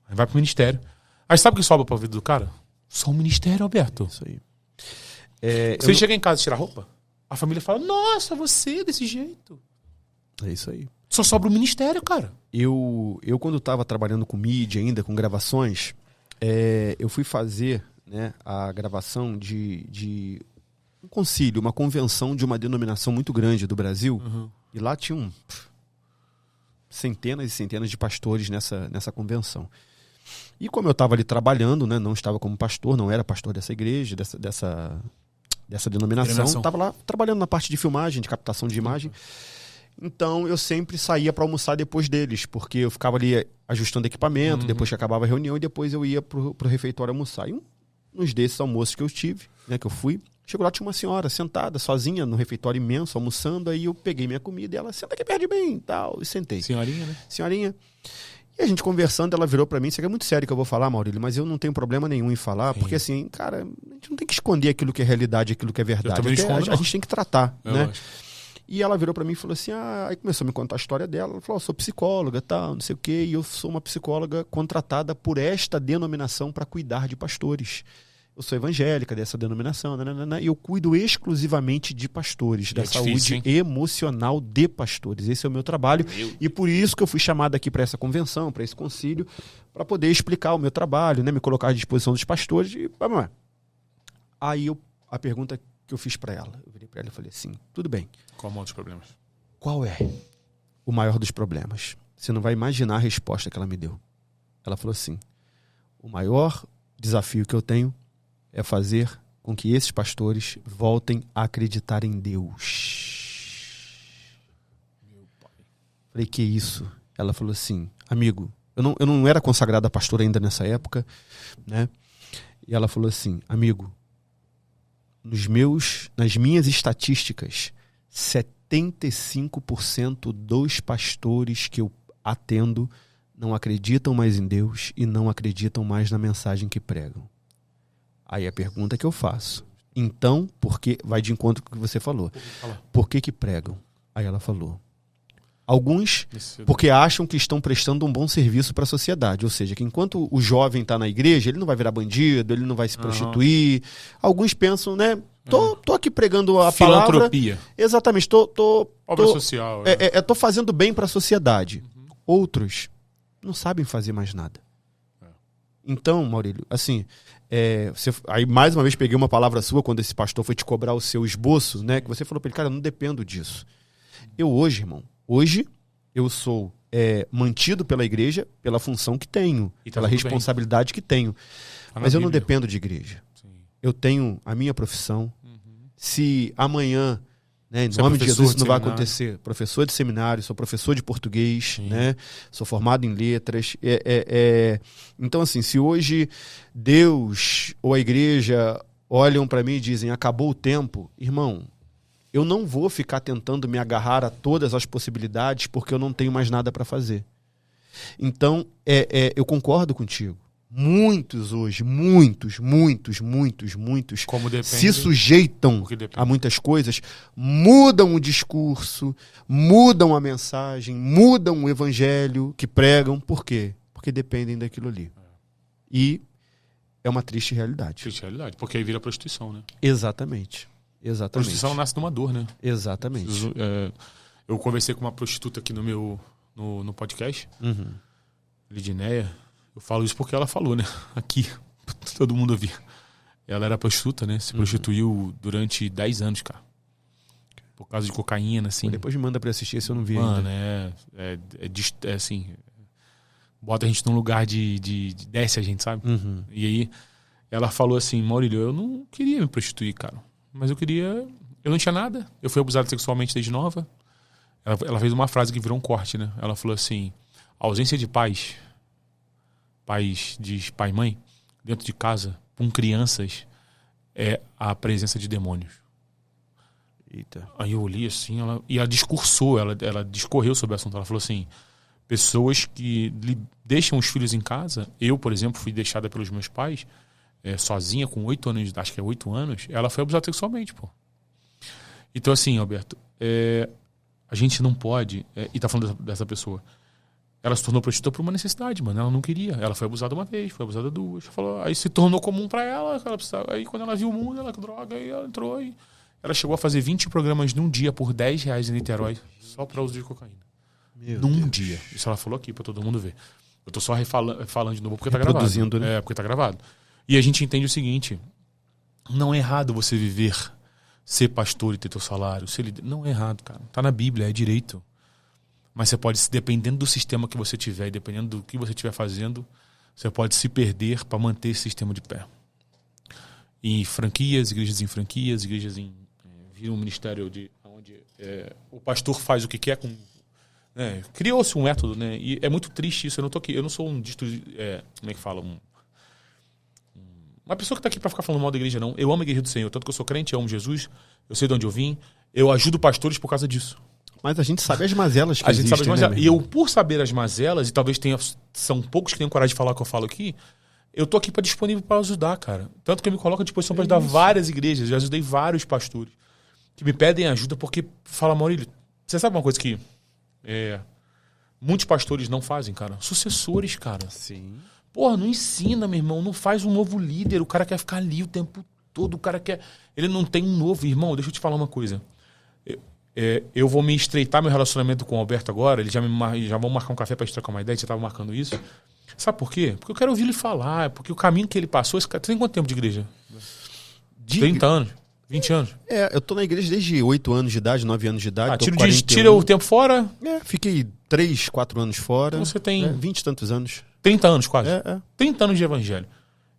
aí vai pro ministério. Aí sabe o que sobra pra vida do cara? Só o ministério, Alberto. É isso aí. Se ele chega em casa e tira a roupa, a família fala, nossa, você desse jeito. É isso aí. Só sobra o ministério, cara. Eu quando estava trabalhando com mídia ainda, com gravações, eu fui fazer, né, a gravação de um concílio, uma convenção de uma denominação muito grande do Brasil. E lá tinham centenas e centenas de pastores nessa convenção. E como eu estava ali trabalhando, né, não estava como pastor, não era pastor dessa igreja, dessa denominação, estava lá trabalhando na parte de filmagem, de captação de imagem. Então eu sempre saía para almoçar depois deles, porque eu ficava ali ajustando equipamento, depois que acabava a reunião, e depois eu ia pro refeitório almoçar. E uns desses almoços que eu tive, né, que eu fui, chegou lá, tinha uma senhora sentada, sozinha, no refeitório imenso, almoçando, aí eu peguei minha comida e ela, senta aqui perto de mim e tal, e sentei. Senhorinha, né? Senhorinha. E a gente conversando, ela virou pra mim, isso aqui é muito sério que eu vou falar, Maurílio, mas eu não tenho problema nenhum em falar, porque assim, cara, a gente não tem que esconder aquilo que é realidade, aquilo que é verdade. A gente tem que tratar, né? Acho. E ela virou pra mim e falou assim, aí começou a me contar a história dela, ela falou, eu sou psicóloga, tal, não sei o quê, e eu sou uma psicóloga contratada por esta denominação para cuidar de pastores. Eu sou evangélica dessa denominação, e eu cuido exclusivamente de pastores, da saúde emocional de pastores. Esse é o meu trabalho. E por isso que eu fui chamado aqui para essa convenção, para esse concílio, para poder explicar o meu trabalho, né, me colocar à disposição dos pastores. E vamos lá. Aí a pergunta que eu fiz para ela, eu virei para ela e falei assim, tudo bem. Qual é o maior dos problemas? Qual é o maior dos problemas? Você não vai imaginar a resposta que ela me deu. Ela falou assim, o maior desafio que eu tenho é fazer com que esses pastores voltem a acreditar em Deus. Meu pai. Falei, que isso? Ela falou assim, amigo, eu não era consagrada pastora ainda nessa época, né? E ela falou assim, amigo, nas minhas estatísticas, 75% dos pastores que eu atendo não acreditam mais em Deus e não acreditam mais na mensagem que pregam. Aí a pergunta que eu faço, então, porque vai de encontro com o que você falou, por que pregam? Aí ela falou, alguns porque acham que estão prestando um bom serviço para a sociedade, ou seja, que enquanto o jovem está na igreja, ele não vai virar bandido, ele não vai se prostituir. Alguns pensam, né, tô aqui pregando a filantropia. Palavra. Exatamente, obra social. Tô fazendo bem para a sociedade. Outros não sabem fazer mais nada. Então, Maurílio, assim, aí mais uma vez peguei uma palavra sua quando esse pastor foi te cobrar o seu esboço, né? Que você falou para ele, cara, eu não dependo disso. Eu hoje, irmão, eu sou mantido pela igreja pela função que tenho, pela responsabilidade que tenho. Mas eu não dependo de igreja. Sim. Eu tenho a minha profissão. Se amanhã, né, em nome de Jesus, isso não vai acontecer. Professor de seminário, sou professor de português, né, sou formado em letras. Então, assim, se hoje Deus ou a igreja olham para mim e dizem, acabou o tempo, irmão, eu não vou ficar tentando me agarrar a todas as possibilidades porque eu não tenho mais nada para fazer. Então, eu concordo contigo. Muitos hoje, muitos se sujeitam a muitas coisas, mudam o discurso, mudam a mensagem, mudam o evangelho que pregam. Por quê? Porque dependem daquilo ali. E é uma triste realidade. Triste realidade, porque aí vira prostituição, né? Exatamente. Prostituição nasce de uma dor, né? Exatamente. Eu conversei com uma prostituta aqui no podcast, Lidinéia. Eu falo isso porque ela falou, né? Aqui, todo mundo ouvia. Ela era prostituta, né? Se prostituiu durante 10 anos, cara. Por causa de cocaína, assim. Depois me manda pra assistir, esse eu não vi ainda. Mano, assim... Bota a gente num lugar de desce a gente, sabe? E aí, ela falou assim, Maurílio, eu não queria me prostituir, cara. Mas eu não tinha nada. Eu fui abusado sexualmente desde nova. Ela fez uma frase que virou um corte, né? Ela falou assim, a ausência de pais, diz pai e mãe, dentro de casa, com crianças, é a presença de demônios. Eita. Aí eu olhei assim, ela discursou, ela discorreu sobre o assunto. Ela falou assim, pessoas que deixam os filhos em casa, eu, por exemplo, fui deixada pelos meus pais, sozinha, com 8 anos, acho que é 8 anos, ela foi abusada sexualmente, pô. Então assim, Alberto, a gente não pode, e tá falando dessa pessoa, ela se tornou prostituta por uma necessidade, mano, ela não queria, ela foi abusada uma vez, foi abusada duas, falou, aí se tornou comum pra ela, precisava, aí quando ela viu o mundo, ela droga, aí ela entrou e ela chegou a fazer 20 programas num dia por R$10 em Niterói, só pra uso de cocaína. Num dia. Isso ela falou aqui pra todo mundo ver. Eu tô só falando de novo porque tá gravado. Né? Porque tá gravado. E a gente entende o seguinte, não é errado você viver, ser pastor e ter teu salário, ser líder. Não é errado, cara. Tá na Bíblia, é direito. Mas você pode, dependendo do sistema que você tiver e dependendo do que você estiver fazendo, você pode se perder para manter esse sistema de pé. Em franquias, igrejas em vira um ministério onde o pastor faz o que quer com... criou-se um método, né? E é muito triste isso. Eu não tô aqui, eu não sou um como é que fala? Uma pessoa que tá aqui para ficar falando mal da igreja, não. Eu amo a igreja do Senhor, tanto que eu sou crente, eu amo Jesus, eu sei de onde eu vim, eu ajudo pastores por causa disso. Mas a gente sabe as mazelas que a gente existem, sabe as mazelas. Né, e eu, por saber as mazelas, e talvez são poucos que tenham coragem de falar o que eu falo aqui, eu tô aqui disponível para ajudar, cara. Tanto que eu me coloco à disposição para ajudar várias igrejas, já ajudei vários pastores que me pedem ajuda porque fala, Maurílio, você sabe uma coisa que muitos pastores não fazem, cara? Sucessores, cara. Sim. Porra, não ensina, meu irmão, não faz um novo líder, o cara quer ficar ali o tempo todo, o cara quer... Ele não tem um novo, irmão, deixa eu te falar uma coisa. Eu vou me estreitar meu relacionamento com o Alberto agora, eles já vão marcar um café pra gente trocar uma ideia, já tava marcando isso. Sabe por quê? Porque eu quero ouvir ele falar, porque o caminho que ele passou, esse cara tem quanto tempo de igreja? 30 anos? 20 anos? Eu tô na igreja desde 8 anos de idade, 9 anos de idade. Tira o tempo fora? Fiquei 3, 4 anos fora. Então você tem... 20 e tantos anos. 30 anos quase? 30 anos de evangelho.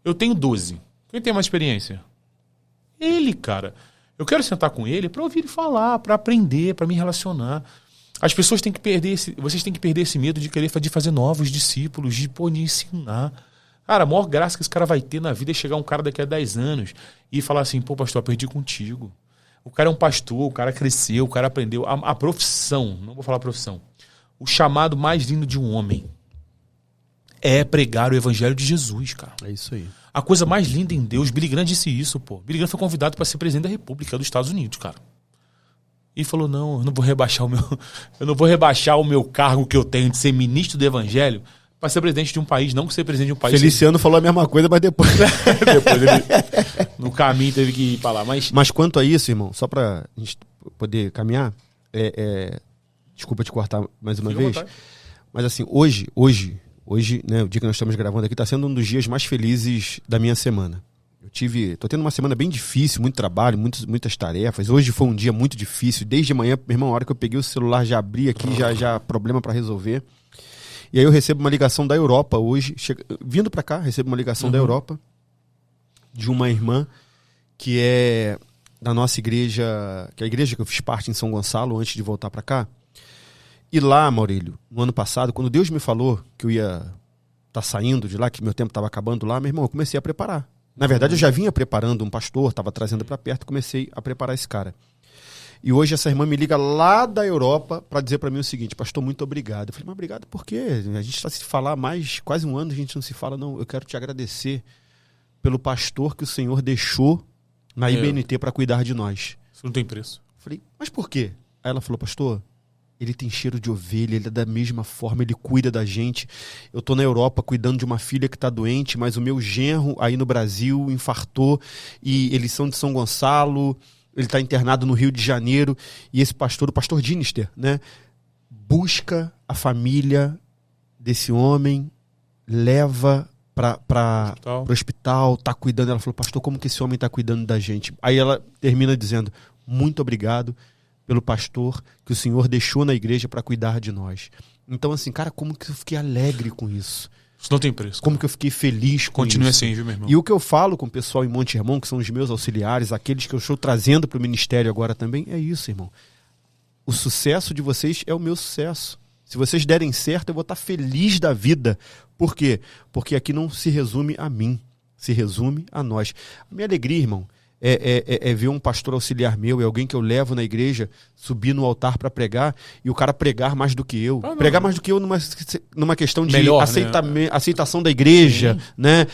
Eu tenho 12. Quem tem mais experiência? Ele, cara. Eu quero sentar com ele pra ouvir ele falar, pra aprender, pra me relacionar. As pessoas têm que perder vocês têm que perder esse medo de querer fazer novos discípulos, de ensinar. Cara, a maior graça que esse cara vai ter na vida é chegar um cara daqui a 10 anos e falar assim, pô, pastor, aprendi contigo. O cara é um pastor, o cara cresceu, o cara aprendeu. A profissão, não vou falar profissão, o chamado mais lindo de um homem é pregar o evangelho de Jesus, cara. É isso aí. A coisa mais linda em Deus, Billy Graham disse isso, pô. Billy Graham foi convidado para ser presidente da República dos Estados Unidos, cara. E falou, não, eu não vou rebaixar o meu cargo que eu tenho de ser ministro do evangelho para ser presidente de um país, não ser presidente de um país. Feliciano falou a mesma coisa, mas depois... depois ele, no caminho, teve que ir para lá. Mas quanto a isso, irmão, só pra gente poder caminhar, desculpa te cortar mais uma vez, mas assim, hoje, né, o dia que nós estamos gravando aqui, tá sendo um dos dias mais felizes da minha semana. Tô tendo uma semana bem difícil, muito trabalho, muitas tarefas. Hoje foi um dia muito difícil. Desde manhã, meu irmão, a hora que eu peguei o celular, já abri aqui, já problema para resolver. E aí eu recebo uma ligação da Europa hoje. Vindo para cá, recebo uma ligação da Europa de uma irmã que é da nossa igreja, que é a igreja que eu fiz parte em São Gonçalo antes de voltar para cá. E lá, Maurílio, no ano passado, quando Deus me falou que eu ia estar saindo de lá, que meu tempo estava acabando lá, meu irmão, eu comecei a preparar. Na verdade, eu já vinha preparando um pastor, estava trazendo para perto, comecei a preparar esse cara. E hoje essa irmã me liga lá da Europa para dizer para mim o seguinte, pastor, muito obrigado. Eu falei, mas obrigado por quê? A gente está se falar mais, quase um ano, a gente não se fala, não. Eu quero te agradecer pelo pastor que o Senhor deixou na IBNT para cuidar de nós. Isso não tem preço. Eu falei, mas por quê? Aí ela falou, pastor, ele tem cheiro de ovelha, ele é da mesma forma, ele cuida da gente. Eu tô na Europa cuidando de uma filha que tá doente, mas o meu genro aí no Brasil infartou e eles são de São Gonçalo, ele tá internado no Rio de Janeiro. E esse pastor, o pastor Dinister, né, busca a família desse homem, leva para o hospital, tá cuidando. Ela falou, pastor, como que esse homem tá cuidando da gente? Aí ela termina dizendo, muito obrigado pelo pastor que o Senhor deixou na igreja para cuidar de nós. Então, assim, cara, como que eu fiquei alegre com isso? Isso não tem preço. Como que eu fiquei feliz com isso? Continue assim, viu, meu irmão? E o que eu falo com o pessoal em Monte Hermon, que são os meus auxiliares, aqueles que eu estou trazendo para o ministério agora também, é isso, irmão. o sucesso de vocês é o meu sucesso. Se vocês derem certo, eu vou estar feliz da vida. Por quê? Porque aqui não se resume a mim, se resume a nós. A minha alegria, irmão, é ver um pastor auxiliar meu, é alguém que eu levo na igreja, subir no altar para pregar, e o cara pregar mais do que eu. Pregar mais do que eu numa questão de melhor, aceitação da igreja, né?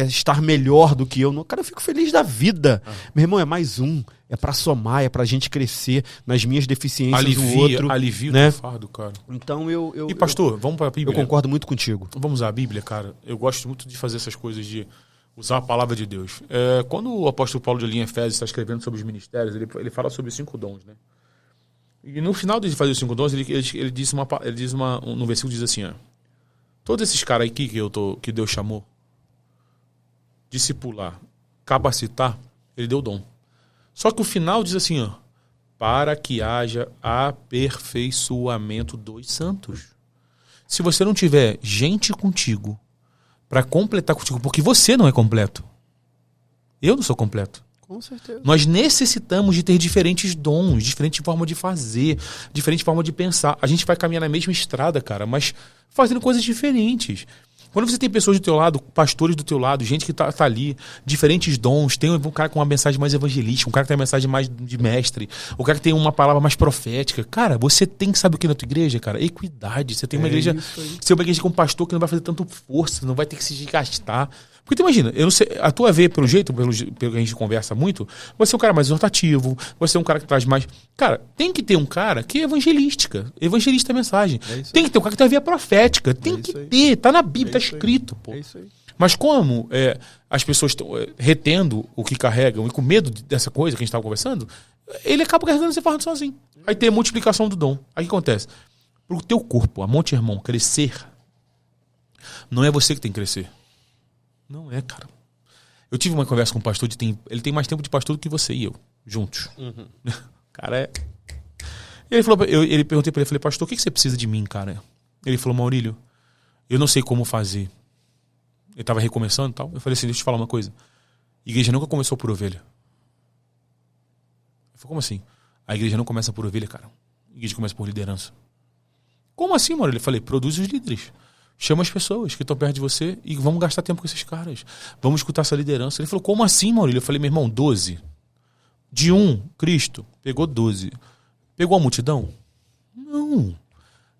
Estar melhor do que eu. Cara, eu fico feliz da vida. Meu irmão, é mais um. É para somar, é pra gente crescer nas minhas deficiências do outro. Alivia né? o fardo, cara. Então E pastor, vamos para a Bíblia. Eu concordo muito contigo. Vamos usar a Bíblia, cara. Eu gosto muito de fazer essas coisas, de usar a palavra de Deus. Quando o apóstolo Paulo de Efésios está escrevendo sobre os ministérios, ele fala sobre 5 dons, né? E no final de fazer os 5 dons, ele diz no versículo diz assim, ó, todos esses caras aqui que Deus chamou, discipular, capacitar, ele deu dom. Só que o final diz assim, ó, para que haja aperfeiçoamento dos santos. Se você não tiver gente contigo para completar contigo, porque você não é completo. Eu não sou completo. Com certeza. Nós necessitamos de ter diferentes dons, diferente forma de fazer, diferente forma de pensar. A gente vai caminhar na mesma estrada, cara, mas fazendo coisas diferentes. Quando você tem pessoas do teu lado, pastores do teu lado, gente que tá ali, diferentes dons, tem um cara com uma mensagem mais evangelística, um cara que tem uma mensagem mais de mestre, o cara que tem uma palavra mais profética. Cara, você tem que saber o que na tua igreja, cara? Equidade. Você tem uma igreja, você é uma igreja com um pastor que não vai fazer tanto força, não vai ter que se desgastar. Porque tu imagina, eu não sei, a tua vez, pelo jeito, pelo que a gente conversa muito, você é um cara mais exortativo, você é um cara que traz mais... Cara, tem que ter um cara que é evangelista a mensagem. Tem que ter um cara que tem a via profética, tem que ter, tá na Bíblia, tá escrito, pô. É isso aí. Mas como as pessoas estão retendo o que carregam e com medo dessa coisa que a gente estava conversando, ele acaba carregando esse fardo sozinho. Aí tem a multiplicação do dom. Aí o que acontece? Pro teu corpo, a monte irmão, crescer, não é você que tem que crescer. Não é, cara. Eu tive uma conversa com um pastor, ele tem mais tempo de pastor do que você e eu, juntos. Uhum. Cara, Ele falou, ele perguntei pra ele, falei, pastor, o que você precisa de mim, cara? Ele falou, Maurílio, eu não sei como fazer. Ele tava recomeçando e tal. Eu falei assim, deixa eu te falar uma coisa. A igreja nunca começou por ovelha. Ele falou, como assim? A igreja não começa por ovelha, cara. A igreja começa por liderança. Como assim, Maurílio? Eu falei, produz os líderes. Chama as pessoas que estão perto de você e vamos gastar tempo com esses caras. Vamos escutar essa liderança. Ele falou, como assim, Maurílio? Eu falei, meu irmão, 12. De 1, Cristo, pegou 12. Pegou a multidão? Não.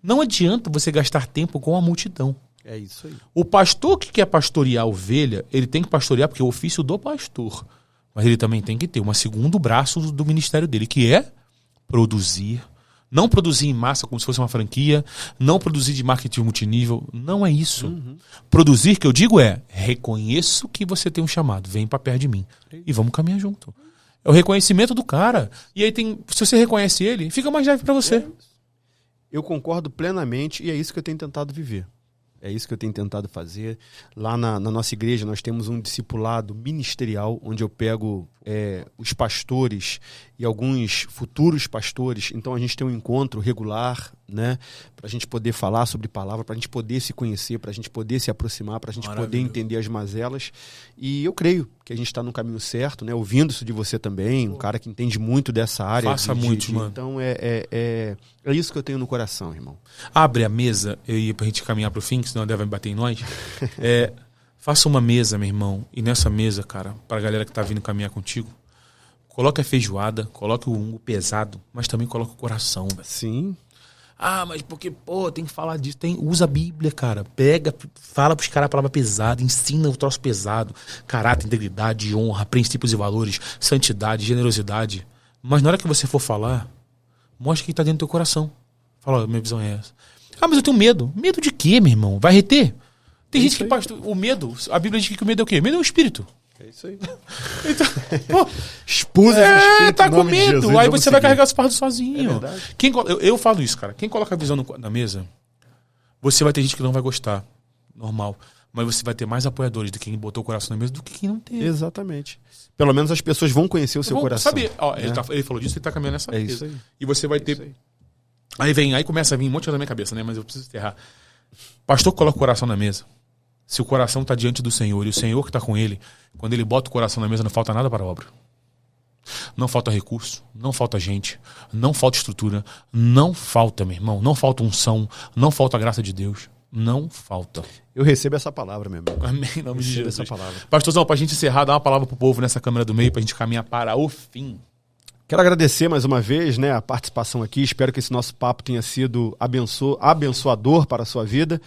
Não adianta você gastar tempo com a multidão. É isso aí. O pastor que quer pastorear a ovelha, ele tem que pastorear porque é o ofício do pastor. Mas ele também tem que ter um segundo braço do ministério dele, que é produzir. Não produzir em massa como se fosse uma franquia, não produzir de marketing multinível, não é isso. Uhum. Produzir, que eu digo reconheço que você tem um chamado, vem para perto de mim e vamos caminhar junto. É o reconhecimento do cara. E aí se você reconhece ele, fica mais leve para você. Eu concordo plenamente e é isso que eu tenho tentado viver. É isso que eu tenho tentado fazer. Lá na nossa igreja nós temos um discipulado ministerial, onde eu pego os pastores e alguns futuros pastores. Então a gente tem um encontro regular, né, para a gente poder falar sobre palavra, para a gente poder se conhecer, para a gente poder se aproximar, para a gente poder entender as mazelas. E eu creio que a gente está no caminho certo, né, ouvindo isso de você também, um cara que entende muito dessa área. Faça muito, mano. Então é isso que eu tenho no coração, irmão. Abre a mesa, pra gente caminhar pro fim, que senão deve bater em nós. Faça uma mesa, meu irmão, e nessa mesa, cara, pra galera que tá vindo caminhar contigo, coloque a feijoada, coloque o ungo pesado, mas também coloque o coração, velho. Sim. Ah, mas porque, tem que falar disso. Usa a Bíblia, cara. Pega, fala pros caras a palavra pesada, ensina o troço pesado. Caráter, integridade, honra, princípios e valores, santidade, generosidade. Mas na hora que você for falar, mostra o que tá dentro do teu coração. Fala, minha visão é essa. Ah, mas eu tenho medo. Medo de quê, meu irmão? Vai reter? Tem gente que o medo, a Bíblia diz que o medo é o quê? Medo é o espírito. É isso aí. Então, expulsa o espírito. Tá com medo. Jesus, aí você vai carregar as fardos sozinho. É verdade. Eu falo isso, cara. Quem coloca a visão na mesa, você vai ter gente que não vai gostar. Normal. Mas você vai ter mais apoiadores de quem botou o coração na mesa do que quem não tem. Exatamente. Pelo menos as pessoas vão conhecer o seu coração. Saber. Ele falou disso, ele tá caminhando nessa mesa. Isso aí. E você vai ter... Aí começa a vir um monte na minha cabeça, né? Mas eu preciso enterrar. Pastor que coloca o coração na mesa. Se o coração está diante do Senhor e o Senhor que está com ele, quando ele bota o coração na mesa, não falta nada para a obra. Não falta recurso, não falta gente, não falta estrutura, não falta, meu irmão, não falta unção, não falta a graça de Deus, não falta. Eu recebo essa palavra, meu irmão. Amém, em nome de Jesus. Essa palavra. Pastorzão, pra gente encerrar, dá uma palavra pro povo nessa câmera do meio, pra gente caminhar para o fim. Quero agradecer mais uma vez, né, a participação aqui. Espero que esse nosso papo tenha sido abençoador para a sua vida.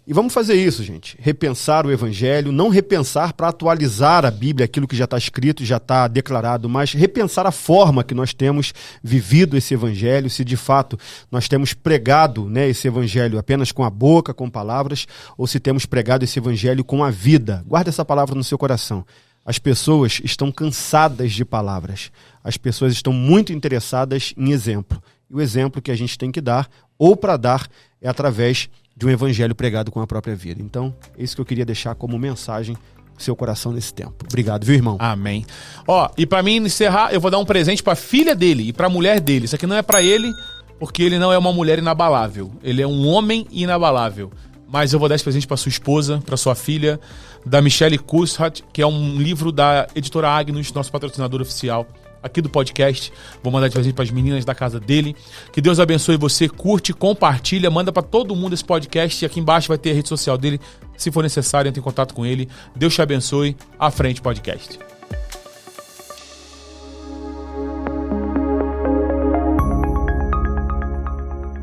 E vamos fazer isso, gente. Repensar o Evangelho, não repensar para atualizar a Bíblia, aquilo que já está escrito, já está declarado, mas repensar a forma que nós temos vivido esse Evangelho, se de fato nós temos pregado, né, esse Evangelho apenas com a boca, com palavras, ou se temos pregado esse Evangelho com a vida. Guarda essa palavra no seu coração. As pessoas estão cansadas de palavras. As pessoas estão muito interessadas em exemplo. E o exemplo que a gente tem que dar, ou para dar, é através de um evangelho pregado com a própria vida. Então, é isso que eu queria deixar como mensagem no seu coração nesse tempo. Obrigado, viu, irmão? Amém. Ó, e pra mim encerrar, eu vou dar um presente pra filha dele e pra mulher dele. Isso aqui não é pra ele, porque ele não é uma mulher inabalável. Ele é um homem inabalável. Mas eu vou dar esse presente pra sua esposa, pra sua filha, da Michelle Kushat, que é um livro da editora Agnus, nosso patrocinador oficial aqui do podcast. Vou mandar de presente para as meninas da casa dele. Que Deus abençoe você, curte, compartilha, manda para todo mundo esse podcast. E aqui embaixo vai ter a rede social dele. Se for necessário, entre em contato com ele. Deus te abençoe. À frente, podcast.